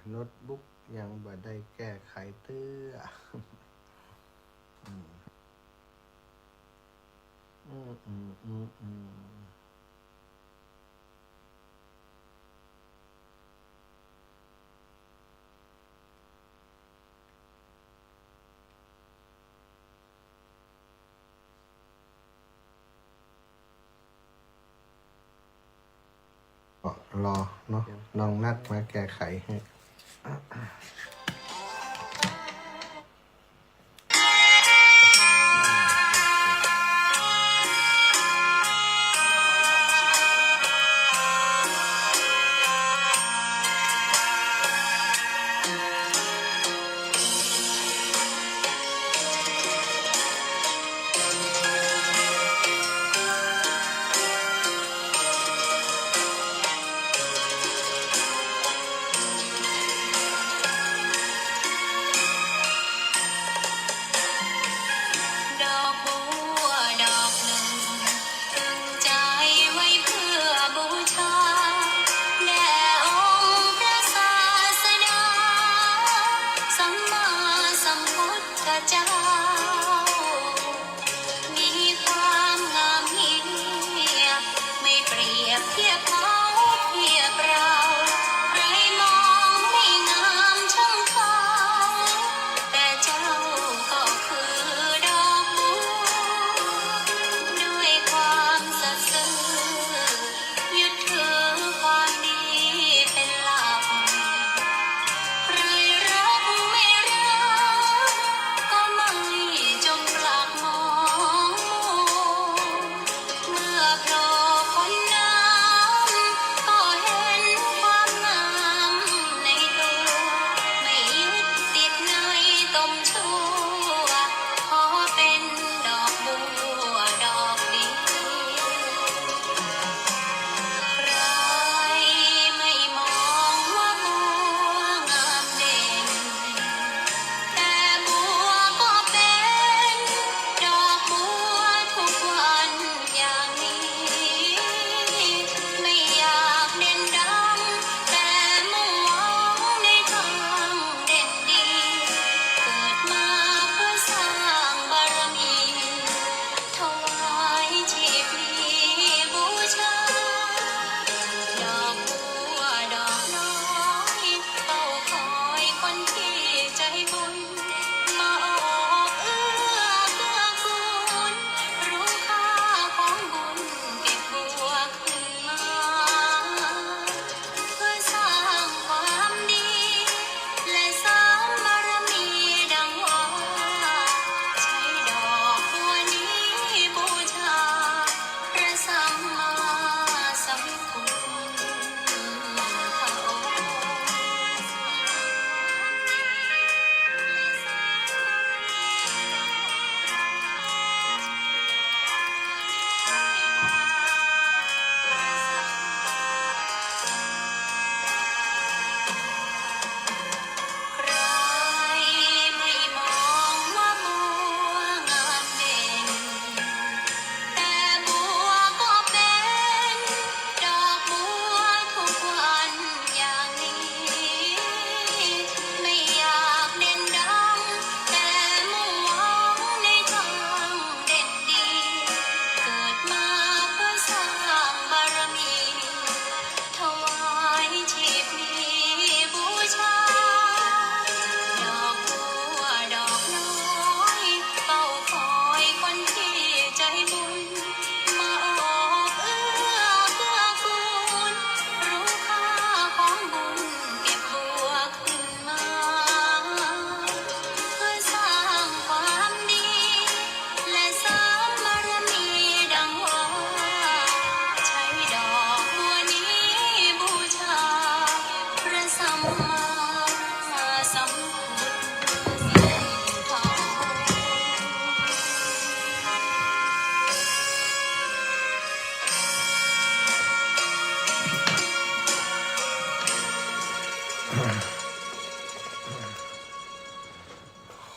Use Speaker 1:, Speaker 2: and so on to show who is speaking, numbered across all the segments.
Speaker 1: โน้ตบุ๊กยังบ่ได้แก้ไขเตื้อรอเนาะน้องนัดมาแก้ไขให้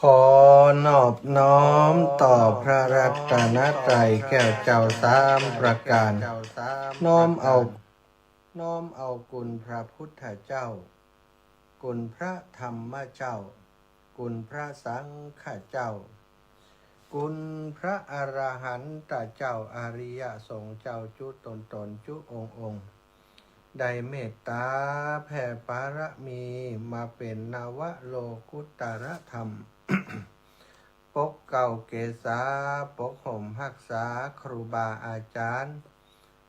Speaker 1: ขอนอบน้อมต่อพระรัตนตรัยแก้วเจ้าสามประการน้อมเอาคุณพระพุทธเจ้า คุณพระธรรมเจ้าคุณพระสังฆเจ้าคุณพระอรหันตเจ้าอริยสงฆ์เจ้าจุตนจุองค์ได้เมตตาแผ่ปารมีมาเป็นนวโลกุตรธรรม ปกเก่าเกษาปกห่มรักษาครูบาอาจารย์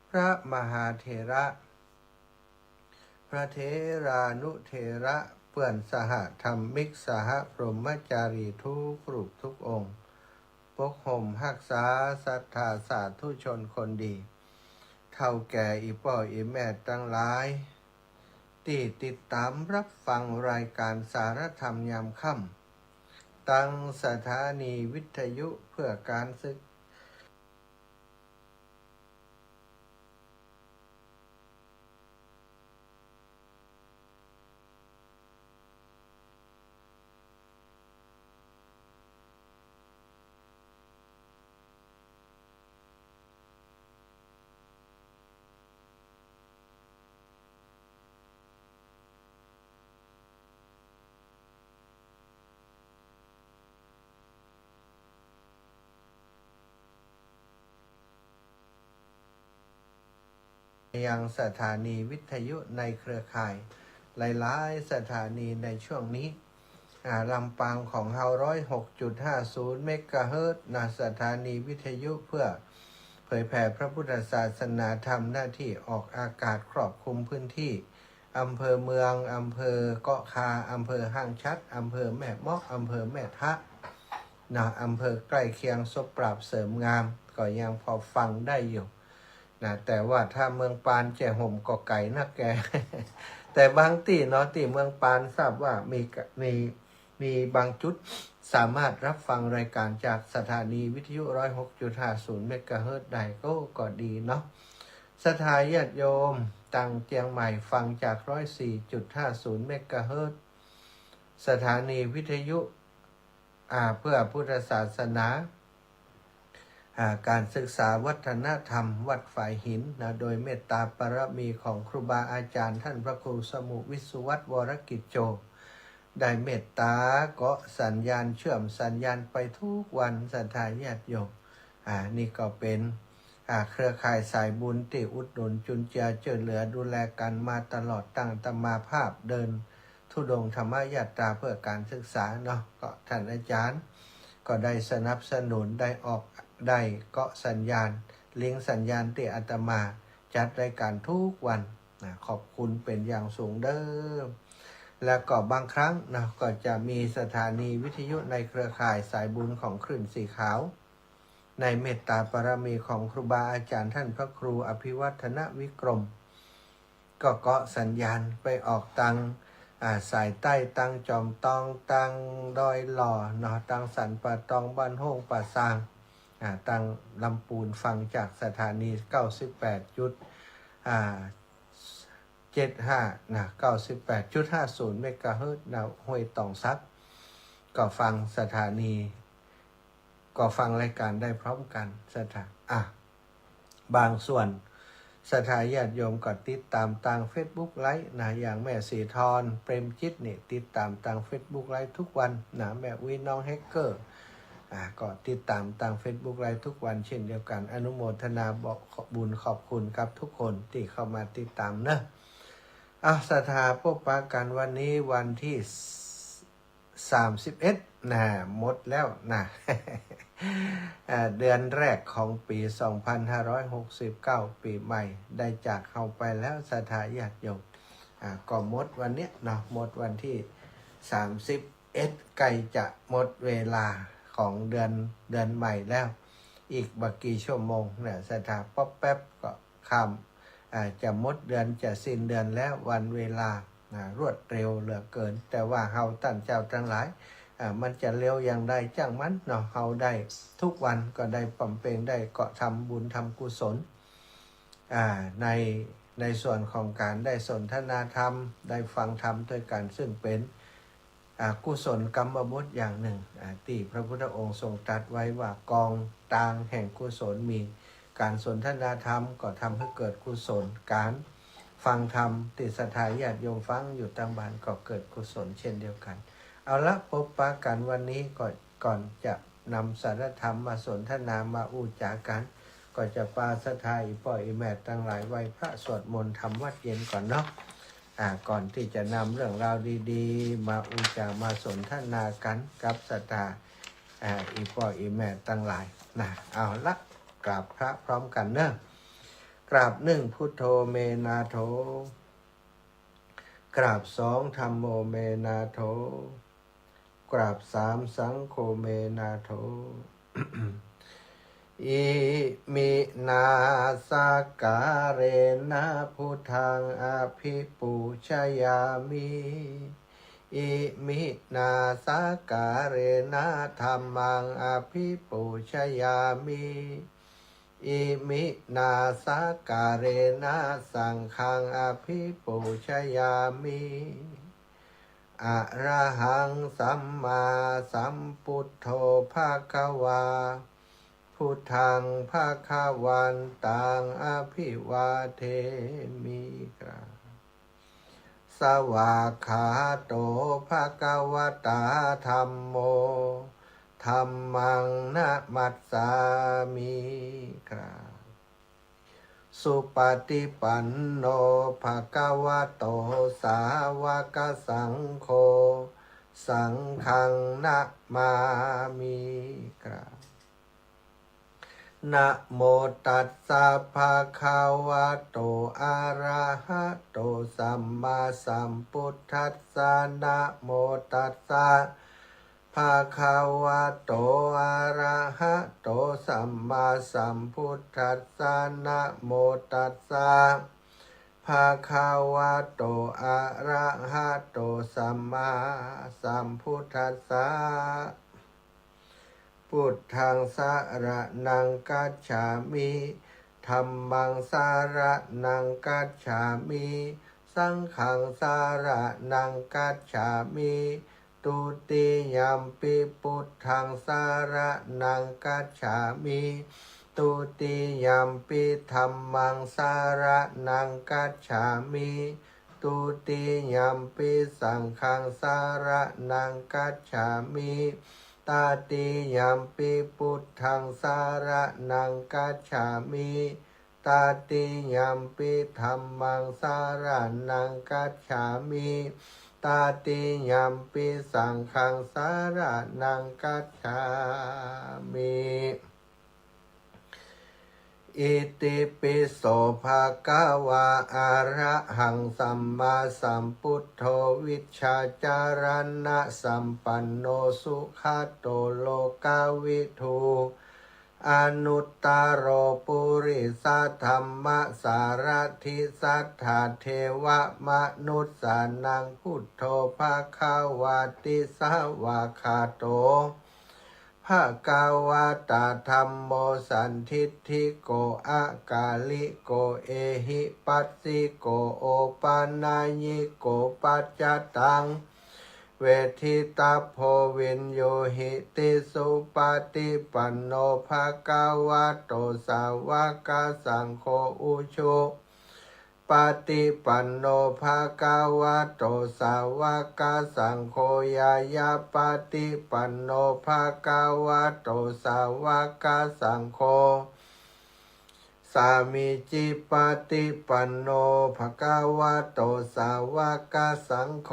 Speaker 1: พระมหาเถระ พระเถรานุเถระเพื่อนสหธรรมิกสหพรหมจารีทุกรูปทุกองค์ปกห่มรักษาศรัทธาสาธุชนคนดีเท่าแก่อีป่ออีแม่ทั้งหลายที่ติดตามรับฟังรายการสารธรรมยามค่ำตั้งสถานีวิทยุเพื่อการศึกยังสถานีวิทยุในเครือข่ายหลายๆสถานีในช่วงนี้ลำปางของเฮา106.50 เมกะเฮิรตซ์สถานีวิทยุเพื่อเผยแผ่พระพุทธศาสนาธรรมหน้าที่ออกอากาศครอบคลุมพื้นที่อำเภอเมืองอำเภอเกาะคาอำเภอห้างชัดอำเภอแม่เมาะอำเภอแม่ทะอำเภอใกล้เคียงศพปราบเสริมงามก็ยังพอฟังได้อยู่แต่ว่าถ้าเมืองปานแจ่ห่มก็ไก่นักแก แต่บางที่ที่เมืองปานทราบว่ามีบางจุดสามารถรับฟังรายการจากสถานีวิทยุ 106.50 เมกะเฮิรตซ์ได้ก็ดีเนาะสถาญาติโยมตังเจียงใหม่ฟังจาก 104.50 เมกะเฮิรตซ์สถานีวิทยุเพื่อพุทธศาสนาการศึกษาวัฒนธรรมวัดฝ่ายหินโดยเมตตาปรมีของครูบาอาจารย์ท่านพระครูสมุวิสุวัตรวรกิจโจได้เมตตาเกาะสัญญาณเชื่อมสัญญาณไปทุกวันศรัทธาญาติโยมนี่ก็เป็นเครือข่ายสายบุญที่อุดหนุนจุนเจือเจือเหลือดูแลกันมาตลอดตั้งตมาภาพเดินธุดงค์ธรรมยาตราเพื่อการศึกษาก็ท่านอาจารย์ก็ได้สนับสนุนได้เกาะสัญญาณลิงก์สัญญาณที่อาตมาจัดรายการทุกวันขอบคุณเป็นอย่างสูงเด้อแล้วก็บางครั้งก็จะมีสถานีวิทยุในเครือข่ายสายบุญของคลื่นสีขาวในเมตตาปรมีของครูบาอาจารย์ท่านพระครูอภิวัฒนวิกรมก็เกาะสัญญาณไปออกตังสายใต้ตังจอมตองตังดอยหล่อตังสันป่าตองบ้านโฮงป่าซางตังลำปูนฟังจากสถานี 98.50 เมกะเฮิรตซ์ห้วยตองซักก็ฟังสถานีก็ฟังรายการได้พร้อมกันบางส่วนสถาญาติโยมก็ติดตามทาง Facebook ไลฟ์อย่างแม่สีทรเปรมจิตนี่ติดตามทาง Facebook ไลฟ์ทุกวันแม่วิน้องแฮกเกอร์ก็ติดตามทาง Facebook ไลฟ์ทุกวันเช่นเดียวกันอนุโมทนาบอกบุญขอบคุณครับทุกคนที่เข้ามาติดตามสถาพบปะกันวันนี้วันที่31หมดแล้วเดือนแรกของปี2569ปีใหม่ได้จากเข้าไปแล้วสถาญาติโยมก็หมดวันนี้หมดวันที่31ใกล้จะหมดเวลาของเดือนใหม่แล้วอีกบักกี่ชั่วโมงสถาป๊อปแป๊บก็ค่ำจะหมดเดือนจะสิ้นเดือนแล้ววันเวลารวดเร็วเหลือเกินแต่ว่าเฮาท่านเจ้าทั้งหลายมันจะเร็วอย่างใดจังมันเฮาได้ทุกวันก็ได้ปำเพ็ญได้เกาะทำบุญทำกุศลในส่วนของการได้สนทนาธรรมได้ฟังธรรมด้วยกันซึ่งเป็นกุศลกรรมบทอย่างหนึ่งที่พระพุทธองค์ทรงตรัสไว้ว่ากองตางแห่งกุศลมีการสนทนาธรรมก็ทำให้เกิดกุศลการ ฟังธรรมติสถายญาติโยมฟังอยู่ต่างบ้านก็เกิดกุศลเช่นเดียวกันเอาละพบปะกันวันนี้ก่อนจะนำสารธรรมมาสนทนามาอูจากันก็จะปาสถายปล่อยแม่ตั้งหลายไว้พระสวดมนต์ทำวัดเย็นก่อนเนาะก่อนที่จะนำเรื่องราวดีๆมาอูจามาสนทนากันกับสถาอีปล่อยแม่ตั้งหลายนะเอาละกราบพระพร้อมกันเนอะกราบหนึ่งพุทโธเมนาโถกราบสองธัมโมเมนาโถกราบสามสังโฆเมนาโถ อิมินาสการเรนะพุทธังอภิปูชยามิอิมินาสการเรนะธัมมังอภิปูชยามิอิมินาสการเรนะสังฆังอภิปูชยามิอะระหังสัมมาสัมพุทโธภะคะวาพุทธังภะคะวันตังอภิวาเทมิกราสวากขาโตภะคะวตาธัมโมธัมมังนะมัสสามิกราสุปฏิปันโนภะคะวะโตสาวกสังโฆสังฆังนะมามิกรานะโมตัสสะภะคะวะโตอะระหะโตสัมมาสัมพุทธัสสะนะโมตัสสะภะคะวะโตอะระหะโตสัมมาสัมพุทธัสสะนะโมตัสสะภะคะวะโตอะระหะโตสัมมาสัมพุทธัสสะพุทธังสรณังกัจฉามิธัมมังสรณังกัจฉามิสังฆังสรณังกัจฉามิตุติยัมปิพุทธังสรณังกัจฉามิตุติยัมปิธัมมังสรณังกัจฉามิตุติยัมปิสังฆังสรณังกัจฉามิตาติยัมปิพุทธังสรณังกัจฉามิตาติยัมปิธัมมังสรณังกัจฉามิตาติยัมปิสังฆังสรณังกัจฉามิอิติปิโสภะคะวะอะระหังสัมมาสัมพุทโธวิชชาจารณะสัมปันโนสุขโตโลกวิทูอนุตตโรปุริสัทธัมมะสารถิสัทธาเทวมนุสสานังพุทโธภะคะวะติสวากขาโตภะคะวะตาธัมโมสันทิฏฐิโกอากาลิโกเอหิปัสสิโกโอปานายิโกปัจจตังเวทิตาโพวินโยหิติสุปฏิปันโนภะคะวะโตสาวกสังโฆอุชุปฏิปันโนภะคะวะโตสาวกสังโฆยายาปฏิปันโนภะคะวะโตสาวกสังโฆสามิจิปฏิปันโนภะคะวะโตสาวกสังโฆ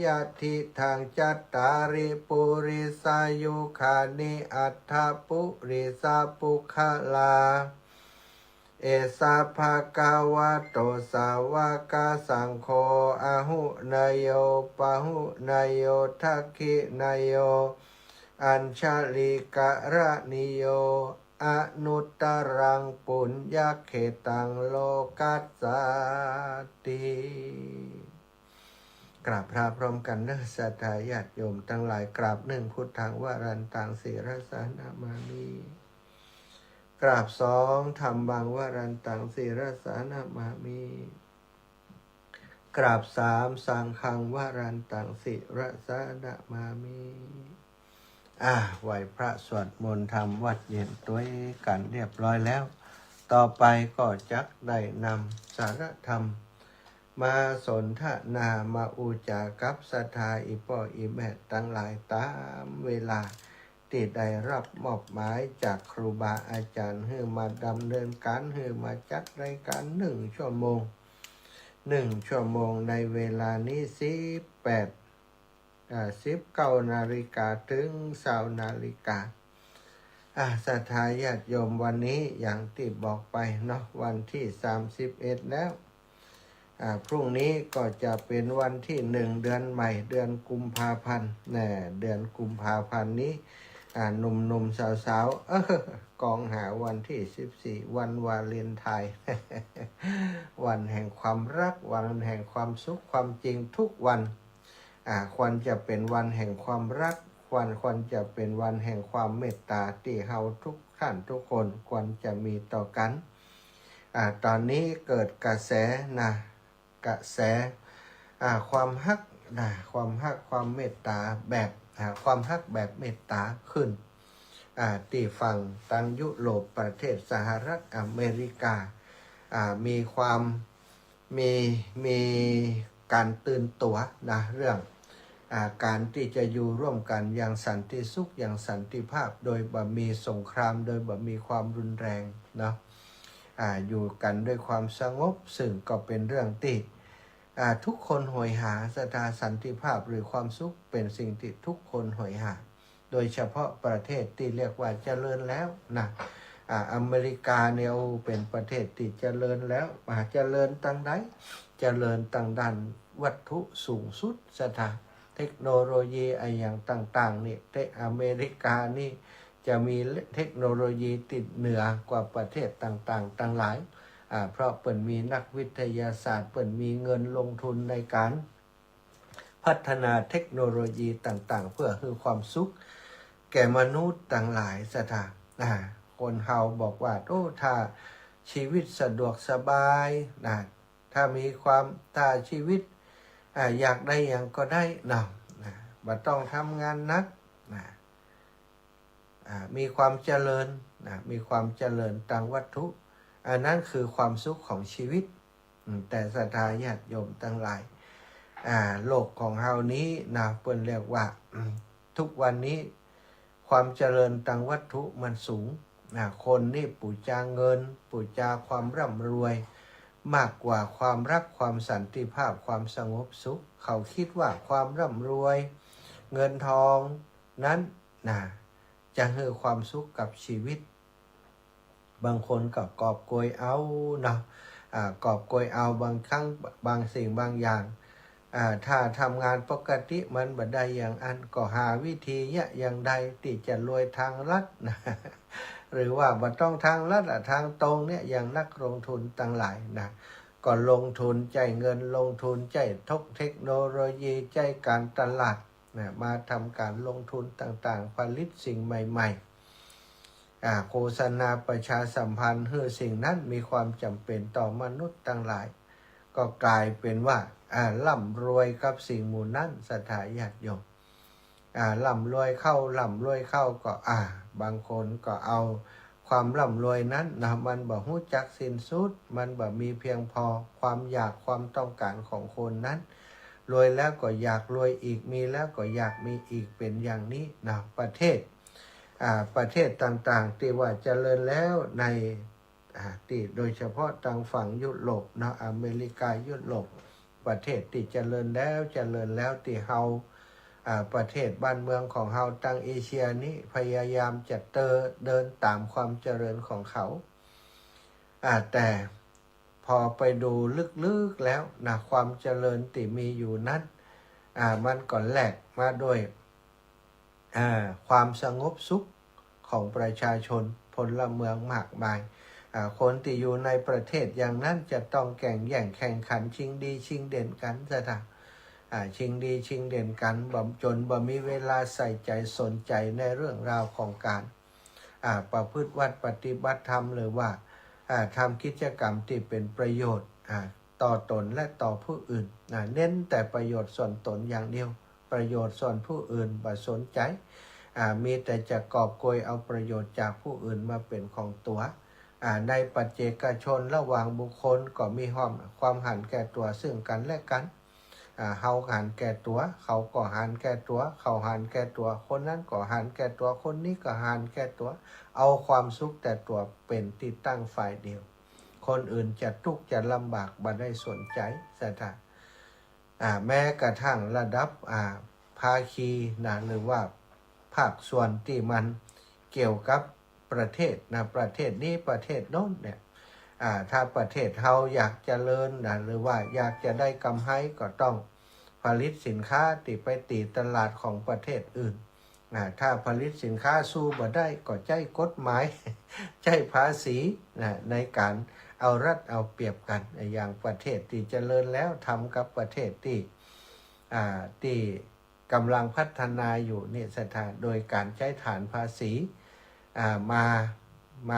Speaker 1: ยะทิทางจัตตาริปุริสายุขานิอัตถปุริสาปุคลาเอสาภะคะวะโตสาวกสังโฆอะหุนยโยปะหุนยโยทักขินยโยอัญชลิกะระนิโยอนุตตรังปุญญเขตังโลกัสสติกราบพระพร้อมกันนะสัทธาญาติโยมทั้งหลายกราบหนึ่งพุทธังวรันตังศิรสานามามิกราบสองธัมมังวรันตังศิรสานามามิกราบสามสังฆังวรันตังศิรสานามามิไหวพระสวดมนต์ทำวัดเย็นตัวกันเรียบร้อยแล้วต่อไปก็จักได้นำสารธรรม มาสนทนามาอูจากับศรัทธาอีพ่ออีแม่ทั้งหลายตามเวลาที่ได้รับมอบหมายจากครูบาอาจารย์ให้มาดำเนินการให้มาจัดรายการ1 ชั่วโมงในเวลานี้19 นาฬิกาถึง20 นาฬิกาศรัทธาญาติโยมวันนี้อย่างที่บอกไปเนาะวันที่31แล้วพรุ่งนี้ก็จะเป็นวันที่1 เดือนใหม่เดือนกุมภาพันธ์เดือนกุมภาพันธ์นี้หนุ่มๆสาวๆกองหาวันที่14วันวาเลนไทน์วันแห่งความรักวันแห่งความสุขความจริงทุกวันควรจะเป็นวันแห่งความรักควรจะเป็นวันแห่งความเมตตาที่เฮาทุกท่านทุกคนควรจะมีต่อกันตอนนี้เกิดกระแสความฮักความเมตตาแบบความฮักแบบเมตตาขึ้นที่ฝั่งตังยุโรปประเทศสหรัฐอเมริกามีความมีการตื่นตัวเรื่องการที่จะอยู่ร่วมกันอย่างสันติสุขอย่างสันติภาพโดยบ่มีสงครามโดยบ่มีความรุนแรงเนาะอยู่กันด้วยความสงบซึ่งก็เป็นเรื่องที่ทุกคนโหยหาสถาสันติภาพหรือความสุขเป็นสิ่งที่ทุกคนโหยหาโดยเฉพาะประเทศที่เรียกว่าเจริญแล้วนะอเมริกาเนี่ยเป็นประเทศที่เจริญแล้วเจริญตั้งใดเจริญตั้งด้านวัตถุสูงสุดสถาเทคโนโลยีอย่างต่างๆนี่อเมริกานี่จะมีเทคโนโลยีติดเหนือกว่าประเทศต่างๆตั้งหลายเพราะเปิ่นมีนักวิทยาศาสตร์เปิ่นมีเงินลงทุนในการพัฒนาเทคโนโลยีต่างๆเพื่อให้ความสุขแก่มนุษย์ต่างหลายสถาคนเฮาบอกว่าถ้าชีวิตสะดวกสบายถ้ามีความชีวิตอยากได้อย่างก็ได้บ่ต้องทำงานนักมีความเจริญมีความเจริญทางวัตถุอันนั้นคือความสุขของชีวิตแต่ศรัทธาญาติโยมทั้งหลายโลกของเฮานี้เพิ่นเรียกว่าทุกวันนี้ความเจริญทางวัตถุมันสูงคนนี่ปู่จาเงินปู่จาความร่ำรวยมากกว่าความรักความสันติภาพความสงบสุขเขาคิดว่าความร่ำรวยเงินทองนั้นจะให้ความสุขกับชีวิตบางคนก็กอบโกยเอากอบโกยเอาบางครั้งบางสิ่งบางอย่างถ้าทำงานปกติมันบ่ได้อย่างอันก็หาวิธีอย่างใดที่จะรวยทางลัดหรือว่าบ่ต้องทางลัดทางตรงเนี่ยอย่างนักลงทุนต่างหลายก็ลงทุนใจเงินลงทุนใจเทคโนโลยีใจการตลาดมาทำการลงทุนต่างๆผลิตสิ่งใหม่ๆโฆษณาประชาสัมพันธ์ให้สิ่งนั้นมีความจำเป็นต่อมนุษย์ต่างหลายก็กลายเป็นว่าร่ำรวยกับสิ่งหมู่นั้นศรัทธาญาติโยมร่ำรวยเข้าก็บางคนก็เอาความร่ำรวยนั้นมันบ่รู้จักสิ้นสุดมันบ่มีเพียงพอความอยากความต้องการของคนนั้นรวยแล้วก็อยากรวยอีกมีแล้วก็อยากมีอีกเป็นอย่างนี้ประเทศต่างๆที่ว่าเจริญแล้วในที่โดยเฉพาะทางฝั่งยุโรปอเมริกายุโรปประเทศที่เจริญแล้วที่เฮาประเทศบ้านเมืองของเฮาทางเอเชียนี้พยายามจะเดินตามความเจริญของเขาแต่พอไปดูลึกๆแล้วความเจริญที่มีอยู่นั้นมันก็แลกมาด้วยความสงบสุขของประชาชนพลเมืองมากมายคนที่อยู่ในประเทศอย่างนั้นจะต้องแข่งขันชิงดีชิงเด่นกันชิงดีชิงเด่นกันจนบ่มีเวลาใส่ใจสนใจในเรื่องราวของการประพฤติวัดปฏิบัติธรรมหรือว่าทำกิจกรรมที่เป็นประโยชน์ต่อตนและต่อผู้อื่นเน้นแต่ประโยชน์ส่วนตนอย่างเดียวประโยชน์ส่วนผู้อื่นบ่สนใจมีแต่จะกอบโกยเอาประโยชน์จากผู้อื่นมาเป็นของตัว ในปัจเจกชนระหว่างบุคคลก็มีความหันแก่ตัวซึ่งกันและกันเฮาหันแก่ตัวเขาก็หันแก่ตัวเขาหันแก่ตัวคนนั้นก็หันแก่ตัวคนนี้ก็หันแก่ตัวเอาความสุขแต่ตัวเป็นที่ตั้งฝ่ายเดียวคนอื่นจะทุกข์จะลำบากบ่ได้สนใจสถานแม้กระทั่งระดับภาคีนะหรือว่าภาคส่วนที่มันเกี่ยวกับประเทศนะประเทศนี้ประเทศโน้นเนี่ยถ้าประเทศเราอยากเจริญนะหรือว่าอยากจะได้กำไรก็ต้องผลิตสินค้าตีไปตีตลาดของประเทศอื่นถ้าผลิตสินค้าสู้บ่ได้ก็ใช้กฎหมาย ใช้ภาษีนะในการเอารัดเอาเปรียบกันอย่างประเทศที่เจริญแล้วทำกับประเทศที่กำลังพัฒนาอยู่เนี่ยสถานโดยการใช้ฐานภาษีม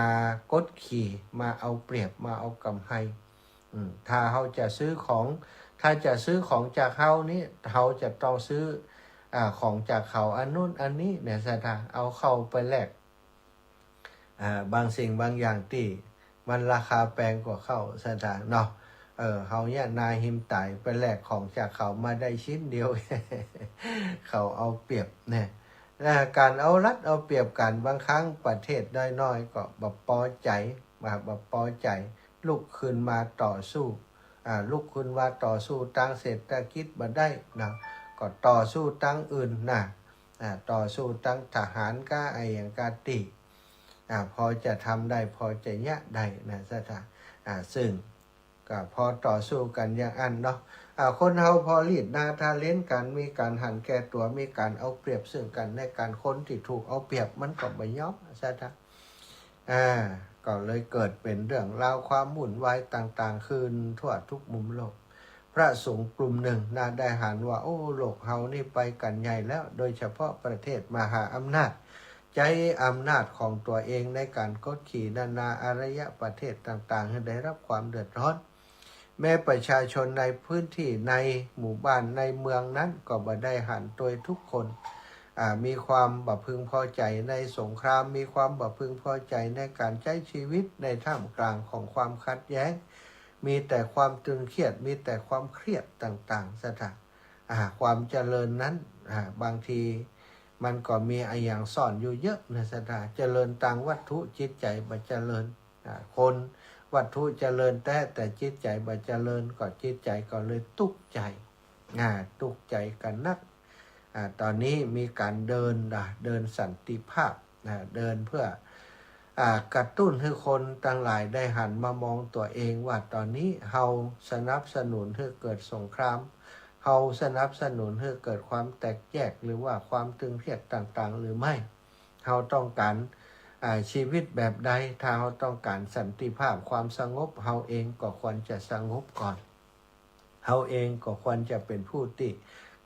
Speaker 1: ากดขี่มาเอาเปรียบมาเอากำไรถ้าเขาจะซื้อของถ้าจะซื้อของจากเขานี่เขาจะต้องซื้อของจากเขาอันนู้นอันนี้เนี่ยสถานเอาเข้าไปแลกบางสิ่งบางอย่างที่มันราคาแพงกว่าเขาสถานเนาะเขาเนี่ยนายหิมไตไปแลกของจากเขามาได้ชิ้นเดียว เขาเอาเปรียบเนี่ยการเอารัดเอาเปรียบกันบางครั้งประเทศน้อยๆก็แบบพอใจแบบพอใจลุกขึ้นมาต่อสู้ลุกขึ้นมาต่อสู้ตั้งเศรษฐกิจมาได้นะก็ต่อสู้ตั้งอื่นนะต่อสู้ตั้งทหารก็อย่างกาติพอจะทำได้พอจะยะได้นะสถานซึ่งก็พอต่อสู้กันอย่างอันเนาะคนเฮาพอลีดนาทาเล่นกันมีการหันแก่ตัวมีการเอาเปรียบซึ่งกันในการคนที่ถูกเอาเปรียบมันก็ไม่ยอมซะนะก็เลยเกิดเป็นเรื่องราวความวุ่นวายต่างๆขึ้นทั่วทุกมุมโลกพระสงฆ์กลุ่มหนึ่งได้หันว่าโอ้โลกเฮานี่ไปกันใหญ่แล้วโดยเฉพาะประเทศมหาอำนาจใช้อำนาจของตัวเองในการกดขี่นานาอารยประเทศต่างๆให้ได้รับความเดือดร้อนแม้ประชาชนในพื้นที่ในหมู่บ้านในเมืองนั้นก็บ่ได้หันโดยทุกคนมีความบ่พึงพอใจในสงครามมีความบ่พึงพอใจในการใช้ชีวิตในท่ามกลางของความขัดแย้งมีแต่ความตึงเครียดมีแต่ความเครียดต่างๆสถานความเจริญนั้นบางทีมันก็มีอย่างซ่อนอยู่เยอะนะสถานเจริญต่างวัตถุจิตใจบ่เจริญคนวัตถุเจริญแต่จิตใจบ่เจริญก็จิตใจก็เลยตุกใจตุกใจกันนักตอนนี้มีการเดินสันติภาพเดินเพื่อกระตุ้นให้คนต่างหลายได้หันมามองตัวเองว่าตอนนี้เฮาสนับสนุนให้เกิดสงครามเฮาสนับสนุนให้เกิดความแตกแยกหรือว่าความตึงเครียดต่างๆหรือไม่เฮาต้องการชีวิตแบบใดถ้าเราต้องการสันติภาพความสงบเฮาเองก็ควรจะสงบก่อนเฮาเองก็ควรจะเป็นผู้ที่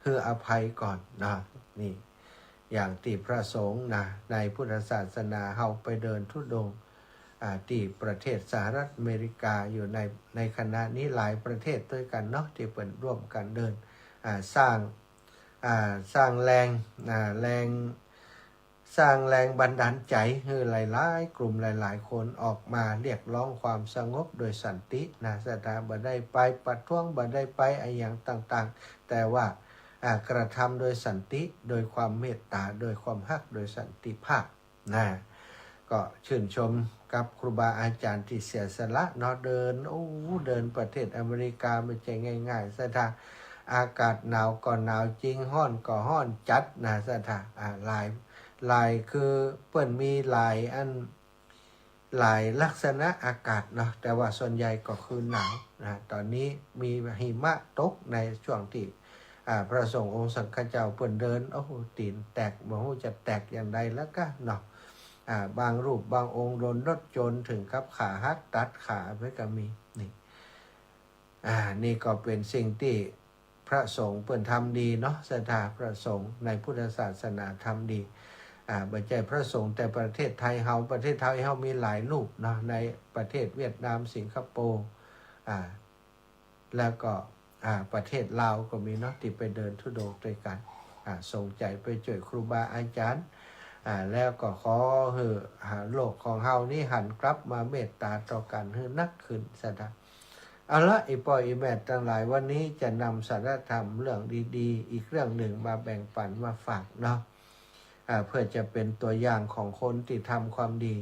Speaker 1: คืออภัยก่อนนะนี่อย่างที่พระสงฆ์นะในพุทธศาสนาเฮาไปเดินธุดงค์ที่ประเทศสหรัฐอเมริกาอยู่ในคณะนี้หลายประเทศด้วยกันเนาะที่เปิดร่วมกันเดินสร้างแรงบันดาลใจให้หลายๆกลุ่มหลายๆคนออกมาเรียกร้องความสงบโดยสันตินะสถาบ่ได้ไปประท้วงบ่ได้ไปอย่างต่างๆแต่ว่ากระทำโดยสันติโดยความเมตตาโดยความฮักโดยสันติภาพนะก็ชื่นชมกับครูบาอาจารย์ที่เสียสละเนาะเดินประเทศอเมริกาไม่ใช่ง่ายๆสถาอากาศหนาวก็หนาวจริงร้อนก็ร้อนจัดนะสถาหลายคือเปิ้นมีหลายลักษณะอากาศเนาะแต่ว่าส่วนใหญ่ก็คือหนาวนะตอนนี้มีหิมะตกในช่วงที่พระสงฆ์องค์สังฆเจ้าเปิ้นเดินโอ้โหตีนแตกบ่ฮู้จะแตกอย่างใดแล้วก็เนาะบางรูปบางองค์โดนรถชนถึงกับขาหักตัดขาไปก็มีนี่ก็เป็นสิ่งที่พระสงฆ์เปิ้นทำดีเนาะศรัทธาพระสงฆ์ในพุทธศาสนาทำดีบ่ใช่พระสงฆ์แต่ประเทศไทยเฮามีหลายรูปเนาะในประเทศเวียดนามสิงคโปร์แล้วก็ประเทศลาวก็มีเนาะที่ไปเดินธุดงค์ด้วยกันส่งใจไปช่วยครูบาอาจารย์ แล้วก็ขอให้โลกของเฮานี่หันกลับมาเมตตาต่อกันให้นักขึ้นซะนะเอาละอีปอยอีแม่ทั้งหลายวันนี้จะนำสาระธรรมเรื่องดีๆอีกเรื่องหนึ่งมาแบ่งปันมาฝากเนาะเพื่อจะเป็นตัวอย่างของคนที่ทำความดี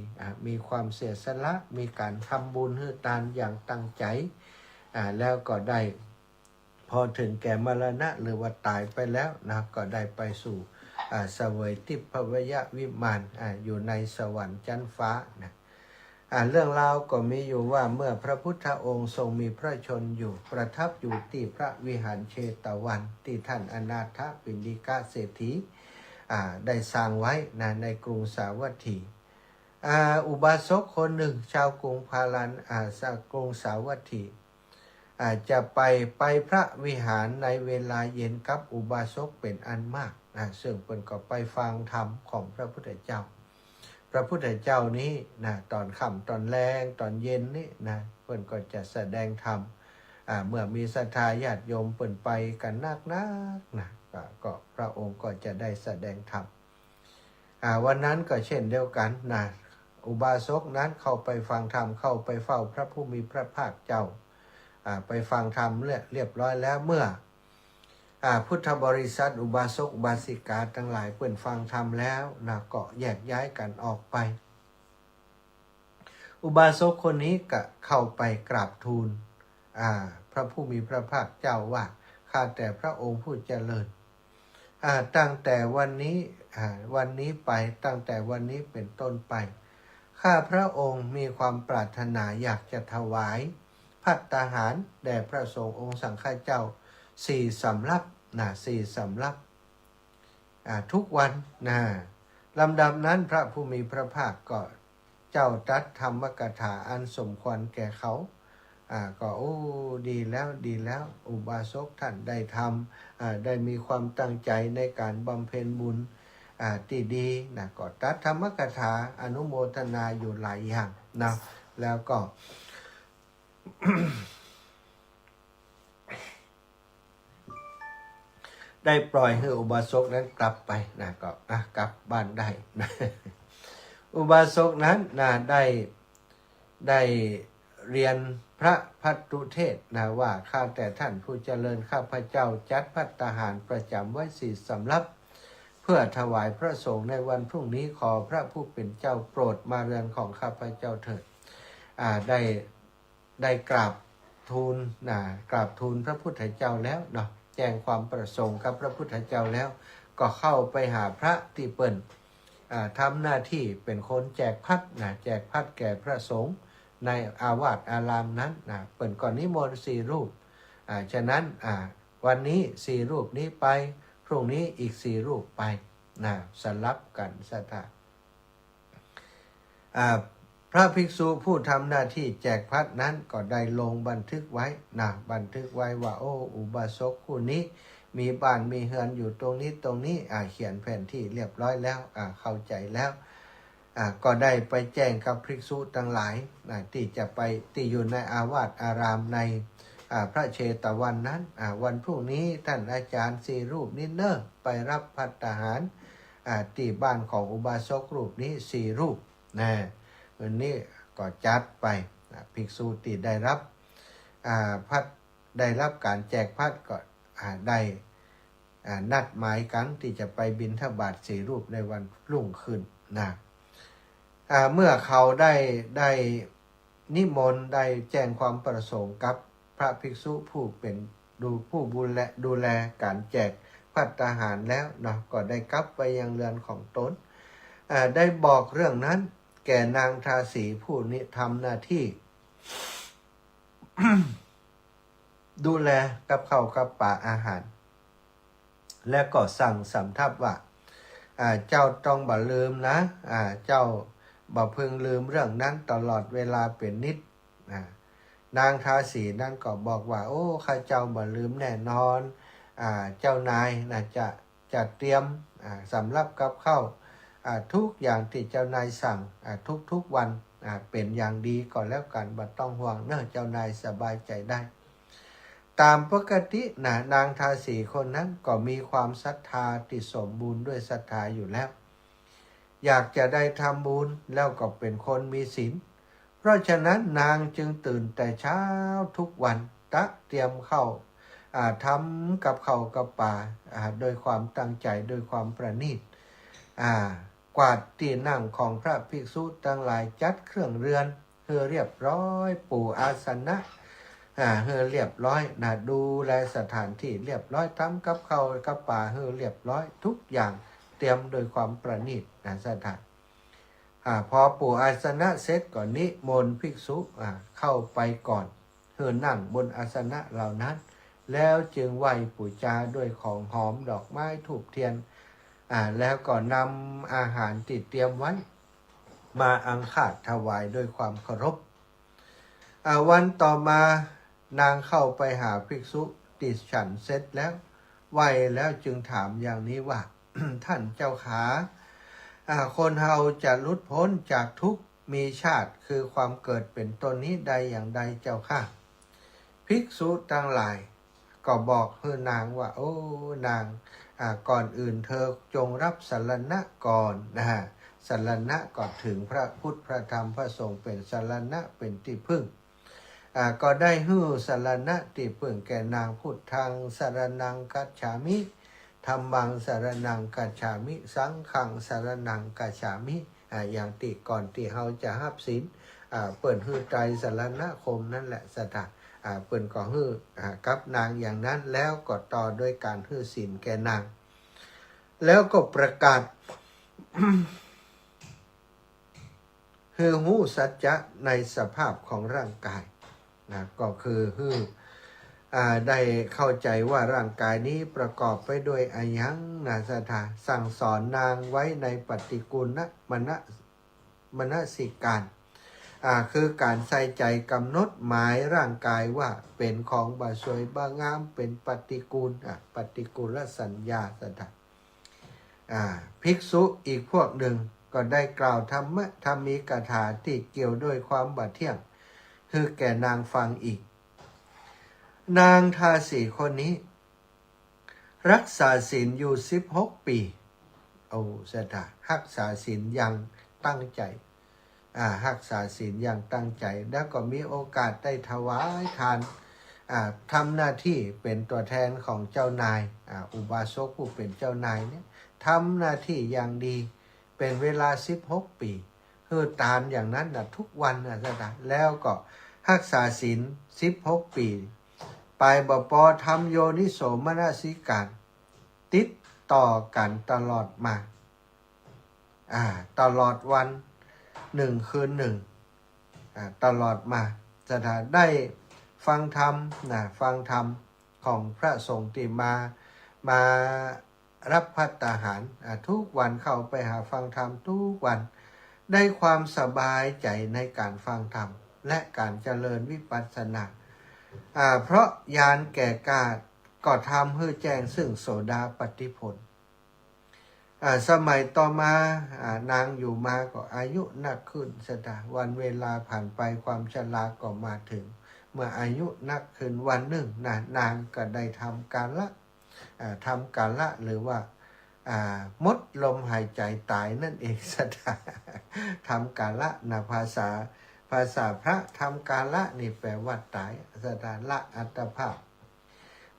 Speaker 1: มีความเสียสละมีการทำบุญให้ทานอย่างตั้งใจแล้วก็ได้พอถึงแก่มรณะหรือว่าตายไปแล้วนะก็ได้ไปสู่เสวยทิพยวิมานอยู่ในสวรรค์ชั้นฟ้านะเรื่องราวก็มีอยู่ว่าเมื่อพระพุทธองค์ทรงมีพระชนอยู่ประทับอยู่ที่พระวิหารเชตวันที่ท่านอนาถปิณฑิกเศรษฐีได้สร้างไว้นะในกรุงสาวัตถีอุบาสกคนหนึ่งชาวกรุงพาราณกรุงสาวัตถีจะไปพระวิหารในเวลาเย็นกับอุบาสกเป็นอันมากซึ่งเป็นก็ไปฟังธรรมของพระพุทธเจ้าพระพุทธเจ้านี้นะตอนค่ำตอนแรงตอนเย็นนี่นะเพิ่นก็จะแสดงธรรมเมื่อมีศรัทธาญาติโยมเพิ่นไปกันนักนะก็พระองค์ก็จะได้แสดงธรรมวันนั้นก็เช่นเดียวกันนะอุบาสกนั้นเข้าไปฟังธรรมเข้าไปเฝ้าพระผู้มีพระภาคเจ้าไปฟังธรรมเรียบร้อยแล้วเมื่อพุทธบริษัทอุบาสกอุบาสิกาทั้งหลายเปิ่นฟังธรรมแล้วนะก็แยกย้ายกันออกไปอุบาสกคนนี้ก็เข้าไปกราบทูลพระผู้มีพระภาคเจ้าว่าข้าแต่พระองค์ผู้เจริญตั้งแต่วันนี้ไปตั้งแต่วันนี้เป็นต้นไปข้าพระองค์มีความปรารถนาอยากจะถวายภัตตาหารแด่พระสงฆ์องค์สังฆเจ้า4 สำรับ4 สำรับทุกวันลำดับนั้นพระผู้มีพระภาคก็เจ้าตรัสธรรมกถาอันสมควรแก่เขาก็ดีแล้วอุบาสกท่านได้ทำได้มีความตั้งใจในการบำเพ็ญบุญที่ดีนะก็ตรัสธรรมกถาอนุโมทนาอยู่หลายอย่างนะแล้วก็ ได้ปล่อยให้อุบาสกนั้นกลับไปนะก็กลับบ้านได้นะอุบาสกนั้นได้เรียนพระภัตตุเทศนะว่าข้าแต่ท่านผู้เจริญข้าพเจ้าจัดภัตตาหารประจำไว้4 สำรับเพื่อถวายพระสงฆ์ในวันพรุ่งนี้ขอพระผู้เป็นเจ้าโปรดมาเรือนของข้าพเจ้าเถิดได้กราบทูลพระพุทธเจ้าแล้วเนาะแจ้งความประสงค์กับพระพุทธเจ้าแล้วก็เข้าไปหาพระที่เปิ่นทำหน้าที่เป็นคนแจกพัดแจกพัดแก่พระสงฆ์ในอาวาสอารามนั้นเปิ่นก่อนนิมนต์4 รูปฉะนั้นวันนี้4 รูปนี้ไปพรุ่งนี้อีก4 รูปไปสลับกันสถาพระภิกษุผู้ทำหน้าที่แจกพัดนั้นก็ได้ลงบันทึกไว้บันทึกไว้ว่าอุบาสกผู้นี้มีบ้านมีเฮือนอยู่ตรงนี้เขียนแผนที่เรียบร้อยแล้วเข้าใจแล้วก็ได้ไปแจ้งกับภิกษุทั้งหลายที่จะไปที่อยู่ในอาวาสอารามในพระเชตวันนั้นวันพรุ่งนี้ท่านอาจารย์4 รูปนี้ไปรับภัตตาหารที่บ้านของอุบาสกรูปนี้4 รูปวันนี้ก็จัดไปภิกษุที่ได้รับได้รับการแจกพัดก็ได้นัดหมายกันที่จะไปบิณฑบาต4 รูปในวันรุ่งขึ้นเมื่อเขาได้นิมนต์ได้แจ้งความประสงค์กับพระภิกษุผู้เป็นผู้ดูแลการแจกภัตตาหารแล้วก็ได้กลับไปยังเรือนของตนได้บอกเรื่องนั้นแก่นางทาสีผู้นี้ทำหน้าที่ ดูแลกับข้าวกับปลาอาหารและก็สั่งสำทับว่าเจ้าต้องบ่ลืมนะเจ้าบ่พึงลืมเรื่องนั้นตลอดเวลาเป็นนิดนางทาสีนั้นก็บอกว่าข้าเจ้าบ่ลืมแน่นอนเจ้านายจะเตรียมสำหรับกับข้าวทุกอย่างที่เจ้านายสั่งทุกวันเป็นอย่างดีก่อนแล้วกันบ่ต้องห่วงเจ้านายสบายใจได้ตามปกตินางทาสีคนนั้นก็มีความศรัทธาที่สมบูรณ์ด้วยศรัทธาอยู่แล้ว อยากจะได้ทำบุญแล้วก็เป็นคนมีศีลเพราะฉะนั้นนางจึงตื่นแต่เช้าทุกวันตักเตรียมเข้าทำกับข้าวกับปลาโดยความตั้งใจโดยความประณีตกวาดที่นั่งของพระภิกษุทั้งหลายจัดเครื่องเรือนเพื่อเรียบร้อยปูอาสนะเฮือเรียบร้อยดูแลสถานที่เรียบร้อยทำกับข้าวกับปลาเฮือเรียบร้อยทุกอย่างเตรียมโดยความประณีตสถานพอปูอาสนะเสร็จก่อนนิมนต์ภิกษุเข้าไปก่อนเฮือนั่งบนอาสนะเหล่านั้นแล้วจึงไหว้ปู่จาด้วยของหอมดอกไม้ธูปเทียนแล้วก็นำอาหารติดเตรียมไว้มาอังคาดถวายด้วยความเคารพวันต่อมานางเข้าไปหาภิกษุติดฉันเสร็จแล้วไหว้แล้วจึงถามอย่างนี้ว่า ท่านเจ้าขาคนเฮาจะหลุดพ้นจากทุกข์มีชาติคือความเกิดเป็นต้นนี้ใดอย่างใดเจ้าค่ะภิกษุทั้งหลายก็บอกเพื่อนางว่าโอ้นางก่อนอื่นเธอจงรับสรณะก่อนสรณะก่อนถึงพระพุทธพระธรรมพระสงฆ์เป็นสรณะเป็นที่พึ่งก็ได้ฮื้อสรณะที่พึ่งแก่นางพุทธังสรณังกัจฉามิธัมมังสรณังกัจฉามิสังฆังสรณังกัจฉามิอย่างที่ก่อนที่เราจะรับศีลเปิดฮื้อใจสรณคมนั่นแหละสถานเปิดก็ฮื้อกับนางอย่างนั้นแล้วก็ต่อด้วยการฮื้อศีลแก่นางแล้วก็ประกาศ ฮือหูสัจจะในสภาพของร่างกายก็คือฮือได้เข้าใจว่าร่างกายนี้ประกอบไปด้วยอายังสถาสั่งสอนนางไว้ในปฏิกูลมนสิการคือการใส่ใจกำหนดหมายร่างกายว่าเป็นของบ่สวยบ่งามเป็นปฏิกูลปฏิกูลสัญญาสถาภิกษุอีกพวกหนึ่งก็ได้กล่าวธรรมีกถาที่เกี่ยวด้วยความบาเที่ยงคือแก่นางฟังอีกนางทาสีคนนี้รักษาศีลอยู่16 ปีสถารักษาศีลอย่างตั้งใจรักษาศีลอย่างตั้งใจแล้วก็มีโอกาสได้ถวายทานทำหน้าที่เป็นตัวแทนของเจ้านายอุบาสกผู้เป็นเจ้านายเนี่ยทำหน้าที่อย่างดีเป็นเวลา16 ปีคือทานอย่างนั้นทุกวันแล้วก็รักษาศีล16 ปีไปบปอทำโยนิโสมนสิการติดต่อกันตลอดมาตลอดวัน1 คืน 1ตลอดมาได้ฟังธรรมฟังธรรมของพระสงฆ์ที่มารับภัตตาหารทุกวันเข้าไปหาฟังธรรมทุกวันได้ความสบายใจในการฟังธรรมและการเจริญวิปัสสนาเพราะญาณแก่กล้าก็ทำให้แจ้งซึ่งโสดาปัตติผลสมัยต่อมานางอยู่มาก็อายุนักขึ้นวันเวลาผ่านไปความชราก็มาถึงเมื่ออายุนักขึ้นวันหนึ่งนางก็ได้ทำกาละหรือว่ามดลมหายใจตายนั่นเองทำกาละภาษาพระทำกาละนี่แปลว่าตายละอัตภาพ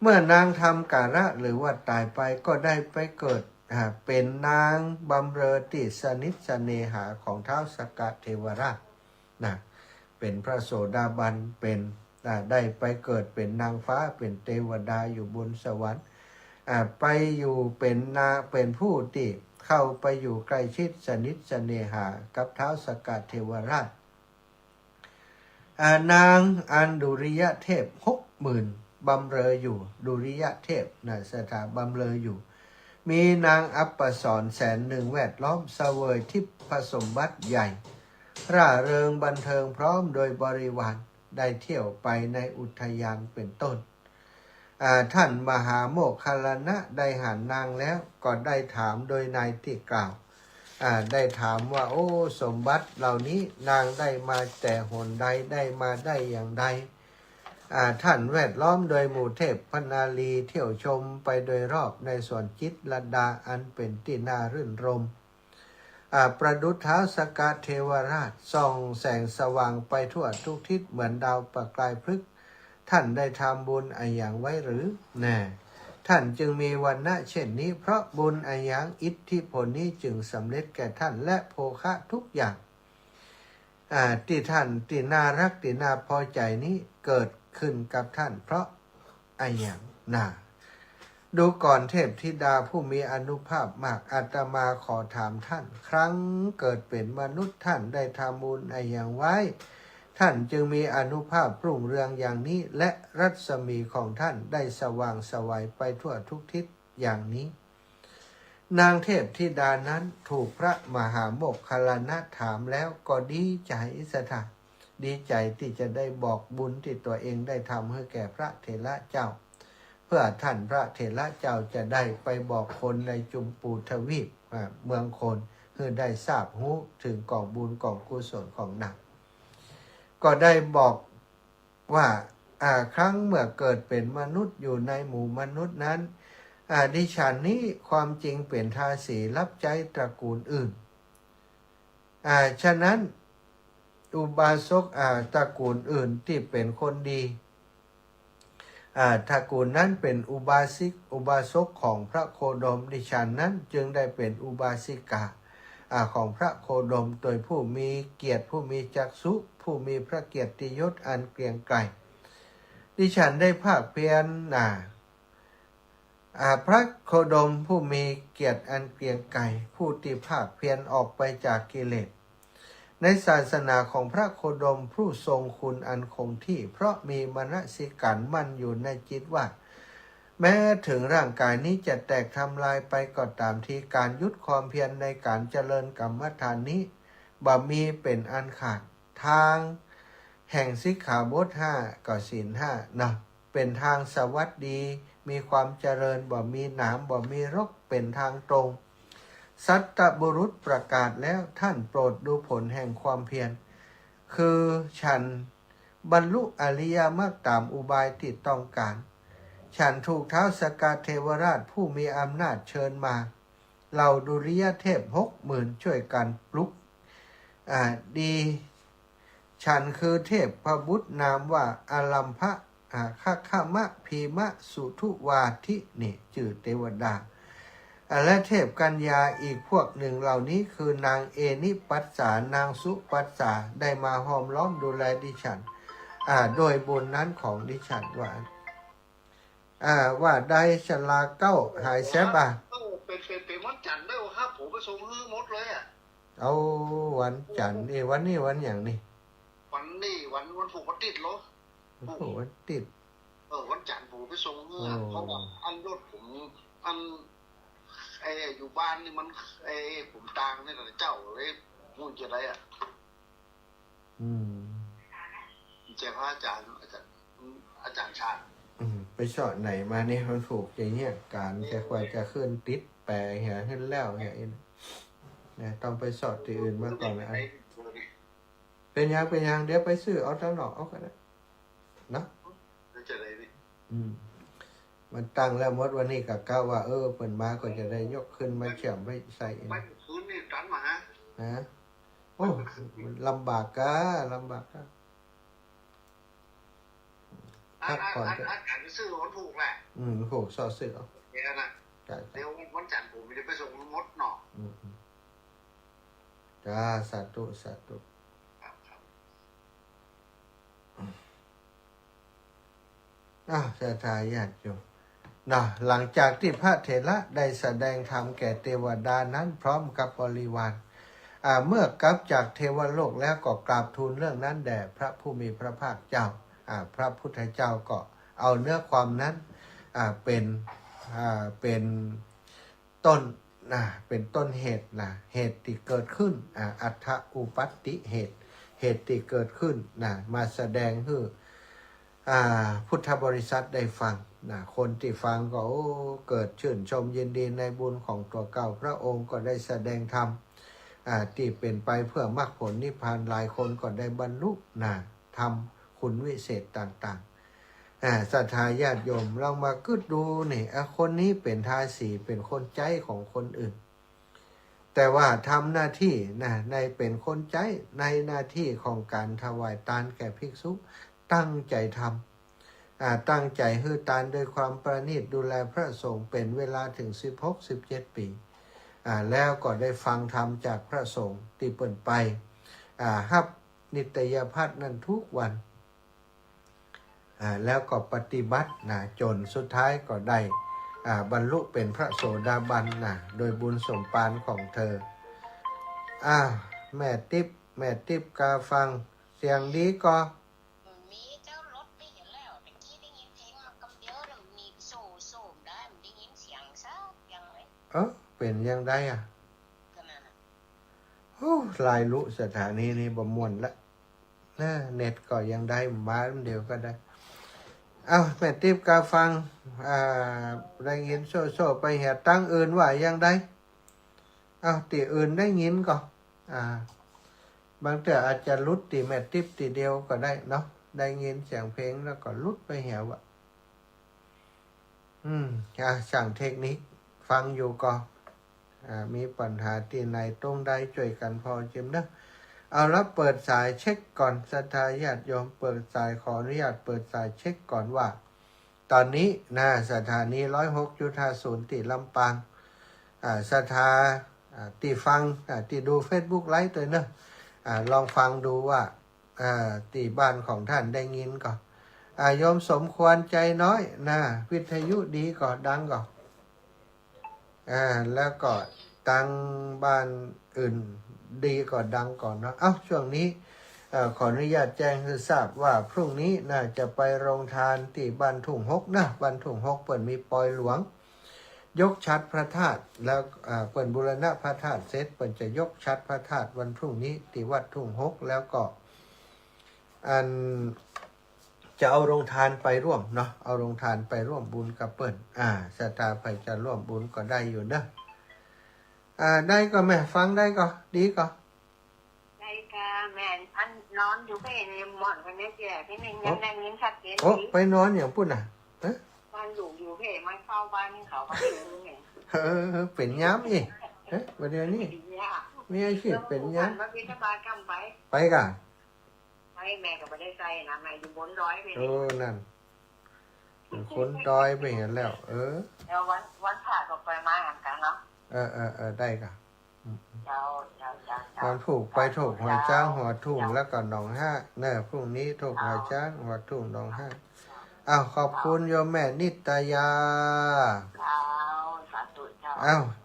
Speaker 1: เมื่อนางทำกาละหรือว่าตายไปก็ได้ไปเกิดเป็นนางบำเรอติสนิทสเนหาของท้าวสักกะเทวราชเป็นพระโสดาบันเป็นได้ไปเกิดเป็นนางฟ้าเป็นเทวดาอยู่บนสวรรค์ไปอยู่เป็นผู้ที่เข้าไปอยู่ใกล้ชิดสนิทสเนหากับท้าวสักกะเทวราชนางอันดุริยะเทพ60,000บำเรออยู่ดุริยะเทพสถาบำเรออยู่มีนางอัปปสร100,000แวดล้อมเสวยทิพสมบัติใหญ่ร่าเริงบันเทิงพร้อมโดยบริวารได้เที่ยวไปในอุทยานเป็นต้นท่านมหาโมคคัลลานะได้หันนางแล้วก็ได้ถามโดยนายที่กล่าวได้ถามว่าโอ้สมบัติเหล่านี้นางได้มาแต่หนใดได้มาได้อย่างใดท่านแวดล้อมโดยหมู่เทพพนาลีเที่ยวชมไปโดยรอบในสวนจิตรลดาอันเป็นที่น่ารื่นรม ประดุจเท้าสกาเทวราชส่องแสงสว่างไปทั่วทุกทิศเหมือนดาวประกายพฤกษ์ท่านได้ทำบุญอย่างไว้หรือแน่ท่านจึงมีวันณะเช่นนี้เพราะบุญอย่างอิทธิพลนี้จึงสำเร็จแก่ท่านและโภคะทุกอย่างที่ท่านที่น่ารักที่น่าพอใจนี้เกิดขึ้นกับท่านเพราะอย่างน่าดูก่อนเทพธิดาผู้มีอานุภาพมากอาตมาขอถามท่านครั้งเกิดเป็นมนุษย์ท่านได้ทำบุญอย่างไว้ท่านจึงมีอานุภาพรุ่งเรืองอย่างนี้และรัศมีของท่านได้สว่างไสวัยไปทั่วทุกทิศอย่างนี้นางเทพธิดานั้นถูกพระมหาโมคคัลลานะถามแล้วก็ดีใจสถานดีใจที่จะได้บอกบุญที่ตัวเองได้ทำให้แก่พระเถระเจ้าเพื่อท่านพระเถระเจ้าจะได้ไปบอกคนในจุมปูทวีปเมืองคนเพื่อได้ทราบรู้ถึงกองบุญกองกุศลของนางก็ได้บอกว่าครั้งเมื่อเกิดเป็นมนุษย์อยู่ในหมู่มนุษย์นั้นดิฉันนี้ความจริงเป็นทาสีรับใช้ตระกูลอื่นฉะนั้นอุบาสกตระกูลอื่นที่เป็นคนดีตระกูลนั้นเป็นอุบาสกของพระโคดมดิฉันนั้นจึงได้เป็นอุบาสิกาของพระโคดมโดยผู้มีเกียรติผู้มีจักษุผู้มีพระเกียรติยศอันเกรียงไกรดิฉันได้ภาคเพียรพระโคดมผู้มีเกียรติอันเกรียงไกรผู้ที่ภาคเพียรออกไปจากกิเลสในศาสนาของพระโคดมผู้ทรงคุณอันคงที่เพราะมีมนสิการมั่นอยู่ในจิตว่าแม้ถึงร่างกายนี้จะแตกทำลายไปก็ตามที่การยุดความเพียรในการเจริญกรรมฐานนี้บ่มีเป็นอันขาดทางแห่งสิกขาบท5ก็ศีล5นะเป็นทางสวัสดีมีความเจริญบ่มีหนามบ่มีรกเป็นทางตรงสัตตบุรุษประกาศแล้วท่านโปรดดูผลแห่งความเพียรคือฉันบรรลุอริยมรรคตามอุบายที่ต้องการฉันถูกท้าวสกาเทวราชผู้มีอำนาจเชิญมาเหล่าดุริยเทพ60,000ช่วยกันปลุกดีฉันคือเทพพบุตรนามว่าอาลัมภะคัคขมะพีมะสุทุวาทินี่ชื่อเทวดาและเทพกัญญาอีกพวกหนึ่งเหล่านี้คือนางเอนิปัสสานางสุปัสสาได้มาห้อมล้อมดูแลดิฉันโดยบุญนั้นของดิฉันว่าได้ชลาเก้าหายแซบ
Speaker 2: เป็นวันจันทร์ได้ครับผมไปส่งฮื้อหมดเลย
Speaker 1: เอาวันจันทร์วันนี้วันอย่างนี้
Speaker 2: วันผูกวันติดเหรอ
Speaker 1: ผูกวันติด
Speaker 2: วันจันทร์ผมไปส่งฮื้อเพราะว่าอันรถผมอันอยู่บ้านนี่มันผมตางนี่แหละเจ้าเลยมุ่งจะไรเจ้าพระอาจารย์ชาติ
Speaker 1: ไปสอนไหนมาเนี่ยมันผูกอย่างเงี้ยการแค่ควายจะขึ้นติดแปรเหี้ยขึ้นแล้วเนี่ยต้องไปสอนที่อื่นมาก่อนนะเป็นยังเดี๋ยวไปซื้อเอาตั้งหนอกเอากันนะ
Speaker 2: จะอะไรนี่
Speaker 1: มันตั้งแล้วมดวันนี้กับก้าวว่าเปิดมาก็จะได้ยกขึ้นมาเฉียมไปใส่
Speaker 2: ไม่คืนนี่ตันมา
Speaker 1: โอ้ลำบากก้พักผ่อน
Speaker 2: ก็ซื้อวันผูกแหละ
Speaker 1: ผูกสอดเสือ
Speaker 2: เนี่ยนะเดี๋ยววันจันทร์ผมจะไปส่งมดหนอ
Speaker 1: จ้าสาธุสาธุจะทายาทอยู่หลังจากที่พระเถระได้แสดงธรรมแก่เทวดานั้นพร้อมกับบริวารเมื่อกลับจากเทวโลกแล้วก็กราบทูลเรื่องนั้นแด่พระผู้มีพระภาคเจ้าพระพุทธเจ้าก็เอาเนื้อความนั้นเป็นต้นเป็นต้นเหตุเหตุที่เกิดขึ้นอัฏฐอุปัตติเหตุที่เกิดขึ้นมาแสดงให้พุทธบริษัทได้ฟังคนที่ฟังก็เกิดชื่นชมยินดีในบุญของตัวเก่าพระองค์ก็ได้แสดงธรรมที่เป็นไปเพื่อมรรคผลนิพพานหลายคนก็ได้บรรลุธรรมคุณวิเศษต่างๆศรัทธาญาติโยมเรามาคิดดูนี่คนนี้เป็นทาสีเป็นคนใจของคนอื่น แต่ว่าทำหน้าที่นะในเป็นคนใจในหน้าที่ของการถวายทานแก่ภิกษุตั้งใจทำตั้งใจฮือทานโดยความประณีตดูแลพระสงฆ์เป็นเวลาถึง16-17 ปีแล้วก็ได้ฟังธรรมจากพระสงฆ์ที่เปิ่นไปฮับนิตยพัฒน์นั้นทุกวันแล้วก็ปฏิบัติจนสุดท้ายก็ได้บรรลุเป็นพระโสดาบันโดยบุญสมปานของเธอแม่ติ๊บกาฟังเสียงดีก็
Speaker 3: มีเจ้ารถไปเห็นแล้วตะกี้ได้ยินเพลงมันกำเยอะแล้วมีโซ่ได้มันได้ยินเสียงซะยังไง
Speaker 1: เป็นยังไง
Speaker 3: ก็นั่นน่ะ
Speaker 1: โอ้ลายลุสถานีนี้บ่ม่วนละเน็ตก็ยังได้บ้านเดียวก็ได้แม่ติ๊บกาฟังได้ยินโซ่ไปเหตุตั้งอื่นว่ายังได้ตีอื่นได้ยินก็บางแต่อาจจะลุดตีแม่ติ๊บตีเดียวก็ได้เนาะได้ยินเสียงเพลงแล้วก็ลุดไปเหวช่างเทคนิคฟังอยู่ก็มีปัญหาที่ไหนตรงใดช่วยกันพอจิมนะเอาละเปิดสายเช็คก่อนศรัทธาญาติโยมเปิดสายขออนุญาตเปิดสายเช็คก่อนว่าตอนนี้สถานี106.50ที่ลำปางศรัทธาที่ฟังที่ดู Facebook ไลฟ์ตัวเนอะลองฟังดูว่าที่บ้านของท่านได้ยินก่อนโยมสมควรใจน้อยวิทยุดีก่อนดังก่อนแล้วก็ตั้งบ้านอื่นดีก่อนดังก่อนเนาะช่วงนี้ขออนุญาตแจ้งให้ทราบว่าพรุ่งนี้จะไปโรงทานที่บ้านทุ่งฮกบ้านทุ่งฮกเปิดมีปอยหลวงยกชัดพระธาตุแล้วเปิดบูรณะพระธาตุเสร็จเปิดจะยกชัดพระธาตุวันพรุ่งนี้ที่วัดทุ่งฮกแล้วก็จะเอาโรงทานไปร่วมเนาะเอาโรงทานไปร่วมบุญกับเปิ้ลศรัทธาใครจะร่วมบุญก็ได้อยู่นะได้ก็แม่ฟังได้ก็ดีก็
Speaker 3: ได้ค่ะแม่อันนอนอยู่ไปในหมอนกันได้แก่พี่นึงยังนั่งยิ้มชัดเจนดี
Speaker 1: ไปนอนอย่างพูด
Speaker 3: บ้านอยู่เพมันเข้าบ้านเขาก็ไม่รู้ไง
Speaker 1: เป็นย้ำอีกวันเดียวนี้มีอาชีพเป็นย้
Speaker 3: ำมาพิธบาลกำ
Speaker 1: ไปกัน
Speaker 3: แม่ก็ไม่ได้ใส่นะแม่อยู่บนดอยไป
Speaker 1: นั่นคนดอยไปเห็นแล้ว
Speaker 3: แล้ววันผ่าก็ไปมาหันกันเนาะ
Speaker 1: ได้กัน
Speaker 3: วัน
Speaker 1: ผูกไปถูกหัวจ้างหัวทุ่งแล้วก็หนองห้าพรุ่งนี้ถูกหัวจ้างหัวทุ่งหนองห้าขอบคุณโยมแม่นิตยา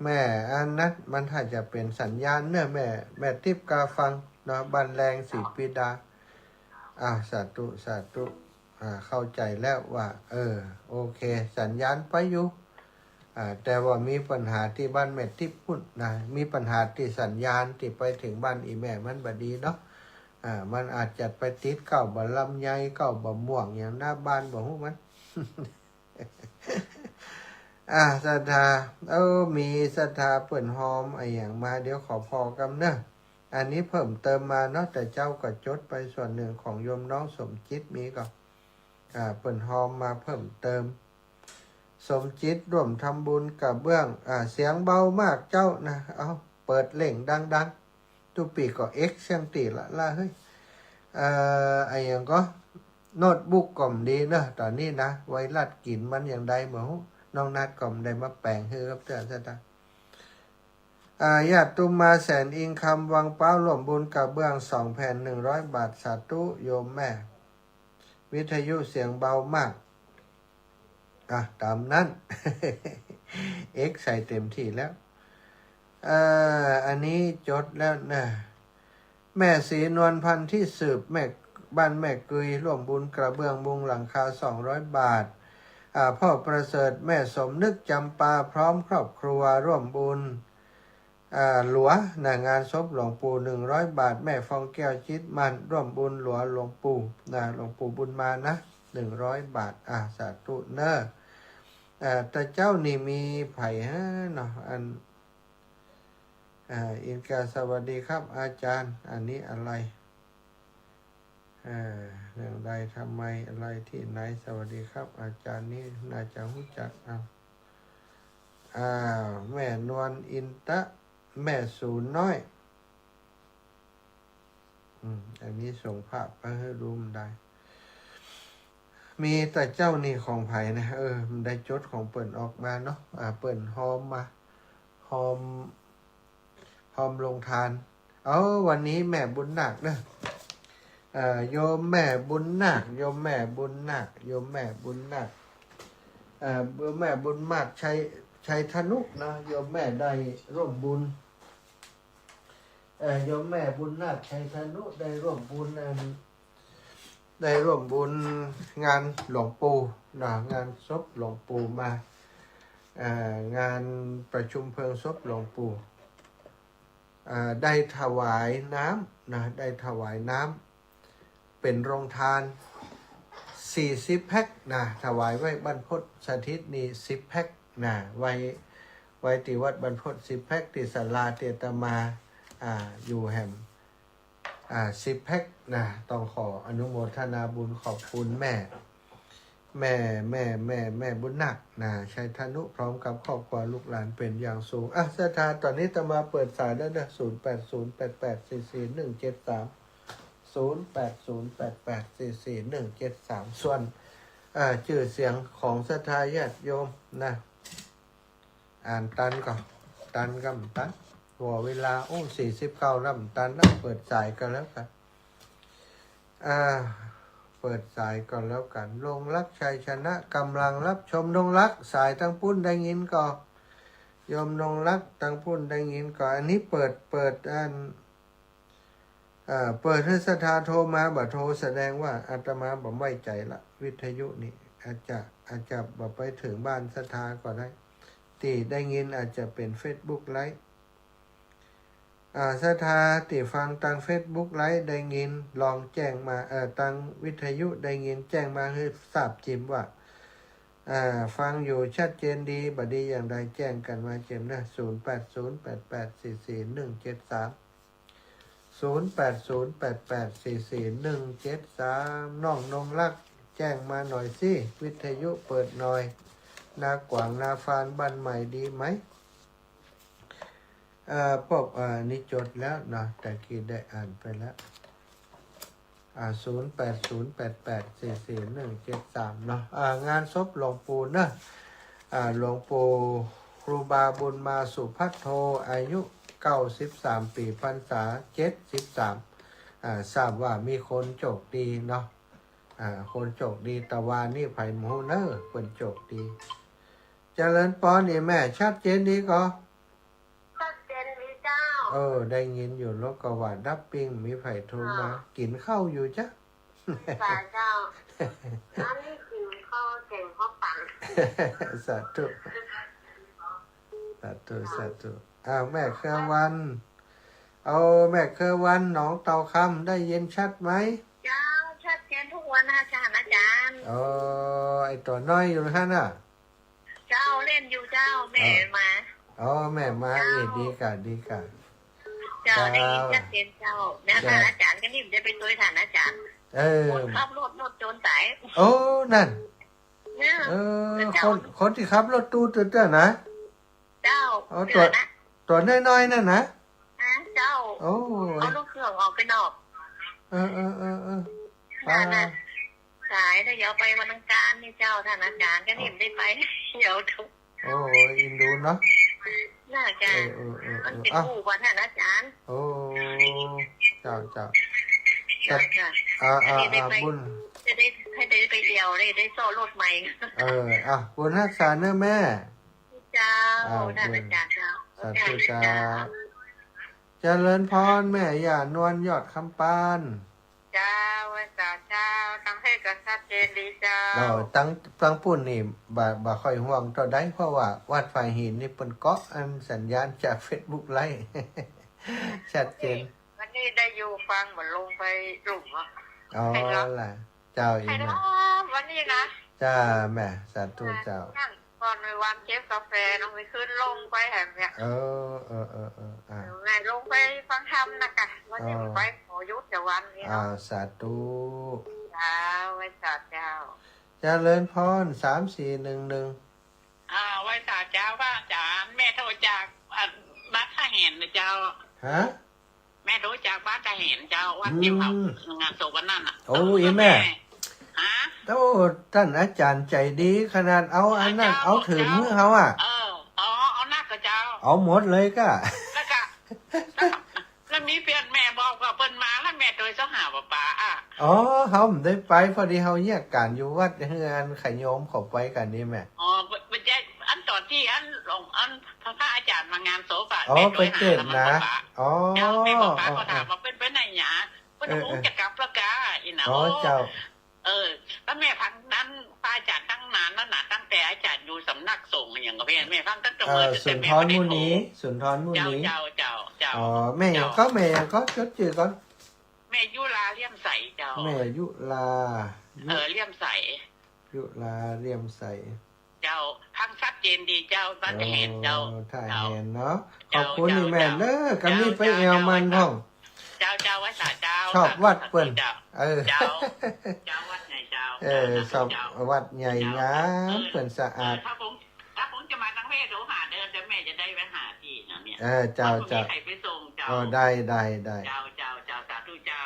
Speaker 1: แม่อันนั้นมันถ้าจะเป็นสัญญาณแม่ทิพกาฟังเนาะบันแรงสีปีดาสาธุเข้าใจแล้วว่าโอเคสัญญาณไปอยู่แต่ว่ามีปัญหาที่บ้านแม่ทิพย์พุ่นมีปัญหาที่สัญญาณที่ไปถึงบ้านอีแม่มันบดีเนาะมันอาจจะไปติดเก่าบ่ลำไยเก่าบ่ม่วงอย่างหน้าบ้านบ่ฮู้มัน ศรัทธามีศรัทธาเปิ่นหอมอย่างมาเดี๋ยวขอพอกำเนอะอันนี้เพิ่มเติมมาเนาะแต่เจ้าก็จดไปส่วนหนึ่งของโยมน้องสมจิตมีก็เปิ่นหอมมาเพิ่มเติมสมจิตร่วมทำบุญกับเบื้องเสียงเบามากเจ้านะเปิดเล่งดังตุปีก็เอ็กเสียงตีละเฮ้ยอย่างก็โน้ตบุ๊กกล่อมดีเนอะตอนนี้นะไวรัสกินมันอย่างใดเหมือนน้องนัดกล่อมได้มาแปลงให้ครับเจ้าซะตาญาติตุมมาแสนอิงคำวังเป้าหล่วมบุญกับเบื้อง2 แผ่น100 บาทสาธุโยมแม่วิทยุเสียงเบามากตามนั้นเอ็กใส่เต็มที่แล้วอันนี้จดแล้วนะแม่ศรีนวลพันธ์ที่สืบแม่บ้านแม่กุยร่วมบุญกระเบื้องมุงหลังคา200 บาทพ่อประเสริฐแม่สมนึกจำปาพร้อมครอบครัวร่วมบุญหลัวงานศพหลวงปู่100 บาทแม่ฟองแก้วชิดมันร่วมบุญหลัวหลวงปู่หลวงปู่บุญมานะ100 บาทสาธุเนอะแต่เจ้านี่มีไผ่เนาะอินกาสวัสดีครับอาจารย์อันนี้อะไรเรื่องใดทำไมอะไรที่ไหนสวัสดีครับอาจารย์นี่น่าจะรู้จักแม่นวลอินตะ แม่ศูนย์น้อยอันนี้ส่งภาพไปให้ดูมันได้ มีแต่เจ้านี่ของไผ่นะมันได้จดของเปิ่นออกมาเนาะเปิ่นหอมมาหอมลงทานวันนี้แม่บุญนาคเนอะโยมแม่บุญนาคโยมแม่บุญนาคโยมแม่บุญนาคโยมแม่บุญมากชัยธนุนะโยมแม่ได้ร่วมบุญโยมแม่บุญนาคชัยธนุได้ร่วมบุญได้ร่วมบุญงานหลวงปู่นะงานศพหลวงปู่มางานประชุมเพลิงศพหลวงปู่ได้ถวายน้ำนะได้ถวายน้ำเป็นโรงทาน40 แพ็คนะถวายไว้บรรพตสถิตนี่10 แพ็คนะไว้ที่วัดบรรพต10 แพ็คที่ศาลาเตตมาอยู่แห่ม10 แพ็คนะต้องขออนุโมทนาบุญขอบคุณแม่บุญนักนะชัยธนุพร้อมกับครอบครัวลูกหลานเป็นอย่างสูงศรัทธาตอนนี้จะมาเปิดสายแล้วนะ0808844173 ส่วนชื่อเสียงของศรัทธาญาติโยมนะอ่านตันก่อนตันกำตันหัวเวลา49ลำตันเปิดสายกันแล้วกันเปิดสายก่อนแล้วกันลงรักชัยชนะกำลังรับชมลงรักสายตั้งปุ้นได้ยินก่อนยมลงรักตั้งปุ้นได้ยินก่อนอันนี้เปิดเปิดให้ศรัทธาโทรมาบ่โทรแสดงว่าอาตมาบ่ไว้ใจละวิทยุนี่อาจจะบ่ไปถึงบ้านศรัทธาก็ได้ที่ได้ยินอาจจะเป็น Facebook ไลฟ์ศรัทธาที่ฟังทาง Facebook ไลฟ์ได้ยินลองแจ้งมาทางวิทยุได้ยินแจ้งมาให้ทราบจิมว่าฟังอยู่ชัดเจนดีบัดดีอย่างใดแจ้งกันมาเจมนะ0808844173 0808844173น้องนงรักแจ้งมาหน่อยสิวิทยุเปิดหน่อยนากวางนาฟานบ้านใหม่ดีไหมนี่จดแล้วนะแต่กี้ได้อ่านไปแล้ว0808844173เนาะงานศพหลวงปู่นะหลวงปู่ครูบาบุญมาสุภัทโทอายุ93 ปีพรรษา73ทราบว่ามีคนโชคดีเนาะคนโชคดีตะวันนี่ไผ่หมูเนอคนโชคดีเจริญปอนี่แม่ชัดเจนดีก็
Speaker 3: ชัดเจนดีเจ้า
Speaker 1: ได้ยินอยู่แล้วก็ว่าดับปิ้งมีไผ่โทรมากินข้าวอยู่จ้ะ
Speaker 3: เจ้าอันนี้กินข้าวเก่งข้าวปัง
Speaker 1: สาธุแม่เครือวันแม่เครือวันหนองเตาคำได้ยินชัดไหม
Speaker 3: เจ้าชัดเจนทุกวันนะอาจารย์
Speaker 1: ไอตัวน้อยอยู่ท่านน่ะ
Speaker 3: เจ้าเล่นอยู่เจ้าแม่มา
Speaker 1: แม่มาดีกะ
Speaker 3: เจ้าได้ยินชัดเจนเจ้าแม่ท่านอาจารย์ก็นิ่มจะไปตัวท่านอาจารย์คนขับรถโจรสาย
Speaker 1: นั่นคนที่ขับรถตู้ตื่นเต้นนะ
Speaker 3: เจ้า
Speaker 1: ตัวน้อยๆนั่นนะ
Speaker 3: เจ้าเอาลูกเครื่องออกไปนอกน่ะสายถ้าเดี๋ยวไปวันอังคารนี่เจ้าท่านอาจารย์ก็นิ่มได้ไปเดี๋ยวทุก
Speaker 1: อินดูเนาะ
Speaker 3: น่าจะมันเป็นผู้กว่าท่านอาจารย์
Speaker 1: เจ้าบุญ
Speaker 3: จะได้ให้ได้ไปเดียวได้โซ่รถใหม่
Speaker 1: บุญรักษาเนื้อแม่
Speaker 3: เจ้าท่านอาจารย์เจ้า
Speaker 1: สาธุเจ้าเจริญพรแม่ย่านวลยอดคำปาน
Speaker 3: เจ้าเจ้าทำให้กษัตริย์เจนดีเจ้า
Speaker 1: ตั้งปุ่นนี่บ่ค่อยห่วงต่อได้เพราะว่าวัดฝ่ายหินนี่เป็นเกาะอันสัญญาณจาก Facebook ไลฟ์ชัดเจน
Speaker 3: วันนี้ได้อยู่ฟังเหมือนลงไปกลุ่ม
Speaker 1: ล่ะเจ้าอีกนะ
Speaker 3: วันนี้นะ
Speaker 1: จ้าแม่สาธุเจ้า
Speaker 3: ก่อนในวันเก็บกาแฟน้องไปขึ้นลงไปแหมเนี่ยไงลงไปฟังธรรมนะกะวันนี้ไปขอยุทธวันนี้
Speaker 1: สาธุ
Speaker 3: เจ้าไว้สาเจ้า
Speaker 1: เจริญพร3411
Speaker 3: ไว้สาเจ้าว่าอาจารย์แม่โทรจากรัฐเหีย
Speaker 4: นนะเจ้า
Speaker 1: ฮะ
Speaker 4: แม่รู้จักบ้านตาเห็นเจ้าวัดเดียวเขางานศพวันนั้นอ่ะ
Speaker 1: โอ้ยแม่
Speaker 4: ฮะ
Speaker 1: โอ้ท่านอาจารย์ใจดีขนาดเอาอันนั้นเอาถึงมือเขาอ่ะ
Speaker 4: เอาหน้ากับเจ้า
Speaker 1: เอาหมดเลยก็
Speaker 4: แล้วก็แล้วมีเพื่อนแม่บอกว่าเปิ้นมาแล้วแม่โดยเจ้าหาป่าอ่ะ
Speaker 1: อ๋อเขาไม่ได้ไปพอดีเขาแยกกันอยู่วัดเฮือนขยมเขาไปกันนี่แม่
Speaker 4: อ๋อเป็นใจอันตอนที่อันหลงอันพระอาจารย์มางานโซฟา
Speaker 1: อ๋อ
Speaker 4: แม่
Speaker 1: ไปเกิดนะอ๋อ
Speaker 4: เจ้าแม่บอกป้าเขาถามว่าเป็นไปไหนหยาเปิ้นรู้จะกลับแล้วกาอีน่ะ
Speaker 1: อ๋อเจ้า
Speaker 4: แล้วแม่พังนั้นพระอาจารย์ตั้งนานแล้วนะตั้งแต่อาจารย์อยู่สำนักสงฆ์อย่างกับเพื่อนแม่พังตั้งแต่เมื่อ
Speaker 1: สุนทรมุนีสุนทรมุ
Speaker 4: เจ้า
Speaker 1: นี
Speaker 4: เจ้าเจ้าเจ้า
Speaker 1: อ๋อแม่ยังก็จดชื่อก่อน
Speaker 4: แม่ยุลาเลี่ยมใสเจ้า
Speaker 1: แม่ยุลา
Speaker 4: เลี่ยมใส
Speaker 1: ยุลาเรียมใส
Speaker 4: เจ้าพังชัดเจนดีเจ้าบ้านจะเห็นเจ้า
Speaker 1: ถ่ายเห็นเนาะข
Speaker 4: เจ้า
Speaker 1: อบคุณนี่แม่เด้อกำนี้ไปเอวมัน
Speaker 4: เจ้า
Speaker 1: พ่อง
Speaker 4: เจ้าวัดสาเจ้า
Speaker 1: ชอบวัดเปิ้น
Speaker 4: เจ้า
Speaker 1: เออ
Speaker 4: เจ้าวัดไหนเจ้า
Speaker 1: ชอบวัดใหญ่งามเปิ้นสะอาด
Speaker 4: ถ้าผมจะมาทั้งแม่โทรหาเดินแต่แม่จะได้ไปหาที่นะเนี่ย
Speaker 1: เจ้า
Speaker 4: มีใครไปส่งเจ้า
Speaker 1: ได้
Speaker 4: เจ้าสาธุเจ้า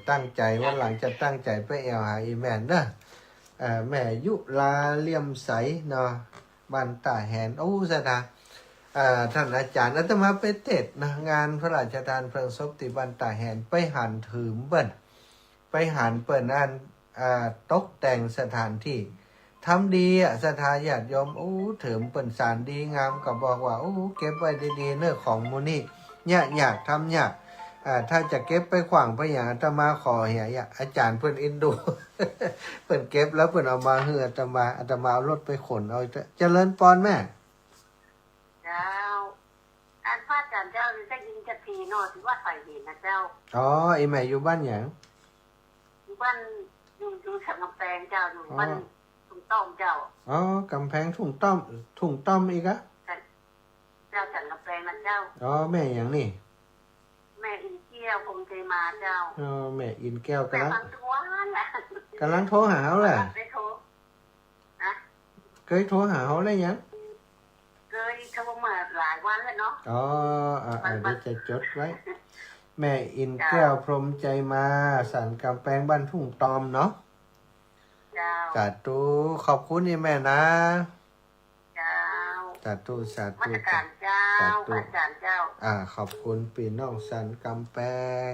Speaker 1: ตั้งใจวันหลังจะตั้งใจไปเอวหาอีแม่นเด้อแม่ยุลาเลี่ยมใสเนาะบ้านตาแหนโอ้สนะท่านอาจารย์อาตมาไปเทศนะงานพระราชทานเพลิงศพที่บ้านตาแหนไปหันถืมเปิ้นไปหันเปิ้นอันตกแต่งสถานที่ทำดีอ่ะสถาญาติโยมโอ้ถืมเปิ้นสารดีงามก็บอกว่าโอ้เก็บไว้ดีๆเนื้อของมูนี่อยากทำถ้าจะเก็บไปขวางไปอย่างอาตมาขอเหียอาจารย์เพิ่นเอ็นดู เพิ่นเก็บแล้วเพิ่นเอามาเฮืออาตมาเอารถไปขนเอาเจริญปอนแม่
Speaker 5: เจ้าอันพระอาจารย์เจ้าได้ยินจะทีเนาะถือว่าใส่เห็นนะเจ้า
Speaker 1: อ๋อไอแม่อยู่บ้านหยัง
Speaker 5: อยู่บ้านอยู่แถวกำแพงเจ้าอยู่บ้านถุงต้มเจ้า
Speaker 1: อ๋อกำแพงทุ่งต้อมอีกอะ
Speaker 5: เจ้าฉันกำแพงนะเจ้า
Speaker 1: อ๋อแม่หยังนี่
Speaker 5: แม่อินเกี้ยวคงเคยมาเจ้า
Speaker 1: อ๋อแม่อินแก้ว
Speaker 5: แม่
Speaker 1: กำลัง
Speaker 5: ฟังทุกวันแหละ
Speaker 1: โทรหาเขาแหละ
Speaker 5: ได้โทรนะ
Speaker 1: เคยโทรหาเขาแล้วยัง
Speaker 5: เคยโทรมาหลายวันแล้วเนาะ
Speaker 1: อ๋อเดี๋ยวจะจดไว้ แม่อินแก้วพรหมใจมาสันกำแพงบ้านทุ่งตอมเนาะ
Speaker 5: เจ้า
Speaker 1: สาธุขอบคุณนี่แม่นะ
Speaker 5: เจ้า
Speaker 1: สาธุ
Speaker 5: มาตรการเจ้าพระอาจารย์เจ้า
Speaker 1: ขอบคุณปีน้องสันกำแพง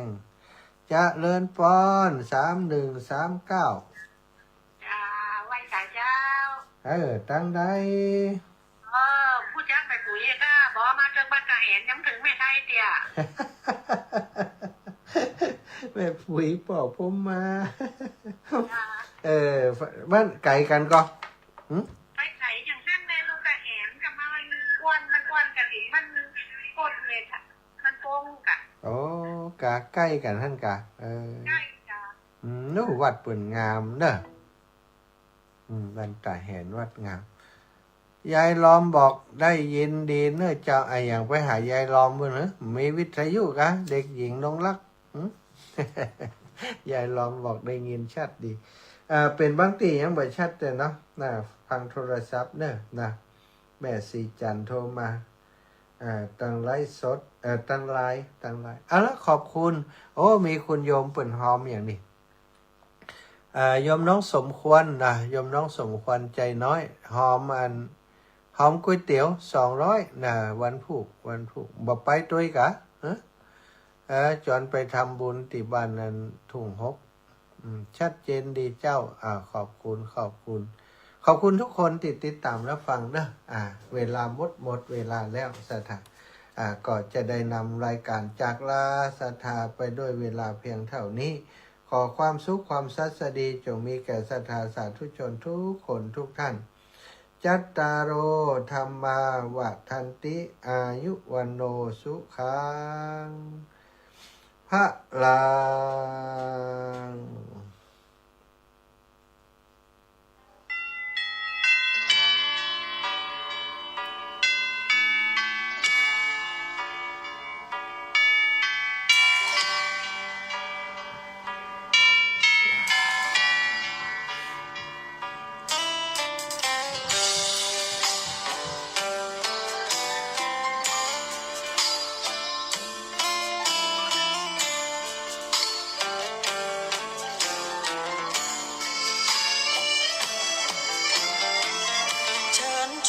Speaker 1: จะเลินป้อน3139
Speaker 5: จ้าไหว้สายเจ้า
Speaker 1: ตั้งได้
Speaker 5: ผู้จ้างไปปุ๋ยก็บอกมาจนบ้านกระเห็นยังถึงไม่ได้เตี่ย
Speaker 1: แม่ปุ๋ยบอกผมมา บ้านไก่กันก็
Speaker 5: ไปไข่อย่างนั้นในลูกกระเห็นกับมันกวนกระถิ่นมันกดเลยค่ะมันโป่งกะ
Speaker 1: โอ้กะใกล้กันท่านกะ
Speaker 5: ใช่จ้า
Speaker 1: นู้วัดเปิ่นงามเด้อบ้านตาแหนวัดงามยายล้อมบอกได้ยินดีเนื้อเจ้าไออย่างไปหายายล้อมบ่เนอะมีวิทยุกะเด็กหญิงนงรัก ยายล้อมบอกได้ยินชัดดีเป็นบางทียังบ่ชัดแต่เนาะฟังโทรศัพท์เนอะนะแม่สีจันโทรมาตั้งไลฟ์สดตั้งไลน์แล้วขอบคุณโอ้มีคุณโยมเปิ่นหอมอย่างนี้โยมน้องสมควรนะโยมน้องสมควรใจน้อยหอมก๋วยเตี๋ยว200นะวันผูกบ่ไปด้วยกะจอนไปทำบุญที่บ้านนั้นทุ่งหกชัดเจนดีเจ้าขอบคุณทุกคนติดตามรับฟังนะเวลาหมดเวลาแล้วสถาก็จะได้นำรายการจากลาสถาไปด้วยเวลาเพียงเท่านี้ขอความสุขความสัสดีจงมีแก่ศรัทธาสาธุชนทุกคนทุกท่านจัตตารโอธรรมาวะทันติอายุวันโนสุขังพระลัง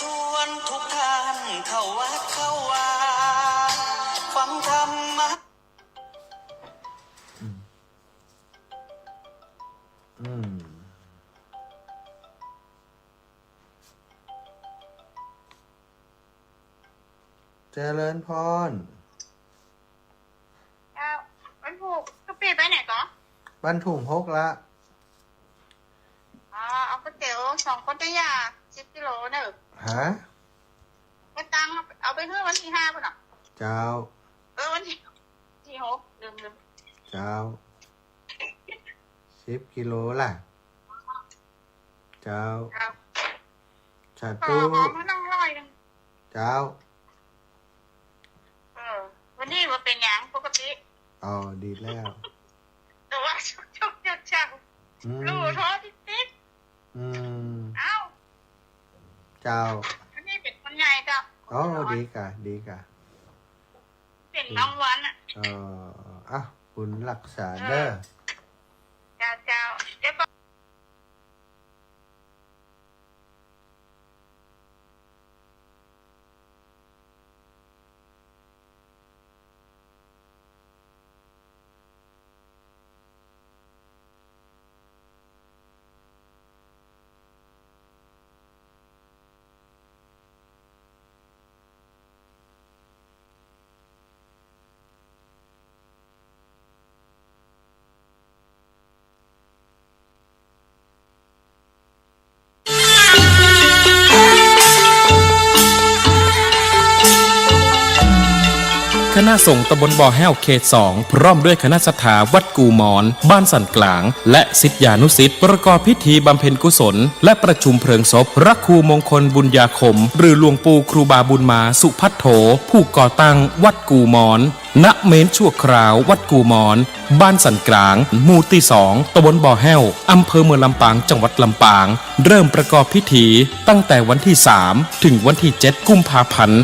Speaker 6: ชวนทุกท่านเข้าวัดเข้าวาฟังธรรมะ
Speaker 1: เจริญพร
Speaker 5: มันถูกกะปิไปไหนก่อน
Speaker 1: บ้านถุงหกละ
Speaker 5: เอาก๋วยเตี๋ยว2 คนจะยา10 กิโลเนอะ
Speaker 1: ฮะ
Speaker 5: ไปตังเอาไปเพื่อวันที่5ป่ะเนาะ
Speaker 1: เจ้า
Speaker 5: วันที่6ลืม
Speaker 1: เจ้า10 กิโลล่ะ เจ้า
Speaker 5: ครับ
Speaker 1: ชา
Speaker 5: ขอ
Speaker 1: ตู
Speaker 5: มานั่งร้อยนึง
Speaker 1: เจ้า
Speaker 5: วันนี้ว่าเป็นอย่างปกติ
Speaker 1: อ๋อดีแล้ว
Speaker 5: แต่ว่าชุกชักรู้ท้อติ๊ก เอ้า
Speaker 1: เจ้า
Speaker 5: อันนี้เป็นคนใหญ่จ้ะ
Speaker 1: อ๋อดีกะดีกะ
Speaker 5: เป็นน้องวันอ่ะ
Speaker 1: อ่ะคุณรักษาเด้อ
Speaker 5: เจ้าเดี๋ยว
Speaker 7: คณะสงฆ์ตำบลบ่อแห้วเขต 2 พร้อมด้วยคณะศรัทธาวัดกูหมอน บ้านสันกลาง และศิษยานุศิษย์ประกอบพิธีบำเพ็ญกุศล และประชุมเพลิงศพพระครูมงคลบุญญาคม หรือหลวงปู่ครูบาบุญมาสุพัทโธผู้ก่อตั้งวัดกูหมอนณเมนชั่วคราววัดกูหมอน บ้านสันกลาง หมู่ที่ 2 ตำบลบ่อแห้วอำเภอเมืองลำปางจังหวัดลำปาง เริ่มประกอบพิธีตั้งแต่วันที่ 3 ถึงวันที่ 7 กุมภาพันธ์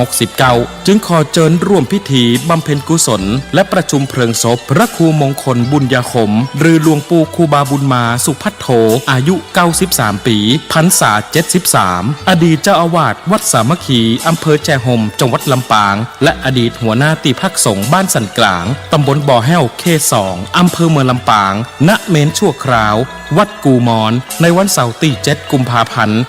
Speaker 7: 2569 จึงขอเชิญร่วมพิธีบำเพ็ญกุศลและประชุมเพลิงศพพระครูมงคลบุญญาคม หรือหลวงปู่ครูบาบุญมาสุพัทโธอายุ 93 ปีพรรษา 73 อดีตเจ้าอาวาสวัดสามัคคีอำเภอแจห่มจังหวัดลำปางและอดีตหัวหน้าตีพักสงฆ์บ้านสันกลางตำบลบ่อแห้วเขต 2 อำเภอเมืองลำปางณเมนชั่วคราววัดกูหมอนในวันเสาร์ที่ 7 กุมภาพันธ์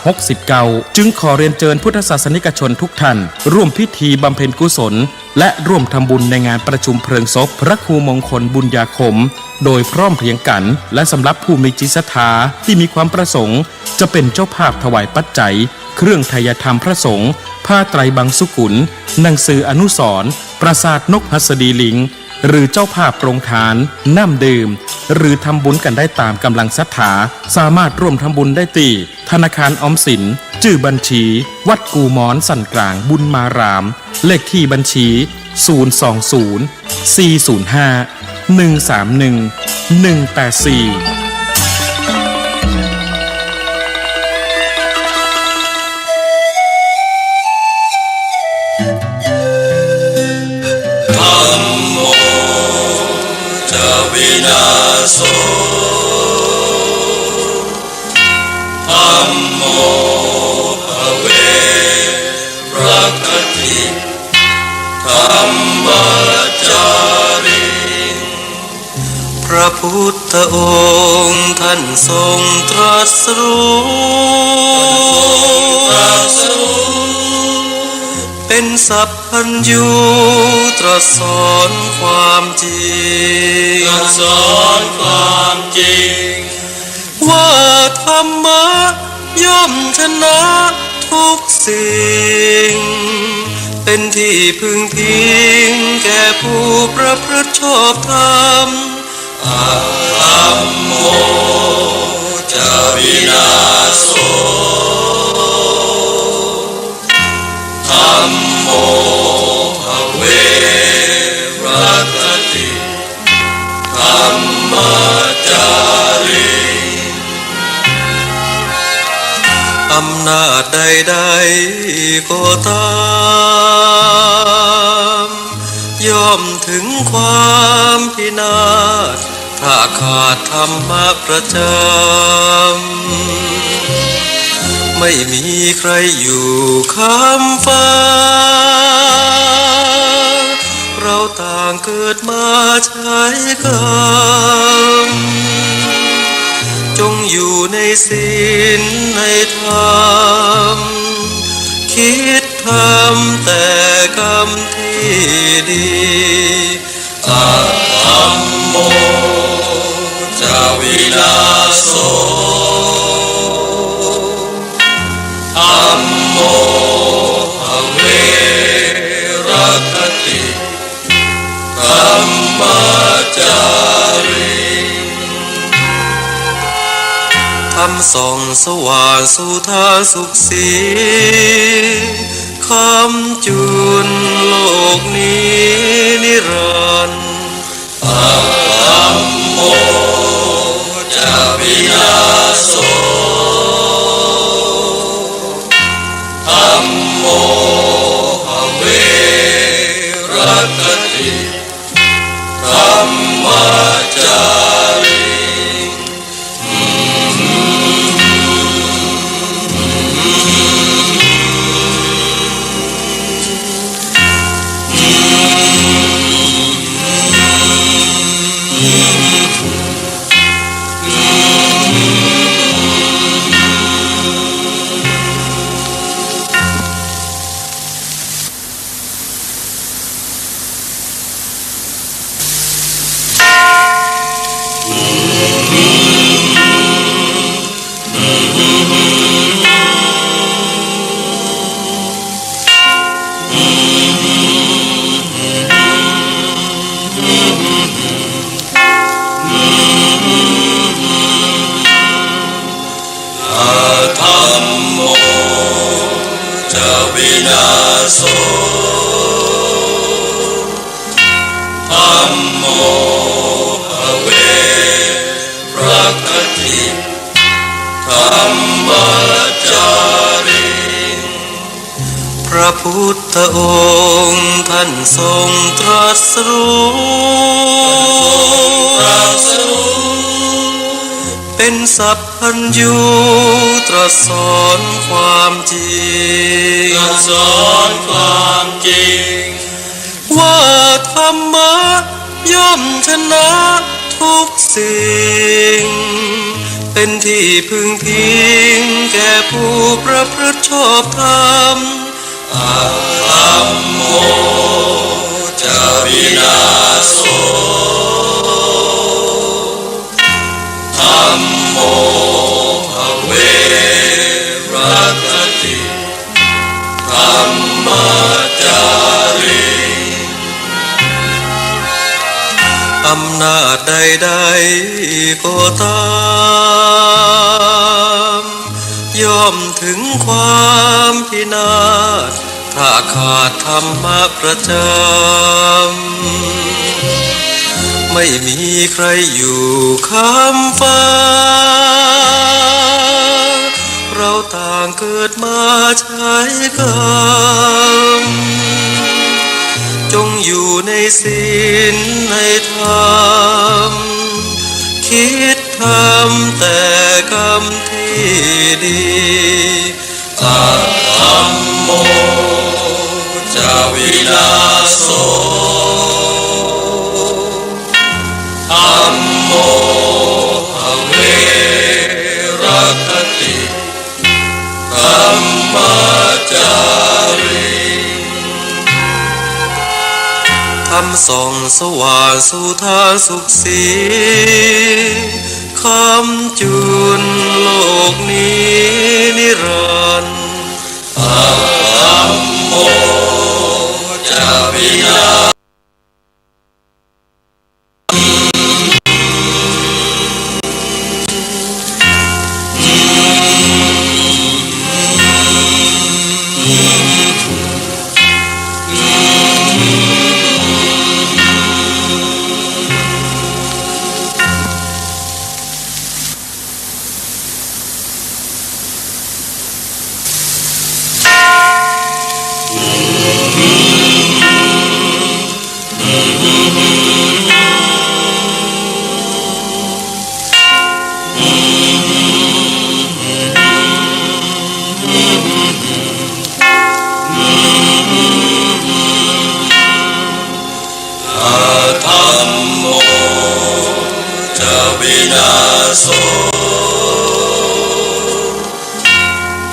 Speaker 7: 2569 จึงขอเรียนเชิญพุทธศาสนิกชนทุกท่านร่วมพิธีบำเพ็ญกุศลและร่วมทำบุญในงานประชุมเพลิงศพพระครูมงคลบุญญาคมโดยพร้อมเพรียงกันและสำหรับผู้มีจิตศรัทธาที่มีความประสงค์จะเป็นเจ้าภาพถวายปัจจัยเครื่องไทยธรรมพระสงฆ์ผ้าไตรบังสุกุลหนังสืออนุสรณ์ปราสาทนกหัสดีลิงหรือเจ้าภาพโปรงทานน้ำดื่มหรือทำบุญกันได้ตามกำลังศรัทธาสามารถร่วมทำบุญได้ที่ธนาคารออมสินชื่อบัญชีวัดกูหมอนสันกลางบุญมารามเลขที่บัญชี 020-405-131-184
Speaker 6: วินาโสธัมโมภเวรักติธัมมัจจาริพระพุทธองค์ท่านทรงตรัสรู้เป็นสัพพัญญูตรัสสอนความจริงว่าธรรมะย่อมชนะทุกสิ่งเป็นที่พึงพิงแก่ผู้ประพฤติชอบธรรมธัมโมจะวินาโสธัมโมภเวรักติธัมมัจจาริอำนาจใดๆก็ตามย่อมถึงความพินาศถ้าขาดธรรมะประจำ ไม่มีใครอยู่ข้ามฟ้าเราต่างเกิดมาใช้กรรมจงอยู่ในศีลในธรรมคิดทำแต่กรรมที่ดีอะธัมโมจะวินาศโสธัมโมภเวรคติธัมมาจาริธรรมส่องสว่างสู่ทางสุขสีคำจุนโลกนี้นิรันดร์ธัมโมจะวินาศโสธัมโมภเวรคติธัมมาจาริโสธัมโมภเวรคติธัมมาจาริพระพุทธองค์ท่านทรงตรัสรู้เป็นสัพพัญญูตรัสสอนความจริงว่าธรรมะย่อมชนะทุกสิ่งเป็นที่พึงพิงแก่ผู้ประพฤติชอบธรรมอะธัมโมจะวินาศโสธัมโมภเวรคติธัมมาจาริอำนาจใดๆก็ตามย่อมถึงความพินาศถ้าขาดธรรมะประจำไม่มีใครอยู่ข้ามฟ้าเราต่างเกิดมาใช้กรรมจงอยู่ในศีลในธรรมคิดทำแต่กรรมที่ดีอะธัมโมจะวินาศโสธัมโมภเวรคติธัมมาจาริธรรมส่องสว่างสู่ทางสุขสีคำจุนโลกนี้นิรันดร์ธัมโมจะวินาศ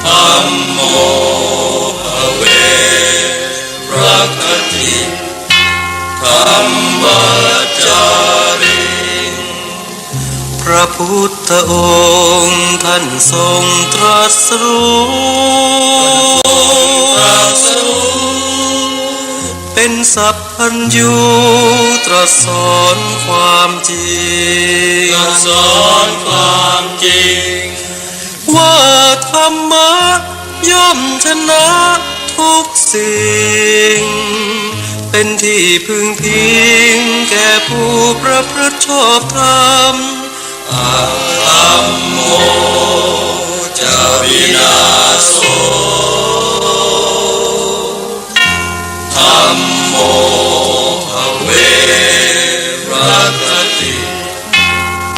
Speaker 6: ธัมโมภเวรักขติธัมมัจจาริพระพุทธองค์ท่านทรงตรัสรู้เป็นสัพพัญญูตรัสสอนความจริงว่าธรรมะย่อมชนะทุกสิ่งเป็นที่พึงพิงแก่ผู้ประพฤติชอบธรรมธัมโมจะวินาโสธัมโมภเวรักขติ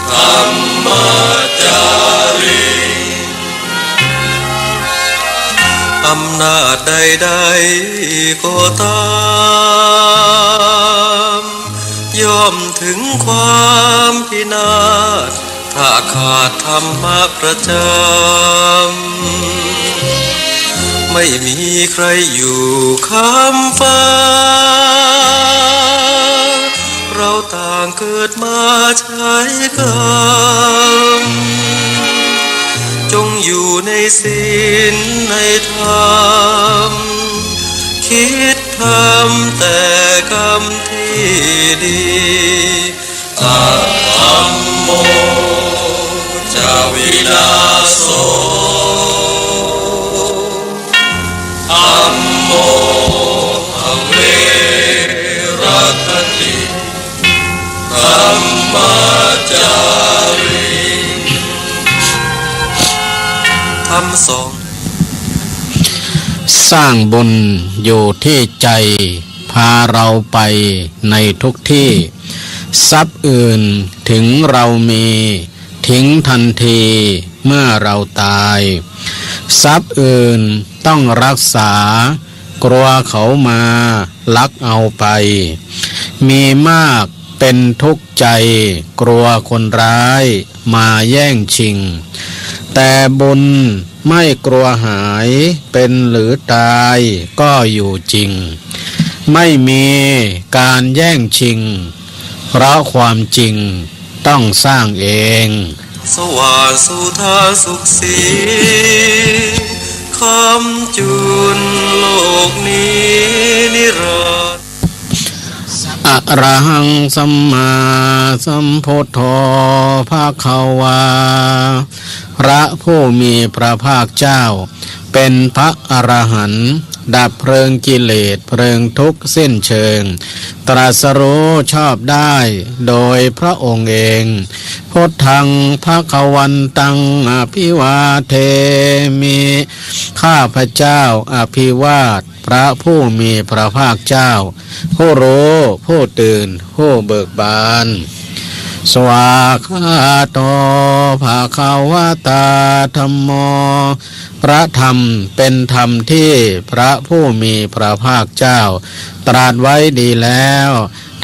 Speaker 6: ธัมมัจจาริอำนาจใดๆก็ตามย่อมถึงความพินาศถ้าขาดธรรมะประจำไม่มีใครอยู่ค้ำฟ้าเราต่างเกิดมาใช้กรรมจงอยู่ในศีลในธรรมคิดทำแต่กรรมที่ดีธัมโมจะวินาโสธัมโมภเวรักขติธัมมัจจาริธรรมสอง
Speaker 8: สร้างบุญอยู่ที่ใจพาเราไปในทุกที่ทรัพย์อื่นถึงเรามีทิ้งทันทีเมื่อเราตายทรัพย์อื่นต้องรักษากลัวเขามาลักเอาไปมีมากเป็นทุกข์ใจกลัวคนร้ายมาแย่งชิงแต่บุญไม่กลัวหายเป็นหรือตายก็อยู่จริงไม่มีการแย่งชิงเพราะความจริงต้องสร้างเอง
Speaker 6: สว่างสุธาสุขสีคำจุนโลกนี้นิรันดร์
Speaker 8: อะระหังสัมมาสัมพุทโธภควาพระผู้มีพระภาคเจ้าเป็นพระอรหันต์ดับเพลิงกิเลสเพลิงทุกข์สิ้นเชิงตรัสรู้ชอบได้โดยพระองค์เองพุทธังภควันตังอภิวาเทมิข้าพเจ้าอภิวาทพระผู้มีพระภาคเจ้าผู้รู้ผู้ตื่นผู้เบิกบานสวากขาโตภควตาธัมโมพระธรรมเป็นธรรมที่พระผู้มีพระภาคเจ้าตรัสไว้ดีแล้ว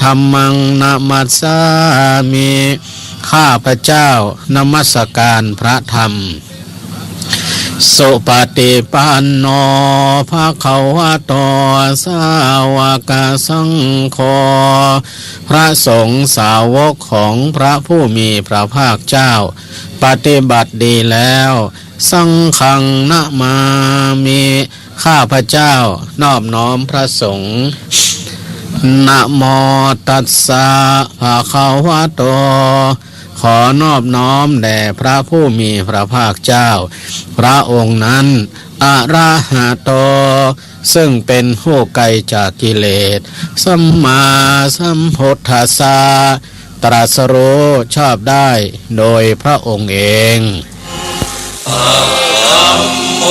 Speaker 8: ธัมมังนะมัสสามิข้าพเจ้านมัสการพระธรรมสุปฏิปันโนภควโตสาวกสังโฆพระสงฆ์สาวกของพระผู้มีพระภาคเจ้าปฏิบัติดีแล้วสังฆังนะมามิข้าพเจ้านอบน้อมพระสงฆ์นะโมตัสสะภะคะวะโตขอนอบน้อมแด่พระผู้มีพระภาคเจ้าพระองค์นั้นอะระหะโตซึ่งเป็นผู้ไกลจากกิเลสสัมมาสัมพุทธัสสะตรัสรู้ชอบได้โดยพระองค์เอง
Speaker 6: ธัมโม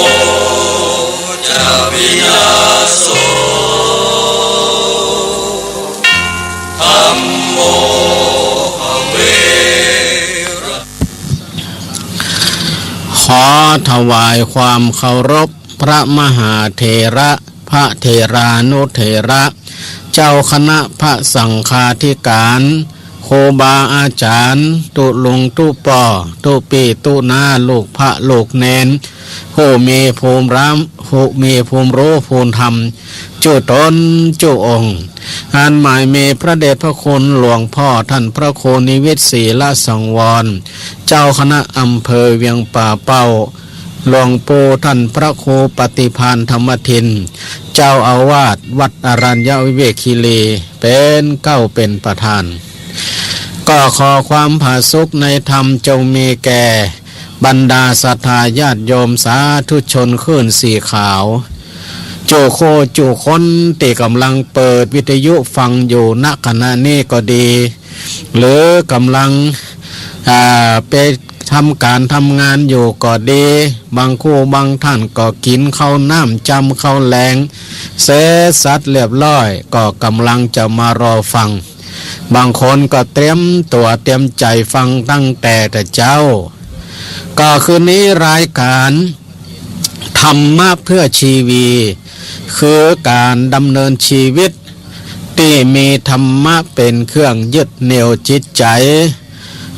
Speaker 6: จะวินาโสธัมโมภเว
Speaker 8: ขอถวายความเคารพพระมหาเถระพระเถรานุเถระเจ้าคณะพระสังฆาธิการค บาอาจารย์ตุลุงตุปอตุปีตุนาลูกพระลูกเนนผู้มีภูมิรำผู้มีภูมิรู้ภูมิธรรมจุตนจุองค์อันหมายมีพระเดชพระคุณหลวงพ่อท่านพระโคนิวิตศรีละสังวรเจ้าคณะอำเภอเวียงป่าเป้าหลวงปู่ท่านพระครูปฏิภาณธรรมทินเจ้าอาวาสวัดอรัญญวิเวกคีรีเป็นเป็นประธานก็ขอความผาสุกในธรรมจงมีแก่บรรดาศรัทธาญาติโยมสาธุชนคลื่นสีขาวจูโคจูคนที่กำลังเปิดวิทยุฟังอยู่ณขณะนี้ก็ดี หรือกำลังไปทำการทำงานอยู่ก็ดีบางคู่บางท่านก็กินข้าวน้ำจำข้าวแรงเสร็จสัดเรียบร้อยก็กำลังจะมารอฟังบางคนก็เตรียมตัวเตรียมใจฟังตั้งแต่เจ้าก็คืนนี้รายการธรรมะเพื่อชีวีคือการดำเนินชีวิตที่มีธรรมะเป็นเครื่องยึดเหนี่ยวจิตใจ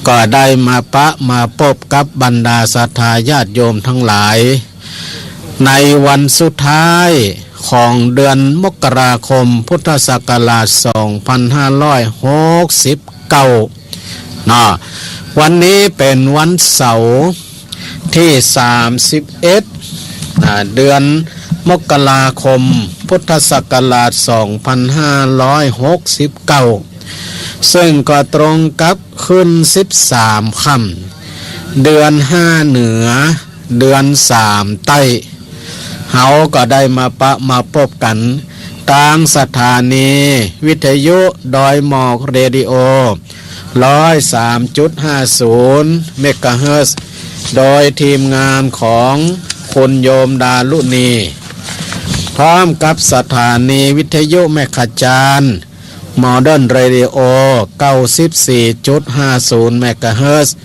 Speaker 8: ก็ได้มามาพบกับบรรดาศรัทธาญาติโยมทั้งหลายในวันสุดท้ายของเดือนมกราคมพุทธศักราช 2569 วันนี้เป็นวันเสาร์ที่ 31 เดือนมกราคมพุทธศักราช 2569 ซึ่งก็ตรงกับขึ้น13 ค่ำเดือน 5 เหนือเดือน 3 ใต้เฮาก็ได้มาพบกันทางสถานีวิทยุดอยหมอกเรดิโอ 103.50 เมกะเฮิรตซ์โดยทีมงานของคุณโยมดาลุณีพร้อมกับสถานีวิทยุแม่ขจานโมเดิร์นเรดิโอ 94.50 เมกะเฮิรตซ์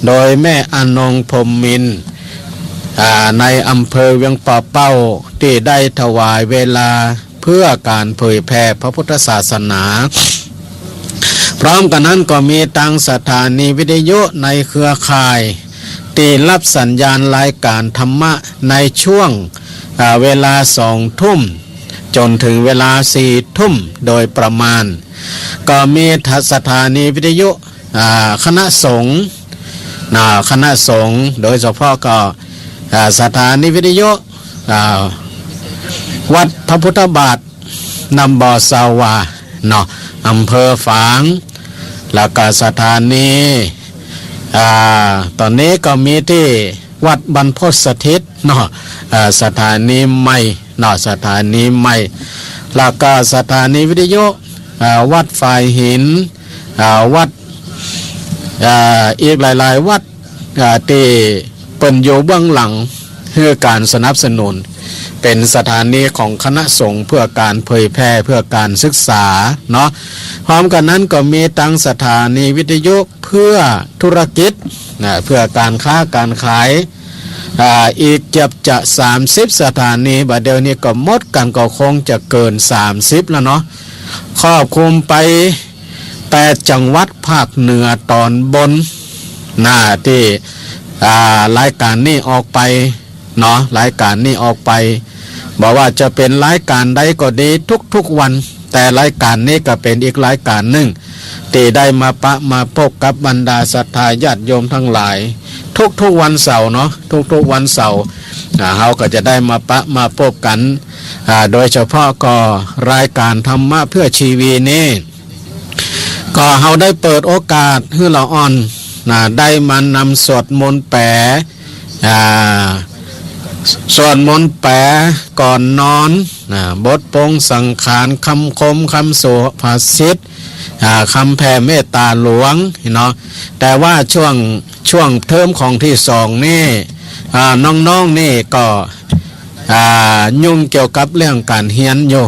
Speaker 8: โดยแม่อนงพรหมมินทร์ในอำเภอเวียงป่าเป้าที่ได้ถวายเวลาเพื่อการเผยแผ่พระพุทธศาสนาพร้อมกันนั้นก็มีตังสถานีวิทยุในเครือข่ายที่รับสัญญาณรายการธรรมะในช่วงเวลา2 ทุ่มจนถึงเวลา4 ทุ่มโดยประมาณก็มีสถานีวิทยุคณะสงฆ์คณะสงฆ์โดยเฉพาะก็สถานีวิทยุวัดพระพุทธบาทนำบ่อสาวาอำเภอฝางแล้วก็สถานีตอนนี้ก็มีที่วัดบรรพตสถิตสถานีใหม่สถานีใหม่แล้วก็สถานีวิทยุวัดฝ่ายหินวัดอีกหลายๆวัดที่เปิ่นอยู่เบื้องหลังเพื่อการสนับสนุนเป็นสถานีของคณะสงฆ์เพื่อการเผยแพร่เพื่อการศึกษาพร้อมกันนั้นก็มีตั้งสถานีวิทยุเพื่อธุรกิจเพื่อการค้าการขายอีกเกือบจะ30สถานีบัดเดี๋ยวนี้ก็หมดกันก็คงจะเกิน30แล้วครอบคลุมไป8จังหวัดภาคเหนือตอนบนที่รายการนี้ออกไปรายการนี้ออกไปบอกว่าจะเป็นรายการใดก็ดีทุกๆวันแต่รายการนี้ก็เป็นอีกรายการหนึ่งที่ได้มาพบกับบรรดาศรัทธาญาติโยมทั้งหลายทุกวันเสาร์ทุกวันเสาร์เราก็จะได้มาพบกันโดยเฉพาะก็รายการธรรมะเพื่อชีวีนี้ก็เราได้เปิดโอกาสให้เราอ่อนได้มานำสวดมนต์แปลสวดมนต์แปลก่อนนอนบทปงสังขารคำคมคำสุภาษิตคำแผ่เมตตาหลวงแต่ว่าช่วงเทอมของที่2นี่น้องนี่ก็ยุ่งเกี่ยวกับเรื่องการเรียนอยู่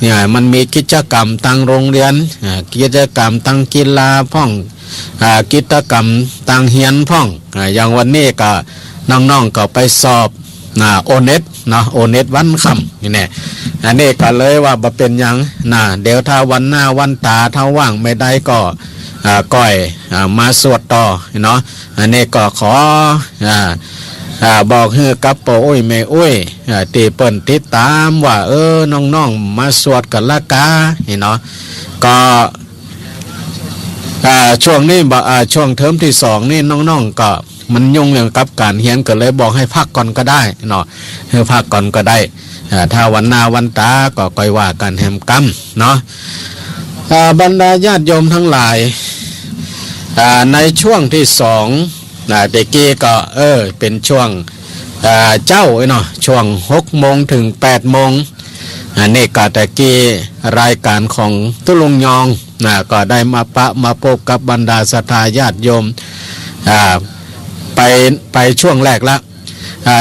Speaker 8: เนี่ยมันมีกิจกรรมตั้งโรงเรียนกิจกรรมตั้งกีฬาพ่องกิจกรรมตั้งเรียนพ่องอย่างวันนี้ก็น้องๆก็ไปสอบโอเน็ตโอเน็ตวันค่ำนี่แน่อันนี้ก็เลยว่าบ่เป็นหยังเดี๋ยวถ้าวันหน้าวันตาถ้าว่างไม่ได้ก็ ก้อยมาสวดต่อเนาะอันนี้ก็ขอบอกให้กับปู่อุ้ยแม่อุ้ยตีเปิ้นติดตามว่าน้องๆมาสวดกันละกาเนาะก็ช่วงนี้ช่วงเทอมที่2นี่น้องๆก็มันยุ่งเรื่องกับการเรียนก็เลยบอกให้พักก่อนก็ได้เนาะให้พักก่อนก็ได้ถ้าวันหน้าวันตาก็ค่อยว่ากันแหมกรรมเนาะบรรดาญาติโยมทั้งหลายในช่วงที่2เด็กกี้ก็เป็นช่วงเจ้าเนาะช่วง6 โมงถึง 8 โมงนี่ก็ตะกี้รายการของตุลุงยองก็ได้มาพบกับบรรดาศรัทธาญาติโยมไปช่วงแรกละ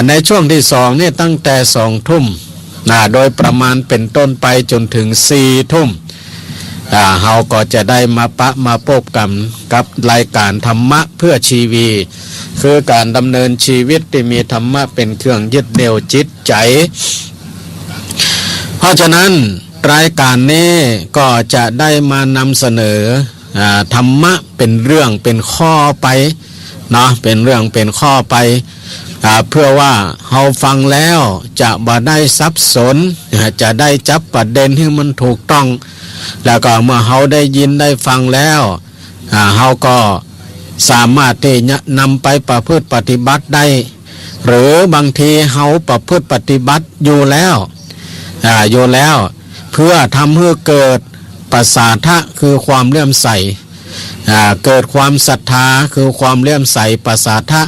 Speaker 8: ในช่วงที่2นี่ตั้งแต่2 ทุ่มโดยประมาณเป็นต้นไปจนถึง4 ทุ่มเฮาก็จะได้มาพบกันกับรายการธรรมะเพื่อชีวีคือการดำเนินชีวิตที่มีธรรมะเป็นเครื่องยึดเหนี่ยวจิตใจเพราะฉะนั้นรายการนี้ก็จะได้มานำเสนอธรรมะเป็นเรื่องเป็นข้อไปเนาะเป็นเรื่องเป็นข้อไปเพื่อว่าเฮาฟังแล้วจะบ่ได้สับสนจะได้จับประเด็นที่มันถูกต้องแล้วก็เมื่อเฮาได้ยินได้ฟังแล้วเฮาก็สามารถที่จะนำไปประพฤติปฏิบัติได้หรือบางทีเฮาประพฤติปฏิบัติอยู่แล้วเพื่อทำให้เกิดปัสสาทะคือความเลื่อมใสเกิดความศรัทธาคือความเลื่อมใสปัสสาทะ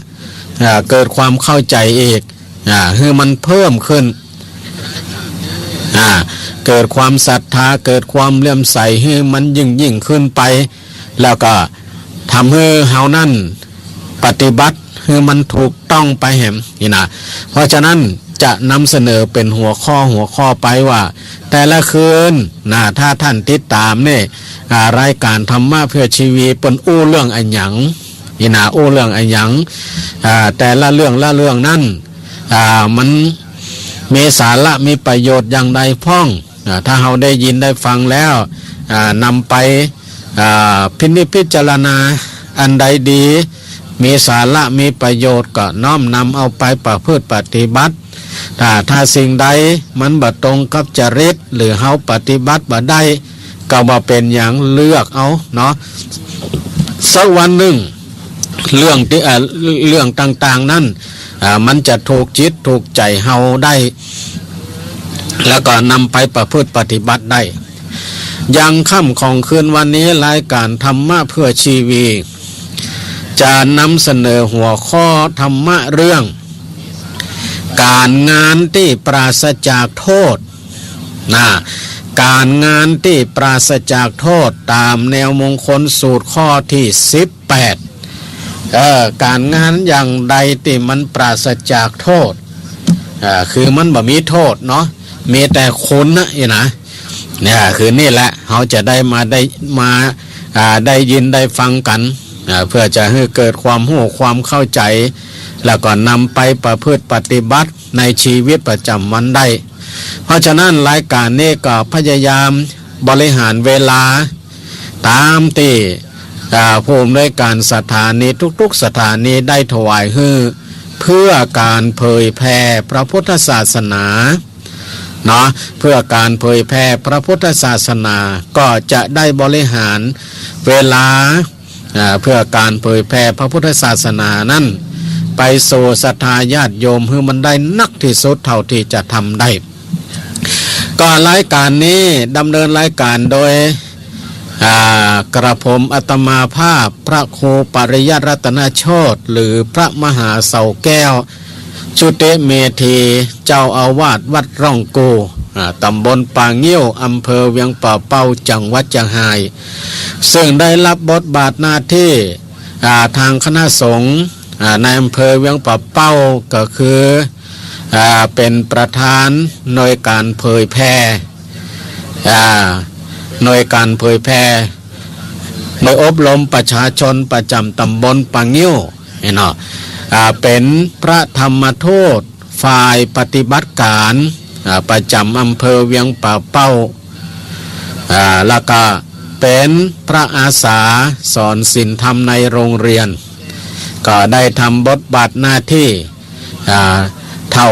Speaker 8: เกิดความเข้าใจอีกคือมันเพิ่มขึ้นเกิดความศรัทธาเกิดความเลื่อมใสให้มันยิ่งขึ้นไปแล้วก็ทำให้เฮานั่นปฏิบัติให้มันถูกต้องไปแหมนี่นะเพราะฉะนั้นจะนำเสนอเป็นหัวข้อไปว่าแต่ละคืนถ้าท่านติดตามเนี่ยรายการธรรมะเพื่อชีวิตเป็นอู้เรื่องอันหยังนี่นะอู้เรื่องอันหยังแต่ละเรื่องนั้นมันมีสาระมีประโยชน์อย่างใดพ้องถ้าเราได้ยินได้ฟังแล้วนำไปพิจารณาอันใดดีมีสาระมีประโยชน์ก็น้อมนำเอาไปประพฤติปฏิบัติถ้าสิ่งใดมันบ่ตรงกับจริตหรือเฮาปฏิบัติบ่ได้ก็บ่เป็นอย่างเลือกเอาเนาะสักวันหนึ่งเรื่องต่างๆนั้นมันจะถูกจิตถูกใจเฮาได้แล้วก็นำไปประพฤติปฏิบัติได้ยังค่ำของคืนวันนี้รายการธรรมะเพื่อชีวีจะนำเสนอหัวข้อธรรมะเรื่องการงานที่ปราศจากโทษการงานที่ปราศจากโทษตามแนวมงคลสูตรข้อที่18การงานอย่างใดที่มันปราศจากโทษคือมันบ่มีโทษเนาะมีแต่คุณนะเนี่ยคือนี่แหละเขาจะได้ได้ยินได้ฟังกันเพื่อจะให้เกิดความรู้ความเข้าใจแล้วก็นำไปประพฤติปฏิบัติในชีวิตประจำวันได้เพราะฉะนั้นรายการนี้ก็พยายามบริหารเวลาตามที่ผู้อำนวยการสถานีทุกๆสถานีได้ถวายเพื่อการเผยแผ่พระพุทธศาสนาเนาะเพื่อการเผยแผ่พระพุทธศาสนาก็จะได้บริหารเวลาเพื่อการเผยแผ่พระพุทธศาสนานั้นไปสู่ศรัทธาญาติโยมให้มันได้นักที่สุดเท่าที่จะทำได้ก็รายการนี้ดำเนินรายการโดยกระผมอาตมาภาพพระครูปริยัติรัตนโชติหรือพระมหาเสาแก้วชุติเมธีเจ้าอาวาสวัดร่องกูตำบลปางเงี้ยวอำเภอเวียงป่าเป้าจังหวัดเชียงรายซึ่งได้รับบทบาทหน้าที่ทางคณะสงฆ์ในอำเภอเวียงป่าเป้าก็คือเป็นประธานหน่วยการเผยแพร่หน่วยการเผยแพร่โดยอบรมประชาชนประจำตำบลปางเงี้ยวเนาะเป็นพระธรรมทูตฝ่ายปฏิบัติการประจำอำเภอเวียงป่าเป้าแล้วก็ เป็นพระอาสาสอนศีลธรรมในโรงเรียนก็ได้ทำบทบาทหน้าที่เท่า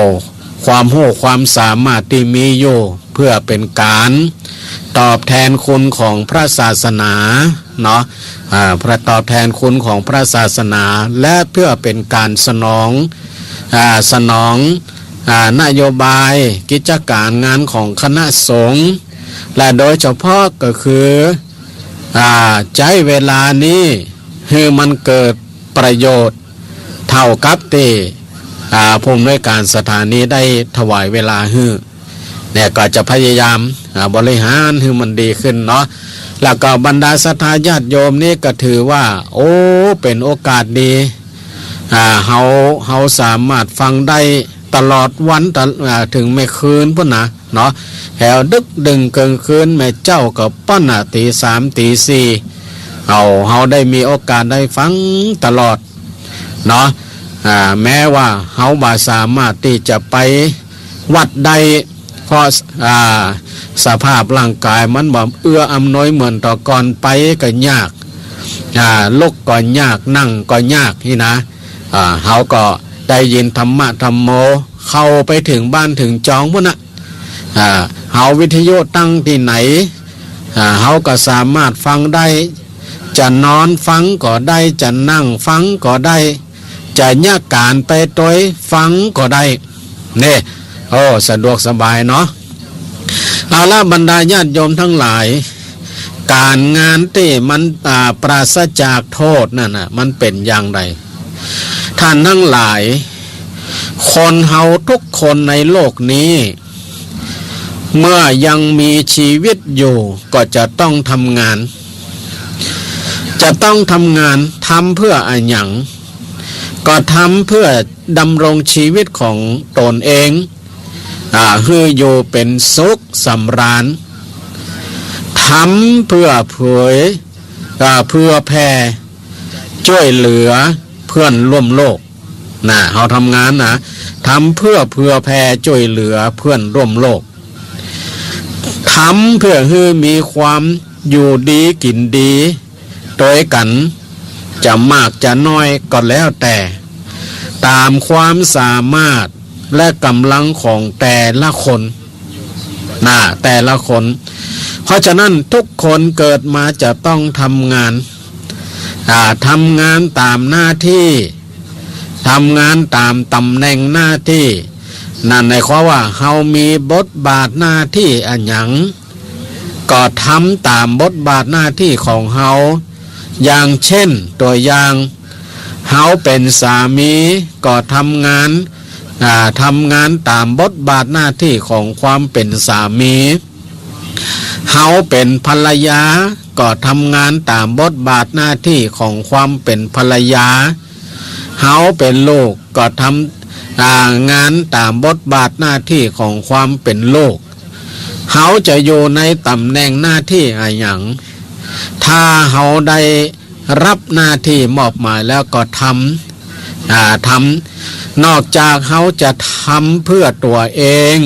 Speaker 8: ความรู้ความสามารถที่มีอยู่เพื่อเป็นการตอบแทนคุณของพระศาสนาเนาะพระตอบแทนคุณของพระศาสนาและเพื่อเป็นการสนองนโยบายกิจการงานของคณะสงฆ์และโดยเฉพาะก็คือใช้เวลานี้ให้มันเกิดประโยชน์เท่ากับที่ผู้อำนวยการสถานีได้ถวายเวลาให้เนี่ยก็จะพยายามบริหารให้มันดีขึ้นเนาะแล้วก็บรรดาศรัทธาญาติโยมนี่ก็ถือว่าโอ้เป็นโอกาสดีเฮาสามารถฟังได้ตลอดวันถึงไม่คืนพุ่นนะเนาะแถวดึกดึงเกินคืนแม่เจ้ากับปั้นตี 3 ตี 4เฮาได้มีโอกาสได้ฟังตลอดเนาะแม้ว่าเฮาบ่สามารถที่จะไปวัดใดเพราะสภาพร่างกายมันบ่เอื้ออำนวยเหมือนต่อก่อนไปก็ยากลุกก็ยากนั่งก็ยากนี่นะเฮาก็ได้ยินธรรมะธรรมโมเข้าไปถึงบ้านถึงจองพุ่นน่ะเฮาวิทยุตั้งที่ไหนเฮาก็สามารถฟังได้จะนอนฟังก็ได้จะนั่งฟังก็ได้จะยากการไปโดยฟังก็ได้นี่โอ้สะดวกสบายเนาะเอาละบรรดาญาติโยมทั้งหลายการงานที่มันปราศจากโทษนั่นน่ะมันเป็นอย่างไรท่านทั้งหลายคนเฮาทุกคนในโลกนี้เมื่อยังมีชีวิตอยู่ก็จะต้องทำงานทำเพื่ออะไรหยังก็ทำเพื่อดำรงชีวิตของตนเองคืออยู่เป็นสุขสำราญทำเพื่อเผยเพื่อแผ่ช่วยเหลือเพื่อนร่วมโลกนะเขาทำงานนะทำเพื่อแผ่ช่วยเหลือเพื่อนร่วมโลกทำเพื่อให้มีความอยู่ดีกินดีโดยกันจะมากจะน้อยก็แล้วแต่ตามความสามารถและกำลังของแต่ละคนแต่ละคนเพราะฉะนั้นทุกคนเกิดมาจะต้องทำงานตามหน้าที่ทำงานตามตำแหน่งหน้าที่นั่นในความว่าเฮามีบทบาทหน้าที่อันหยังก็ทำตามบทบาทหน้าที่ของเฮาอย่างเช่นตัวอย่างเฮาเป็นสามีก็ทำงานตามบทบาทหน้าที่ของความเป็นสามีเฮาเป็นภรรยาก็ทำงานตามบทบาทหน้าที่ของความเป็นภรรยาเฮาเป็นลูกก็ทำงานตามบทบาทหน้าที่ของความเป็นลูกเฮาจะอยู่ในตำแหน่งหน้าที่อะไรอย่างถ้าเฮาได้รับหน้าที่มอบหมายแล้วก็ทำนอกจากเฮาจะทำเพื่อตัวเอง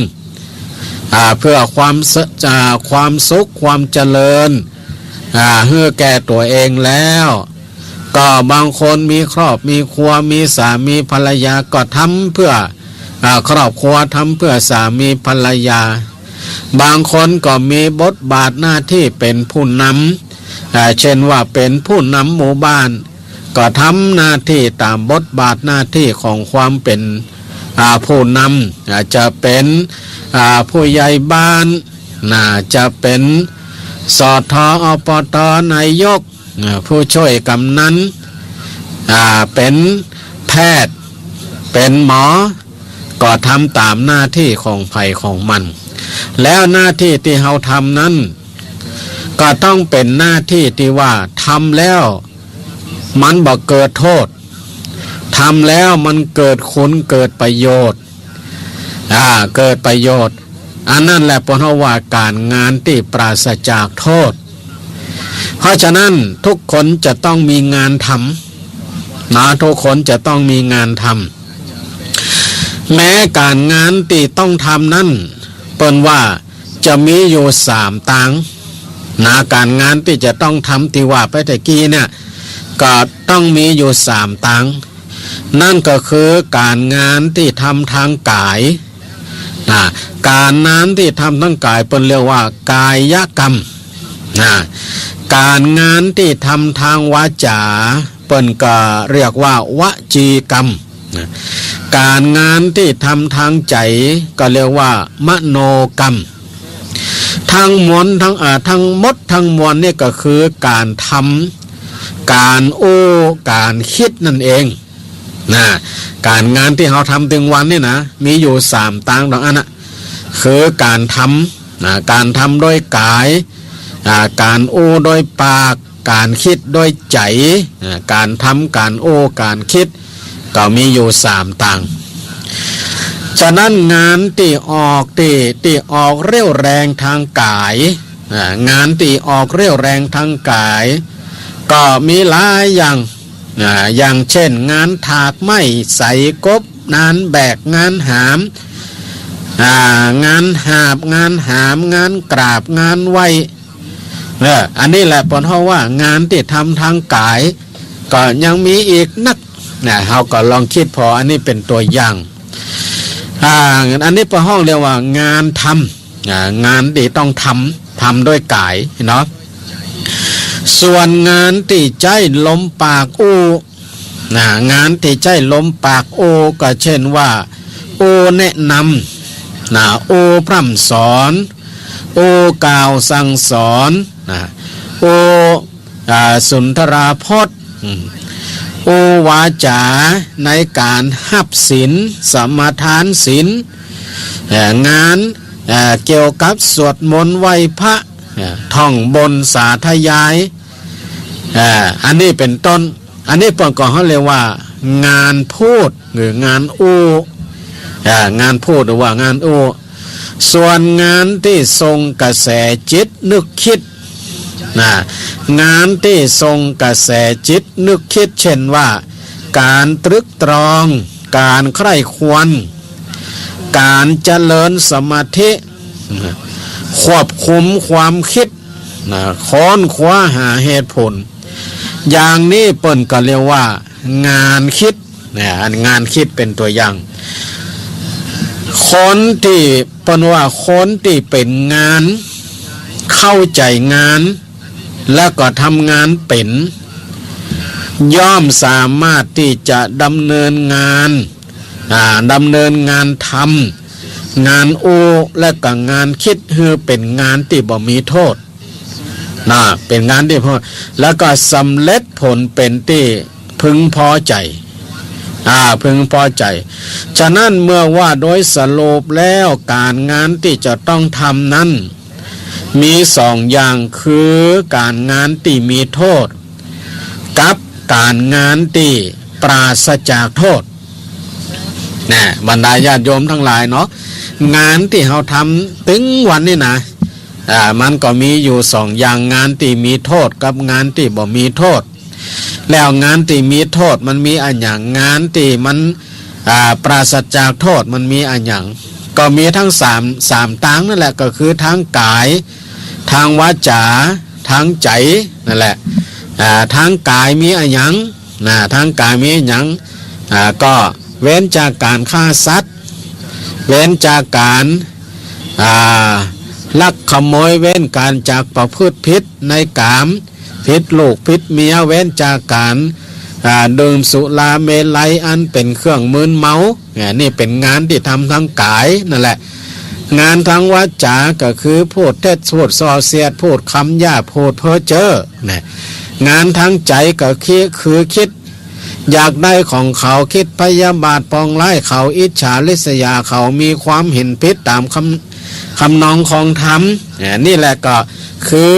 Speaker 8: เพื่อความสุขความเจริญเพื่อแก่ตัวเองแล้วก็บางคนมีครอบมีครัวมีสามีภรรยาก็ทำเพื่อครอบครัวทำเพื่อสามีภรรยาบางคนก็มีบทบาทหน้าที่เป็นผู้นำเช่นว่าเป็นผู้นำหมู่บ้านก็ทำหน้าที่ตามบทบาทหน้าที่ของความเป็นผู้นำจะเป็นผู้ใหญ่บ้านจะเป็นสทอบตนายกผู้ช่วยกำนันเป็นแพทย์เป็นหมอก็ทำตามหน้าที่ของไผ่ของมันแล้วหน้าที่ที่เราทำนั้นก็ต้องเป็นหน้าที่ที่ว่าทำแล้วมันบ่เกิดโทษทำแล้วมันเกิดคุณเกิดประโยชน์เกิดประโยชน์อันนั้นแหละเพราะว่าการงานที่ปราศจากโทษเพราะฉะนั้นทุกคนจะต้องมีงานทำทุกคนจะต้องมีงานทำแม้การงานที่ต้องทำนั้นเปิ้นว่าจะมีอยู่3ต่าง นะการงานที่จะต้องทำที่ว่าไปแต่กี้เนี่ยก็ต้องมีอยู่3ตังนั่นก็คือการงานที่ทำทางกายนะการงานที่ทำทางกายเป็นเรียกว่ากายกรรมนะการงานที่ทำทางวาจาเป็นก็เรียกว่าวจีกรรมนะการงานที่ทำทางใจก็เรียกว่ามโนกรรมทั้งมวลทั้งหมดทั้งมวลนี่ก็คือการทำการการคิดนั่นเองนะการงานที่เราทำถึงวันนี่นะมีอยู่3ตังดอกอันนะคือการทำนะการทำโดยกายการโดยปากการคิดโดยใจการทำการการคิดก็มีอยู่3ตังฉะนั้นงานที่ออกเรี่ยวแรงทางกายงานที่ออกเรี่ยวแรงทางกายก็มีหลายอย่างเช่นงานถากไม้ใส่กบงานแบกงานหามงานหาบงานหามงานกราบงานไหวอันนี้แหละเพราะว่างานที่ทำทางกายก็ยังมีอีกนักเราก็ลองคิดพออันนี้เป็นตัวอย่างอันนี้พอห้องเรียกว่างานทำงานที่ต้องทำด้วยกายเนาะส่วนงานที่ใจลมปากงานที่ใจลมปากก็เช่นว่าแนะนำพร่ำสอนกล่าวสั่งสอนสุนทราพจน์วาจาในการหับศีลสมาทานศีลงานเกี่ยวกับสวดมนต์ไหว้พระท่องบนสาธยายอันนี้เป็นต้นอันนี้ปก็เขาเรียกว่างานพูดหรืองานงานพูดหรือว่างานส่วนงานที่ทรงกระแสจิตนึกคิดงานที่ทรงกระแสจิตนึกคิดเช่นว่าการตรึกตรองการใคร่ครวญการเจริญสมาธิควบคุมความคิดค้นคว้าหาเหตุผลอย่างนี้เปิ้นก็เรียกว่างานคิดงานคิดเป็นตัวอย่างคนที่เปิ้นว่าคนที่เป็นงานเข้าใจงานแล้วก็ทำงานเป็นย่อมสามารถที่จะดำเนินงานทำงานและก็งานคิดคือเป็นงานที่บ่มีโทษเป็นงานที่พอแล้วก็สำเร็จผลเป็นที่พึงพอใจพึงพอใจฉะนั้นเมื่อว่าโดยสรุปแล้วการงานที่จะต้องทำนั้นมี2อย่างคือการงานที่มีโทษกับการงานที่ปราศจากโทษบรรดาญาติโยมทั้งหลายเนาะงานที่เราทำถึงวันนี้นะมันก็มีอยู่2อย่างงานที่มีโทษกับงานที่บ่มีโทษแล้วงานที่มีโทษมันมีอันอย่างงานที่มันปราศจากโทษมันมีอันอย่างก็มีทั้ง3ทางนั่นแหละก็คือทางกายทางวาจาทางใจนั่นแหละทางกายมีอันอย่างทางกายมีอันอย่างก็เว้นจากการฆ่าสัตว์เว้นจากการลักขโมยเว้นการจากประพฤติผิดในกามผิดลูกผิดเมียเว้นจากการดื่มสุราเมลัยอันเป็นเครื่องมึนเมานี่เป็นงานที่ทำทางกายนั่นแหละงานทางวาจาก็คือพูดเท็จพูดส่อเสียดพูดคำหยาบพูดเพ้อเจ้องานทางใจก็คือคิดอยากได้ของเขาคิดพยาบาทปองร้ายเขาอิจฉาริษยาเขามีความเห็นผิดตามคำนองของธรรมนี่แหละก็คือ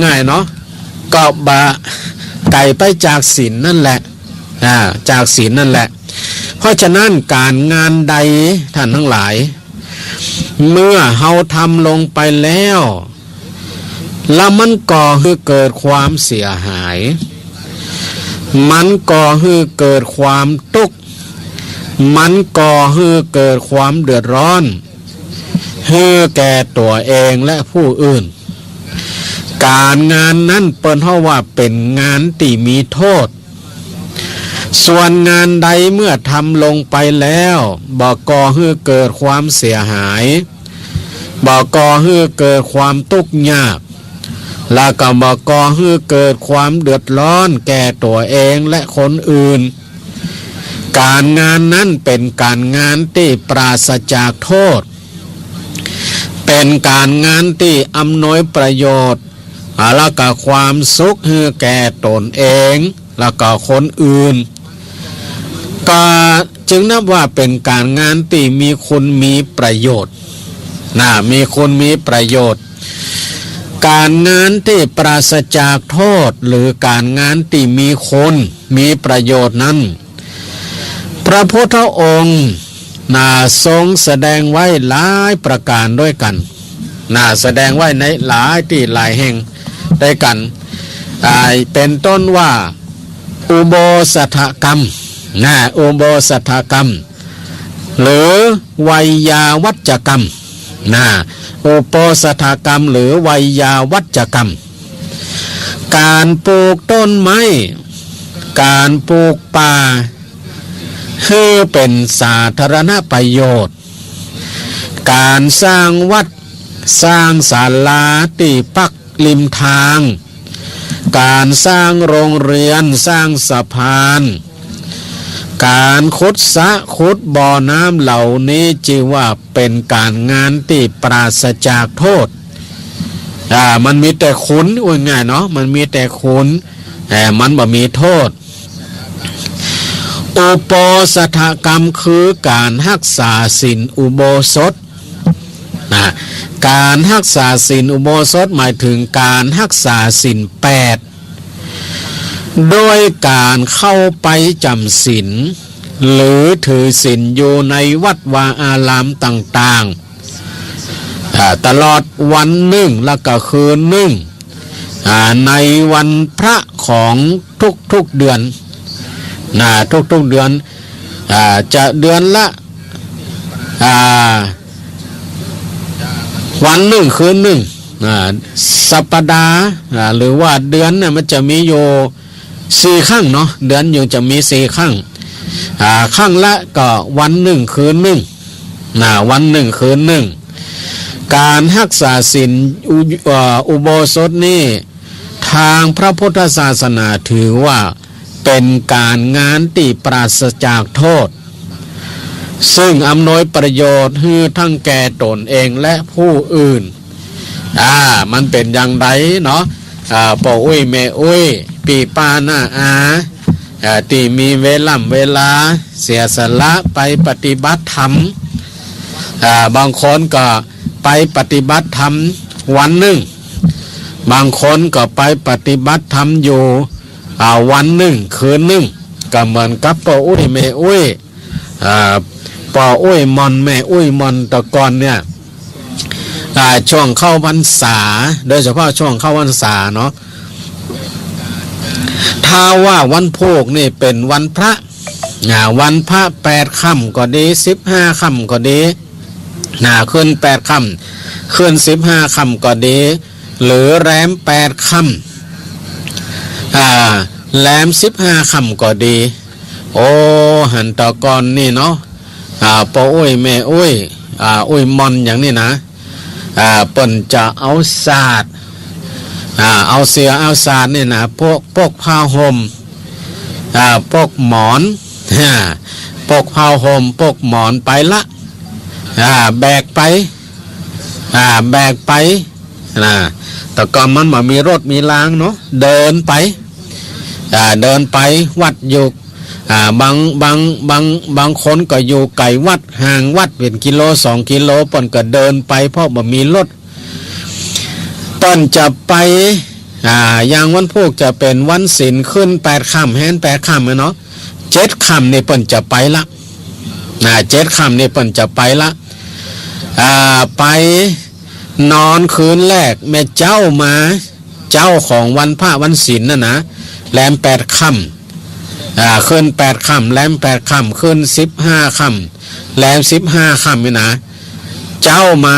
Speaker 8: ง่ายเนาะก็ไก่ไปจากศีลนั่นแหละจากศีลนั่นแหละเพราะฉะนั้นการงานใดท่านทั้งหลายเมื่อเฮาทำลงไปแล้วแล้วมันก่อให้เกิดความเสียหายมันก่อให้เกิดความทุกข์มันก่อให้เกิดความเดือดร้อนให้แก่ตัวเองและผู้อื่น การงานนั้นเปิ้นเฮาว่าเป็นงานที่มีโทษส่วนงานใดเมื่อทำลงไปแล้วบ่ก่อให้เกิดความเสียหายบ่ก่อให้เกิดความทุกข์ยากและก็บ่ก่อให้เกิดความเดือดร้อนแก่ตัวเองและคนอื่นการงานนั้นเป็นการงานที่ปราศจากโทษเป็นการงานที่อำนวยประโยชน์และก็ความสุขให้แก่ตนเองและก็คนอื่นก็จึงนับว่าเป็นการงานที่มีคุณมีประโยชน์มีคุณมีประโยชน์การงานที่ปราศจากโทษหรือการงานที่มีคุณมีประโยชน์นั้นพระพุทธองค์ทรงแสดงไว้หลายประการด้วยกันแสดงไว้ในหลายที่หลายแห่งด้วยกันเป็นต้นว่าอุโบสถกรรมอุโบสถกรรมหรือไวยาวัจกรรมอุโบสถกรรมหรือไวยาวัจกรรมการปลูกต้นไม้การปลูกป่าคือเป็นสาธารณประโยชน์การสร้างวัดสร้างศาลาที่ปักริมทางการสร้างโรงเรียนสร้างสะพานการขุดสระขุดบ่อน้ำเหล่านี้จึงว่าเป็นการงานที่ปราศจากโทษมันมีแต่คุณง่ายเนาะมันมีแต่คุณแต่มันบ่มีโทษอุโบสถกรรมคือการรักษาศีลอุโบสถการรักษาศีลอุโบสถหมายถึงการรักษาศีล8โดยการเข้าไปจำศีลหรือถือศีลอยู่ในวัดวาอารามต่างๆตลอดวันหนึ่งและก็คืนหนึ่งในวันพระของทุกๆเดือนทุกๆเดือนจะเดือนละวันหนึ่งคืนหนึ่งสัปดาห์หรือว่าเดือนเนี่ยมันจะมีอยู่4ครั้งเนาะเดือนยังจะมี4ครั้งครั้งละก็วันหนึ่งคืนหนึ่งวันหนึ่งคืนหนึ่งการรักษาศีลอุโบสถนี่ทางพระพุทธศาสนาถือว่าเป็นการงานที่ปราศจากโทษซึ่งอำนวยประโยชน์ให้ทั้งแก่ตนเองและผู้อื่นมันเป็นอย่างไรเนาะพ่ออุ้ยแม่อุ้ยปีป้าหน้าที่มีเวลาเสียสละไปปฏิบัติธรรมบางคนก็ไปปฏิบัติธรรมวันหนึ่งบางคนก็ไปปฏิบัติธรรมอยู่วันหนึ่งคืนหนึ่งก็เหมือนกับพ่ออุ้ยแม่อุ้ยพ่ออุ้ยมอนแม่อุ้ยมอนตะกอนเนี่ยช่วงเข้าพรรษาโดยเฉพาะช่วงเข้าพรรษาเนาะถ้าว่าวันโภคนี่เป็นวันพระวันพระ8ค่ำก็ดี15ค่ำก็ดีขึ้น8ค่ำขึ้น15ค่ำก็ดีหรือแรม8ค่ำแรม15ค่ำก็ดีโอ้หันตะกอนนี่เนาะพ่ออุ้ยแม่อุ้ยอุ้ยมอนอย่างนี้นะเปิ้นจะเอาศาสตร์เอาเสือเอาศาสตร์นี่นะพวกผ้าห่มพวกหมอนพวกผ้าห่มพวกหมอนไปละแบกไปแต่ก่อนมันมีรถมีรางเนาะเดินไปวัดอยู่บางคนก็อยู่ไกลวัดห่างวัดเป็นกิโล2กิโลเปิ้นก็เดินไปเพราะบ่มีรถเปิ้นจะไปอย่างวันพวกจะเป็นวันศีลขึ้น8ค่ำแฮน8ค่ำเนาะ7ค่ำนี่เปิ้นจะไปละ7ค่ำนี่เปิ้นจะไปละไปนอนคืนแรกแม่เจ้ามาเจ้าของวันพระวันศีลนะแรม8ค่ำขึ้น8ค่ำแรม8ค่ำขึ้น15ค่ำแรม15ค่ำนี่นะเจ้ามา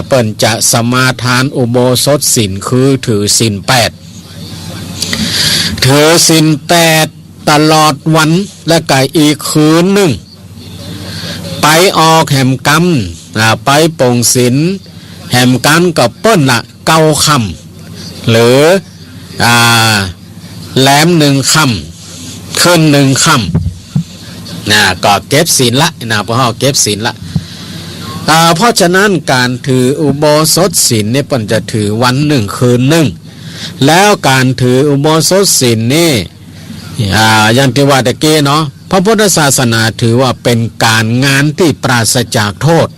Speaker 8: เปิ่นจะสมาทานอุโบสถศีลคือถือศีล8ถือศีล8ตลอดวันและก็อีกคืนหนึ่งไปออกแหมกรรมไปปงศีลแหมกันกับเปิ้นละ9 ค่ำหรือแหลม1 ค่ำขึ้น1 ค่ำก็เก็บศีลละพวกเราเก็บศีลละเพราะฉะนั้นการถืออุโบสถศีลเนี่ยเปิ้นจะถือวัน1 คืน 1แล้วการถืออุโบสถศีลนี่อย่างที่ว่าตะกี้เนาะพระพุทธศาสนาถือว่าเป็นการงานที่ปราศจากโทษ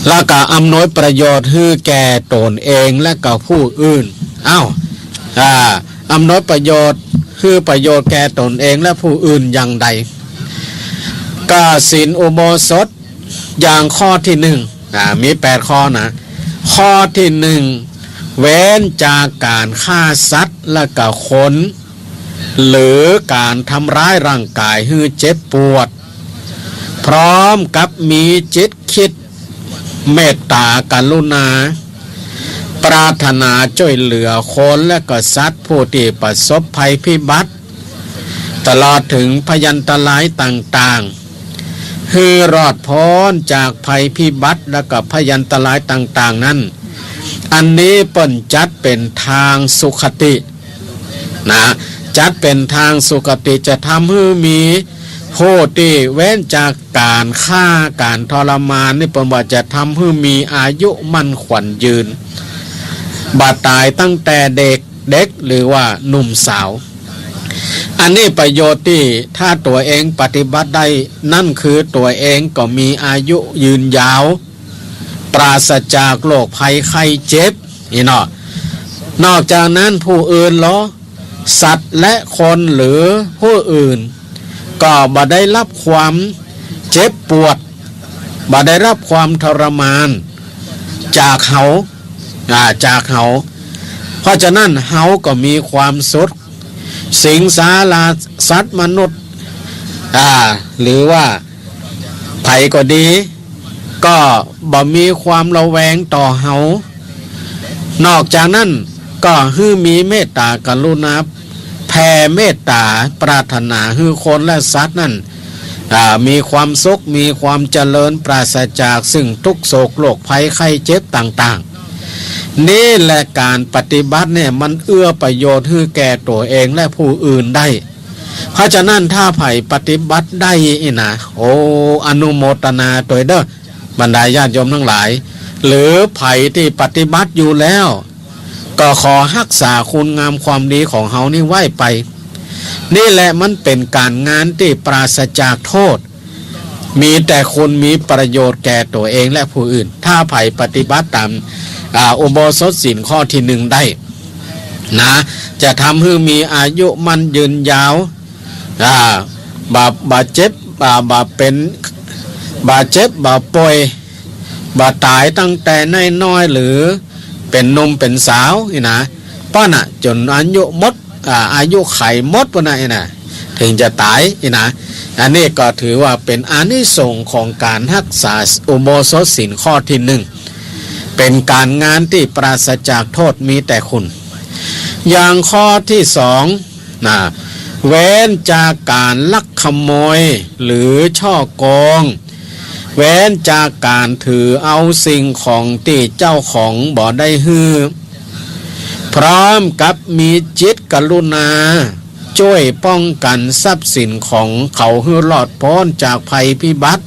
Speaker 8: แล้วก็อำนวยประโยชน์ให้แก่ตนเองและก็ผู้อื่นอำนวยประโยชน์คือประโยชน์แก่ตนเองและผู้อื่นอย่างใดก็ศีลอุโบสถอย่างข้อที่มี8 ข้อนะข้อที่1เว้นจากการฆ่าสัตว์และก็คนหรือการทำร้ายร่างกายให้เจ็บปวดพร้อมกับมีจิตคิดเมตตากรุณาปรารถนาช่วยเหลือคนและก็สัตว์ผู้ที่ประสบภัยพิบัติตลอดถึงพยันตรายต่างๆคือรอดพ้นจากภัยพิบัติและก็พยันตรายต่างๆนั้นอันนี้เปิ้นจัดเป็นทางสุขติจัดเป็นทางสุขติจะทำให้มีผู้ที่เว้นจากการฆ่าการทรมานนี่เปิ้นว่าจะทำให้มีอายุมั่นขวัญยืนบาดตายตั้งแต่เด็กหรือว่าหนุ่มสาวอันนี้ประโยชน์ที่ถ้าตัวเองปฏิบัติได้นั่นคือตัวเองก็มีอายุยืนยาวปราศจากโรคภัยไข้เจ็บนอกจากนั้นผู้อื่นสัตว์และคนหรือผู้อื่นก็บ่ได้รับความเจ็บปวดบ่ได้รับความทรมานจากเขาเพราะฉะนั้นเขาก็มีความสุขสิงสาราสัตว์มนุษย์หรือว่าไผก็ดีก็บ่มีความระแวงต่อเขานอกจากนั้นก็ให้มีเมตตากรุณาแผ่เมตตาปรารถนาให้คนและสัตว์นั้นมีความสุขมีความเจริญปราศจากซึ่งทุกโศกโรคภัยไข้เจ็บต่างๆนี่แหละการปฏิบัติเนี่ยมันเอื้อประโยชน์ให้แก่ตัวเองและผู้อื่นได้เพราะฉะนั้นถ้าไผ่ปฏิบัติได้อนุโมทนาตัวเด้อบรรดาญาติโยมทั้งหลายหรือไผ่ที่ปฏิบัติอยู่แล้วก็ขอรักษาคุณงามความดีของเฮานี่ไว้ไปนี่แหละมันเป็นการงานที่ปราศจากโทษมีแต่คุณมีประโยชน์แก่ตัวเองและผู้อื่นถ้าไผ่ปฏิบัติตามอุโบสถศีลข้อที่1ได้จะทำให้มีอายุมันยืนยาวบาดเจ็บบาป่วยบาตายตั้งแต่น้อยๆหรือเป็นหนุ่มเป็นสาวป้อนจนอายุหมดอายุไขหมดปะถึงจะตายอันนี้ก็ถือว่าเป็นอานิสงส์ของการรักษาอุโบสถศีลข้อที่1เป็นการงานที่ปราศจากโทษมีแต่คุณอย่างข้อที่2เว้นจากการลักขโมยหรือช่อโกงเว้นจากการถือเอาสิ่งของที่เจ้าของบ่ได้ฮือพร้อมกับมีจิตกรุณาช่วยป้องกันทรัพย์สินของเขาให้รอดพ้นจากภัยพิบัติ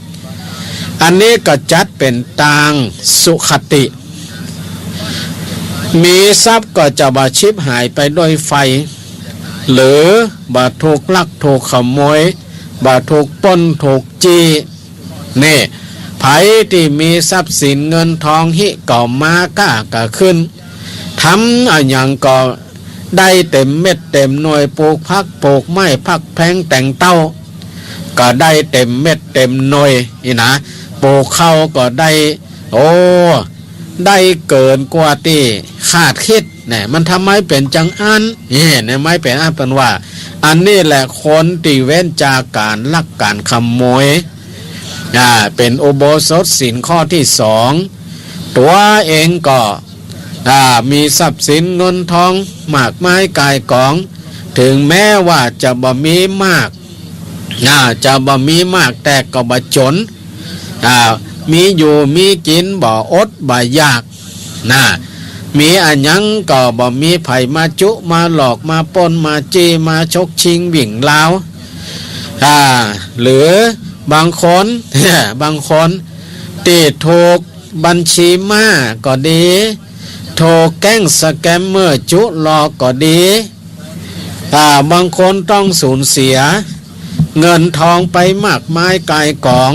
Speaker 8: อันนี้ก็จัดเป็นทางสุขติมีทรัพย์ก็จะบาชิบหายไปด้วยไฟหรือบาถูกลักถูกขโมยบาถูกปล้นถูกจี้นี่ไผที่มีทรัพย์สินเงินทองหิก่อมากล้าก็ขึ้นทำอย่างก็ได้เต็มเม็ดเต็มหน่วยปลูกพักปลูกไม้พักแพงแต่งเต้าก็ได้เต็มเม็ดเต็มหน่วยปลูกข้าวก็ได้ได้เกินกว่าที่คาดคิดเนี่ยมันทำไมเป็นจังอันเนี่ยไม่เป็นอันเป็นว่าอันนี้แหละคนที่เว้นจากการลักการขโมย เป็นอุโบสถศีลข้อที่สองตัวเองก็มีทรัพย์สินเงินทองมากมายกายกองถึงแม้ว่าจะบ่มีมากจะบ่มีมากแต่ก็บ่จนมีอยู่มีกินบ่อดบ่อยากมีอันยังก็บ่มีไผมาจุมาหลอกมาปล้นมาจี้มาชกชิงวิ่งราวหรือบางคนบางคนติดถูกบัญชีม้าก็ดีโทรแกล้งสแกมเมอร์จุหลอกก็ดีบางคนต้องสูญเสียเงินทองไปมากมายกายกอง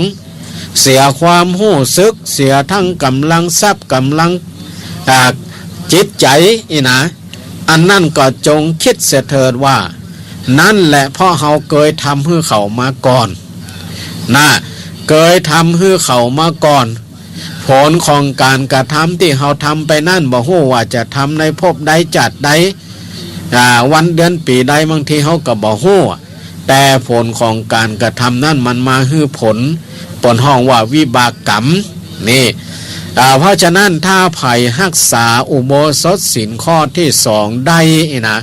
Speaker 8: เสียความหู้สึกเสียทั้งกำลังทรัพย์กำลังจิตใจนะอันนั่นก็จงคิดเสียเถิดว่านั่นแหละเพราะเขาเคยทำให้เขามาก่อนเคยทำให้เขามาก่อนผลของการกระทำที่เขาทำไปนั่นบ่ฮู้ว่าจะทำในภพใดจัดใดวันเดือนปีใดบางทีเขาก็บ่ฮู้แต่ผลของการกระทำนั่นมันมาให้ผลห้องว่าวิบากกรรมนี่เพราะฉะนั้นถ้าไผ่รักษาอุโบสถศีลข้อที่สองได้นะ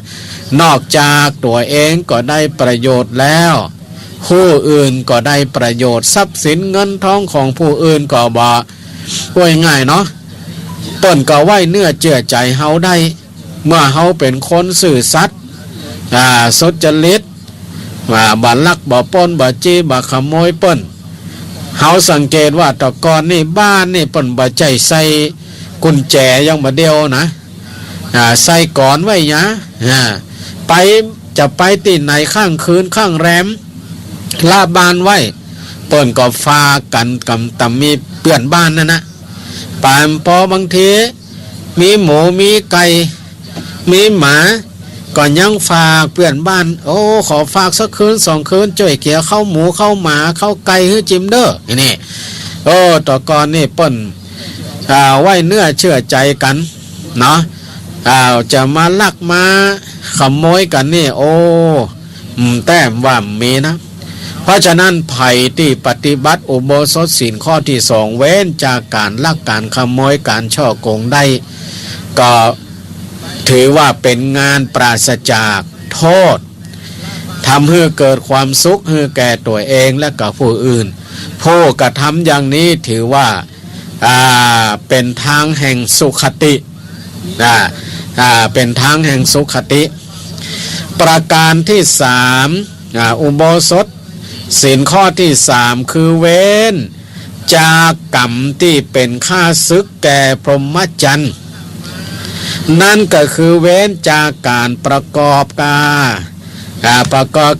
Speaker 8: นอกจากตัวเองก็ได้ประโยชน์แล้วผู้อื่นก็ได้ประโยชน์ทรัพย์สินเงินทองของผู้อื่นก็บ่ง่ายเนาะต้นก็ไว้เนื้อเชื่อใจเฮาได้เมื่อเฮาเป็นคนซื่อสัตย์สุจริตบ่ลักบ่ปล้นบ่จี้บ่ขโมยเปิ้นเฮาสังเกตว่าตะกอนนี่บ้านนี่เปิ้นบ่ใจใส่กุญแจยังบ่เดียวนะใส่ก่อนไว้ยะไปจะไปที่ไหนข้างคืนข้างแรมลาบ้านไว้เปิ้นก็ฟากันกำตำมีเปื้อนบ้านนั่นนะปานพอบางทีมีหมูมีไก่มีหมาก็ยังฝากเปื้อนบ้านโอ้ขอฝากสักคืน2คืนจ่วยเกี่ยวเข้าหมูเข้าหมาเข้าไก่ให้จิมเด้อนี่ต่อก่อนนี่เปิ้นไว้เนื้อเชื่อใจกันเนาะจะมาลักมาขโมยกันนี่โอ้แต้มว่ามีนะเพราะฉะนั้นไผ่ที่ปฏิบัติอุโบสถศีลข้อที่สองเว้นจากการลักการขโมยการช่อโกงได้ก็ถือว่าเป็นงานปราศจากโทษทำให้เกิดความสุขให้แก่ตัวเองและกับผู้อื่นผู้กระทำอย่างนี้ถือว่าเป็นทางแห่งสุขติเป็นทางแห่งสุขติประการที่สามอุโบสถศีลข้อที่สามคือเว้นจากกรรมที่เป็นข้าศึกแก่พรหมจรรย์นั่นก็คือเว้นจากการประกอบ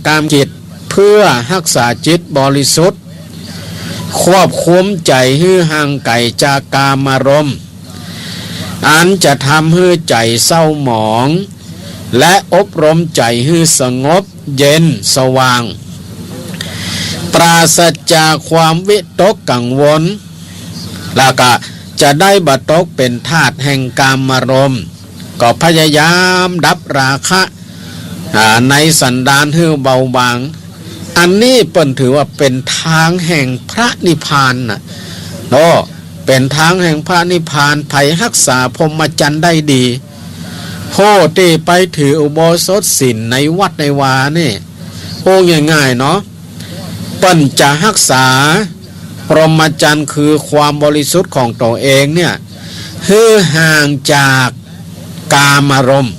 Speaker 8: การจิตเพื่อรักษาจิตบริสุทธิ์ควบคุมใจให้ห่างไกลจากกามารมณ์อันจะทำให้ใจเศร้าหมองและอบรมใจให้สงบเย็นสว่างปราศจากความวิตกกังวลแล้วก็จะได้บัตกเป็นธาตุแห่งกามารมณ์ก็พยายามดับราคะในสันดานให้เบาบางอันนี้เปิ้นถือว่าเป็นทางแห่งพระนิพพานนะเป็นทางแห่งพระนิพพานไผรักษาพรหมจรรย์ได้ดีโหที่ไปถืออุโบสถศีลในวัดในวานี่โอ้ง่ายๆเนาะเปิ้นจะรักษาพรหมจรรย์คือความบริสุทธิ์ของตัวเองเนี่ยให้ห่างจากกามารมณ์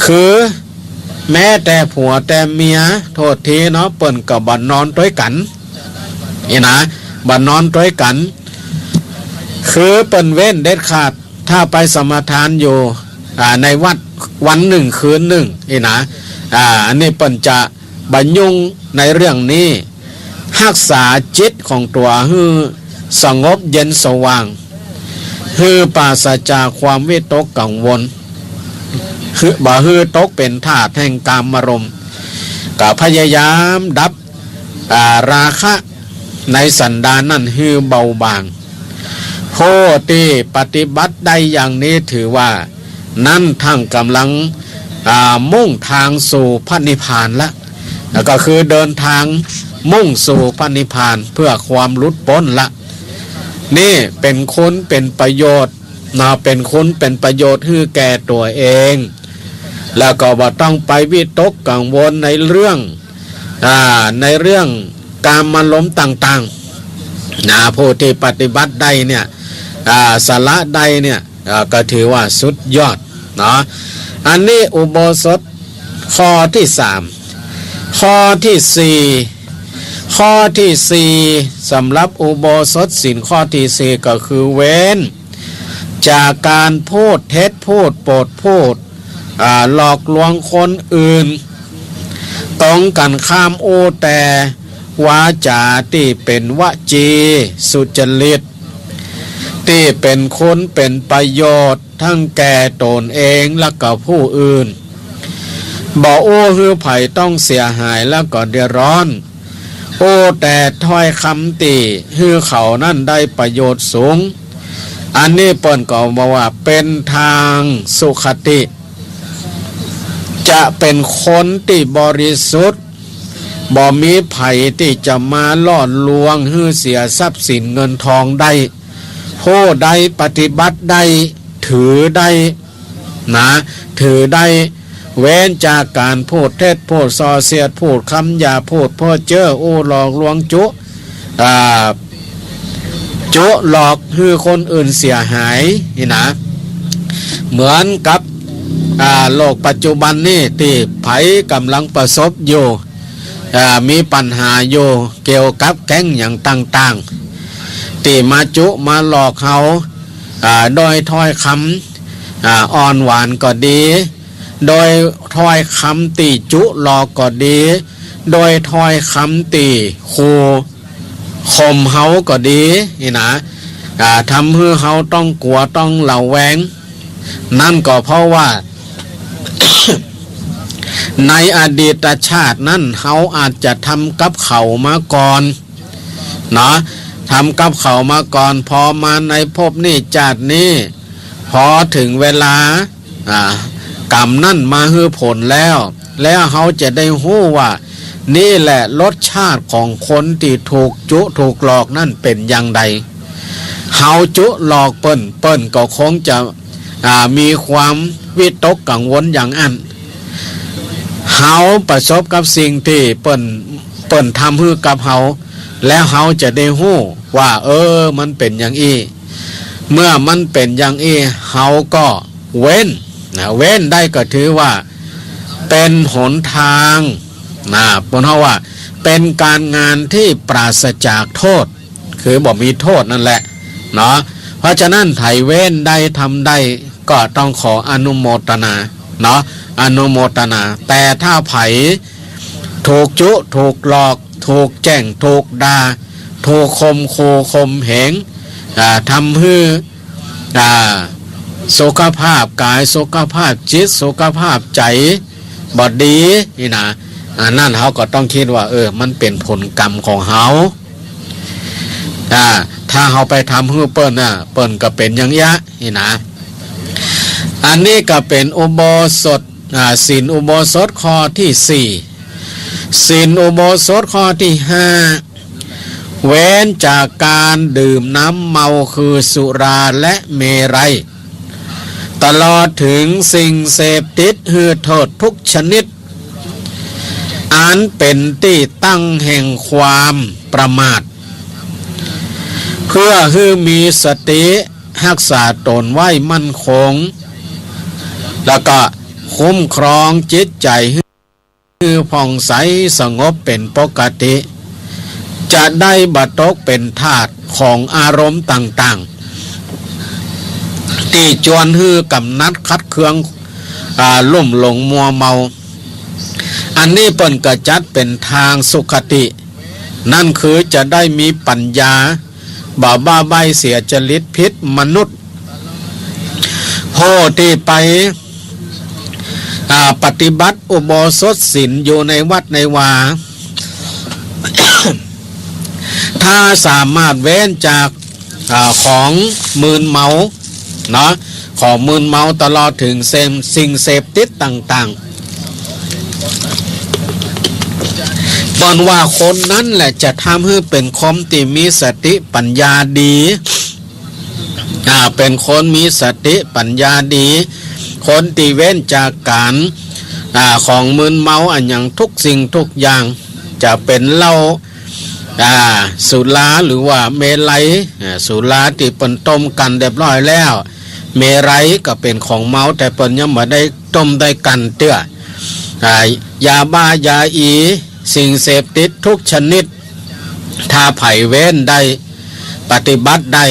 Speaker 8: คือแม้แต่ผัวแต่เมียโทษทีเนาะเปิ้นก็บ่นอนด้วยกันนี่นะบ่นอนด้วยกันคือเปิ้นเว้นเด็ดขาดถ้าไปสมทานอยู่ในวัดวันหนึ่งคืนหนึ่งนี่นะอันนี้เปิ้นจะบรรยุงในเรื่องนี้รักษาจิตของตัวให้สงบเย็นสว่างให้ปราศจากความวิตกกังวลบ่ให้ตกเป็นธาตุแห่งกามารมณ์ก็พยายามดับราคะในสันดานนั่นให้เบาบางผู้ที่ปฏิบัติได้อย่างนี้ถือว่านั่นทั้งกำลังมุ่งทางสู่พระนิพพานแล้วก็คือเดินทาง มุ่งสู่พระนิพพานเพื่อความหลุดพ้นละนี่เป็นคุณเป็นประโยชน์นะเป็นคุณเป็นประโยชน์ให้แก่ตัวเองแล้วก็บ่ต้องไปวิตกกังวลในเรื่องการมาล้มต่างๆนะผู้ที่ปฏิบัติได้เนี่ยสาระใดเนี่ยก็ถือว่าสุดยอดเนาะอันนี้อุโบสถข้อที่3ข้อที่4ข้อที่4สำหรับอุโบสถศีลข้อที่4ก็คือเว้นจากการพูดเท็จพูดโปดพูดหลอกลวงคนอื่นต้องกันข้ามโอแต่วาจาที่เป็นวจีสุจริตที่เป็นคุณเป็นประโยชน์ทั้งแก่ตนเองและก็ผู้อื่นบ่โอ้คือไผ่ต้องเสียหายแล้วก็เดือดร้อนโอ้แต่ถ้อยคำตีคือเขานั่นได้ประโยชน์สูงอันนี้เปิ้นก็บอกว่าเป็นทางสุขติจะเป็นคนที่บริสุทธิ์บ่มีไผ่ที่จะมาล่อลวงให้เสียทรัพย์สินเงินทองได้ผู้ใดปฏิบัติได้ถือได้นะถือได้เว้นจากการพูดเท็จพูดส่อเสียดพูดคำหยาพูดเพ้อเจ้ออู้หลอกลวงจุหลอกให้คนอื่นเสียหายนี่นะเหมือนกับโลกปัจจุบันนี่ที่ไผกำลังประสบอยู่มีปัญหาอยู่เกี่ยวกับแก๊งอย่างต่างๆที่มาจุมาหลอกเขาโดยถ้อยคำอ่อนหวานก็ดีโดยถ้อยคำตีจุหลอกก็ดีโดยถ้อยคำตีขู่ข่มเฮาก็ดีนี่นะทำให้เฮาต้องกลัวต้องหละแวงนั่นก็เพราะว่า ในอดีตชาตินั้นเฮาอาจจะทำกับเขามาก่อนเนาะทำกับเขามาก่อนพอมาในภพนี้ชาตินี้พอถึงเวลากรรมนั่นมาฮือผลแล้วเฮาจะได้รู้ว่านี่แหละรสชาติของคนที่ถูกจุถูกหลอกนั่นเป็นอย่างใดเฮาจุหลอกเปิ้นก็คงจะมีความวิตกกังวลอย่างอันเฮาประสบกับสิ่งที่เปิ้นทำให้กับเฮาแล้วเฮาจะได้รู้ว่ามันเป็นอย่างอี้เมื่อมันเป็นอย่างอี้เฮาก็เว้นได้ก็ถือว่าเป็นหนทางปนเฮาว่าเป็นการงานที่ปราศจากโทษคือบ่มีโทษนั่นแหละเนาะเพราะฉะนั้นไถเว้นได้ทำได้ก็ต้องขออนุโมทนาเนาะอนุโมทนาแต่ถ้าไผถูกจุถูกหลอกถูกแจ้งถูกด่าถูกคมขู่คมเหงทำให้สุขภาพกายสุขภาพจิตสุขภาพใจบ่ดีนี่นะนั่นเขาก็ต้องคิดว่ามันเป็นผลกรรมของเขาถ้าเขาไปทำให้เปิ้นก็เป็นอย่างยะนี่นะอันนี้ก็เป็นอุโบสถศีลอุโบสถข้อที่4ศีลอุโบสถข้อที่5เว้นจากการดื่มน้ำเมาคือสุราและเมรัยตลอดถึงสิ่งเสพติดหือโทษทุกชนิดอันเป็นที่ตั้งแห่งความประมาทเพื่อให้มีสติรักษาตนไว้มั่นคงแล้วก็คุ้มครองจิตใจให้ผ่องใสสงบเป็นปกติจะได้บัดตกเป็นทาสของอารมณ์ต่างๆที่จวนให้กำนัดคัดเคืองลุ่มหลงมัวเมาอันนี้เปิ้นก็จัดเป็นทางสุขตินั่นคือจะได้มีปัญญาบ้าใบเสียจริตพิษมนุษย์ผู้ที่ไปปฏิบัติอุโบสถศีลอยู่ในวัดในวา ถ้าสามารถเว้นจากของมึนเมาเนาะของมึนเมาตลอดถึงสิ่งเสพติดต่างๆ บอนว่าคนนั้นแหละจะทำให้เป็นคนที่มีสติปัญญาดีเป็นคนมีสติปัญญาดีคนที่เว้นจากการของมึนเมาอันอย่างทุกสิ่งทุกอย่างจะเป็นเหล้าสุราหรือว่าเมลัยสุราที่เปิ้นต้มกันเรียบร้อยแล้วเมรัยก็เป็นของเมาแต่เปิ้นยังไม่ได้ต้มได้กันเตื้อยาบ้ายาอีสิ่งเสพติดทุกชนิดถ้าไผ่เว้นได้ปฏิบัติได้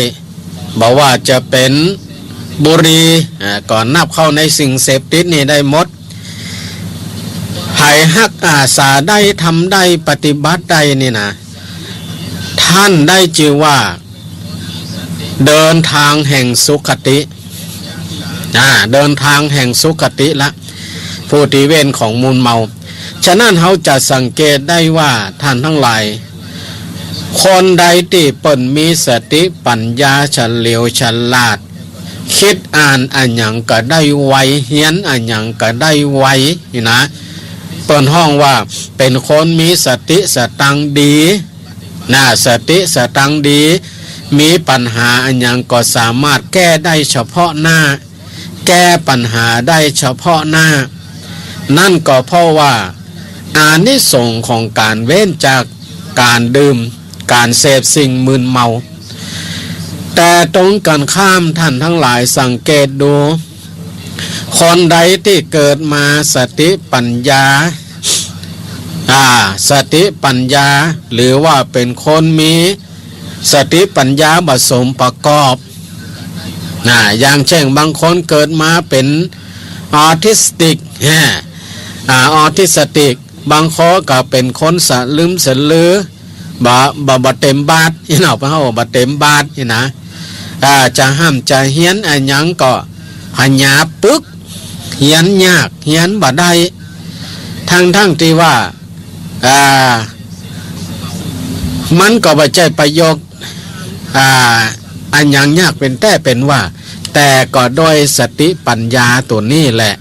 Speaker 8: บอกว่าจะเป็นบุหรี่ก่อนนับเข้าในสิ่งเสพติดนี่ได้หมดไผ่ฮักอาสาได้ทำได้ปฏิบัติได้นี่นะท่านได้ชื่อว่าเดินทางแห่งสุขติเดินทางแห่งสุขติละผู้ที่เว้นของมูลเมาฉะนั้นเขาจะสังเกตได้ว่าท่านทั้งหลายคนใดที่เปิ่นมีสติปัญญาเฉลียวฉลาดคิดอ่านอันหยังก็ได้ไวเฮียนอันหยังก็ได้ไวนี่นะเปิ่นห้องว่าเป็นคนมีสติสตังดีสติสตังดีมีปัญหาอันหยังก็สามารถแก้ได้เฉพาะหน้าแก้ปัญหาได้เฉพาะหน้านั่นก็เพราะว่าอานิสงส์ของการเว้นจากการดื่มการเสพสิ่งมึนเมาแต่ตรงกันข้ามท่านทั้งหลายสังเกตดูคนใดที่เกิดมาสติปัญญาสติปัญญาหรือว่าเป็นคนมีสติปัญญาผสมประกอบอย่างเช่นบางคนเกิดมาเป็นออทิสติกออทิสติกบางคนก็เป็นคนสะลืมสะลือบะเต็มบาทนี่เนาะพระเฮาบะเต็มบาทนี่นะจะห้ามจะเฮียนอันหยังก็พญาปึกเฮียนยากเฮียนบ่ได้ทั้งที่ว่ามันก็บ่ใช่ประโยคอันหยังยากเป็นแต่ก็โดยสติปัญญาตัวนี้แหละ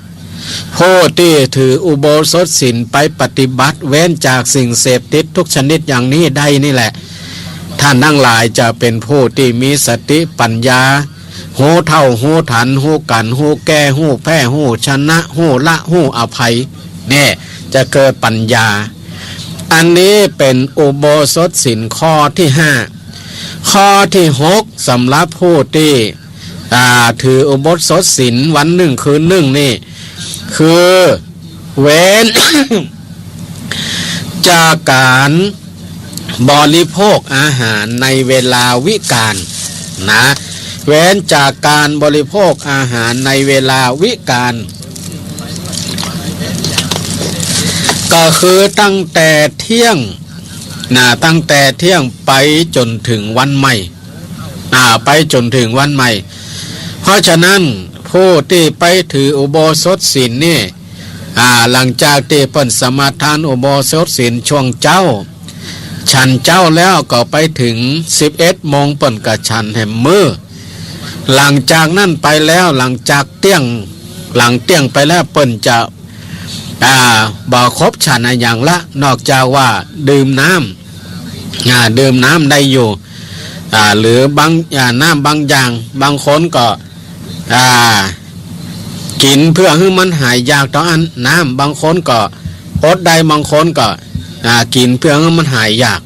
Speaker 8: ผู้ที่ถืออุโบสถศีลไปปฏิบัติเว้นจากสิ่งเสพติดทุกชนิดอย่างนี้ได้นี่แหละท่านทั้งหลายจะเป็นผู้ที่มีสติปัญญาหูเท่าหูทันหูกันหูแก่หูแพ้หูชนะหูละหูอภัยเนี่ยจะเกิดปัญญาอันนี้เป็นอุโบสถศีลข้อที่5ข้อที่6สำหรับผู้ที่ถืออุโบสถศีลวันหนึ่งคืนหนึ่งนี่คือเว้น จากการบริโภคอาหารในเวลาวิกาลนะเว้นจากการบริโภคอาหารในเวลาวิกาลก็คือตั้งแต่เที่ยงไปจนถึงวันใหม่ไปจนถึงวันใหม่เพราะฉะนั้นผู้ที่ไปถืออุโบสถศีลนี่หลังจากที่เปิ้นสมาทานอุโบสถศีลช่วงเจ้าฉันเจ้าแล้วก็ไปถึง11 โมงเปิ้นก็ฉันแห่มมือหลังจากนั้นไปแล้วหลังจากเที่ยงไปแล้วเปิ้นจะบ่ครบฉันอย่างละนอกจากว่าดื่มน้ำได้อยู่หรือบางน้ำบางอย่างบางคนก็กินเพื่อให้มันหายยากต่ออันน้ำบางคนก็อดได้บางคนก็กินเพื่อให้มันหายยาก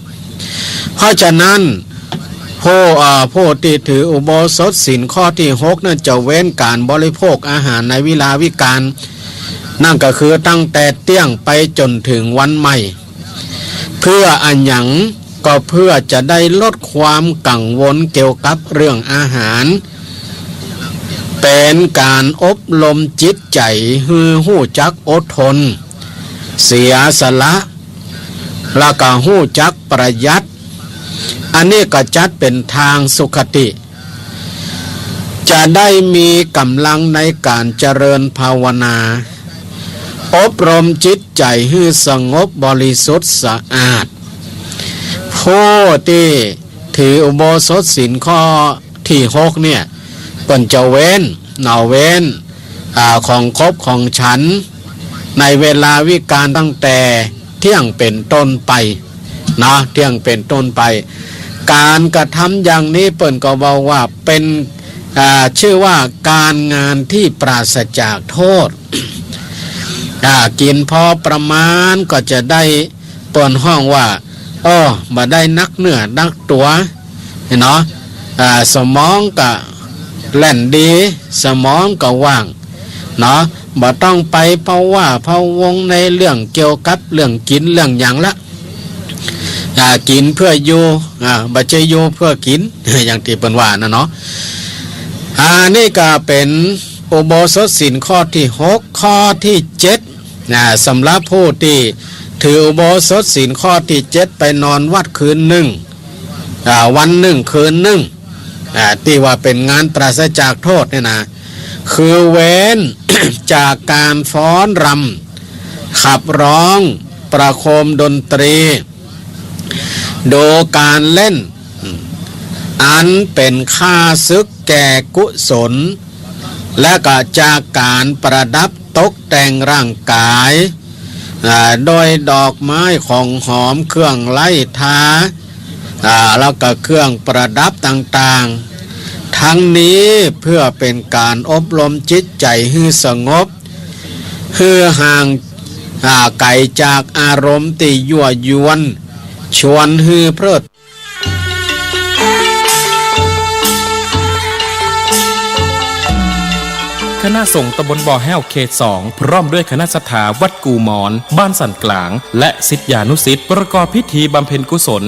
Speaker 8: เพราะฉะนั้นผู้ที่ถืออุโบสถศีลข้อที่6นั้นจะเว้นการบริโภคอาหารในเวลาวิกาลนั่นก็คือตั้งแต่เที่ยงไปจนถึงวันใหม่เพื่ออันหยังก็เพื่อจะได้ลดความกังวลเกี่ยวกับเรื่องอาหารเป็นการอบรมจิตใจให้รู้จักอดทนเสียสละแล้วก็รู้จักประหยัดอันนี้ก็จัดเป็นทางสุขติจะได้มีกำลังในการเจริญภาวนาอบรมจิตใจให้สงบบริสุทธิ์สะอาดผู้ที่ถืออุโบสถศีลข้อที่6เนี่ยเปิ้นจะเว้นของครบของฉันในเวลาวิกาลตั้งแต่เ ที่ยงเป็นต้นไปนะเที่ยงเป็นต้นไปการกระทำอย่างนี้เปิ่นก็บอกว่าเป็นชื่อว่าการงานที่ปราศจากโทษ กินพอประมาณก็จะได้เปิ่นห้องว่าบ่ได้นักเนื้อนักตัวเนาะสมองก็แล่นดีสมองก็ว่างเนาะบ่ต้องไปเพราะว่าเพราะวงในเรื่องเกี่ยวกับเรื่องกินเรื่องหยังละกินเพื่ออยู่บ่ใช่อยู่เพื่อกิน อย่างที่เปิ้นว่านะเนาะนี่ก็เป็นอุโบสถศีลข้อที่6ข้อที่7สำหรับผู้ที่ถืออุโบสถศีลข้อที่7ไปนอนวัดคืนหนึ่งวันหนึ่งคืนหนึ่งที่ว่าเป็นงานปราศจากโทษเนี่ยนะคือเว้น จากการฟ้อนรำขับร้องประโคมดนตรีดูการเล่นอันเป็นค่าศึกแก่กุศลและก็จากการประดับตกแต่งร่างกายโดยดอกไม้ของหอมเครื่องไล่ทาแล้วก็เครื่องประดับต่างๆทั้งนี้เพื่อเป็นการอบรมจิตใจให้สงบให้ห่างไกลจากอารมณ์ที่ยั่วยวนชวนให้เพลิด
Speaker 7: คณะสงฆ์ตำบลบ่อแห้วเขต 2พร้อมด้วยคณะสถาวัดกูมอนบ้านสันกลางและศิษยานุศิษย์ประกอบพิธีบำเพ็ญกุศล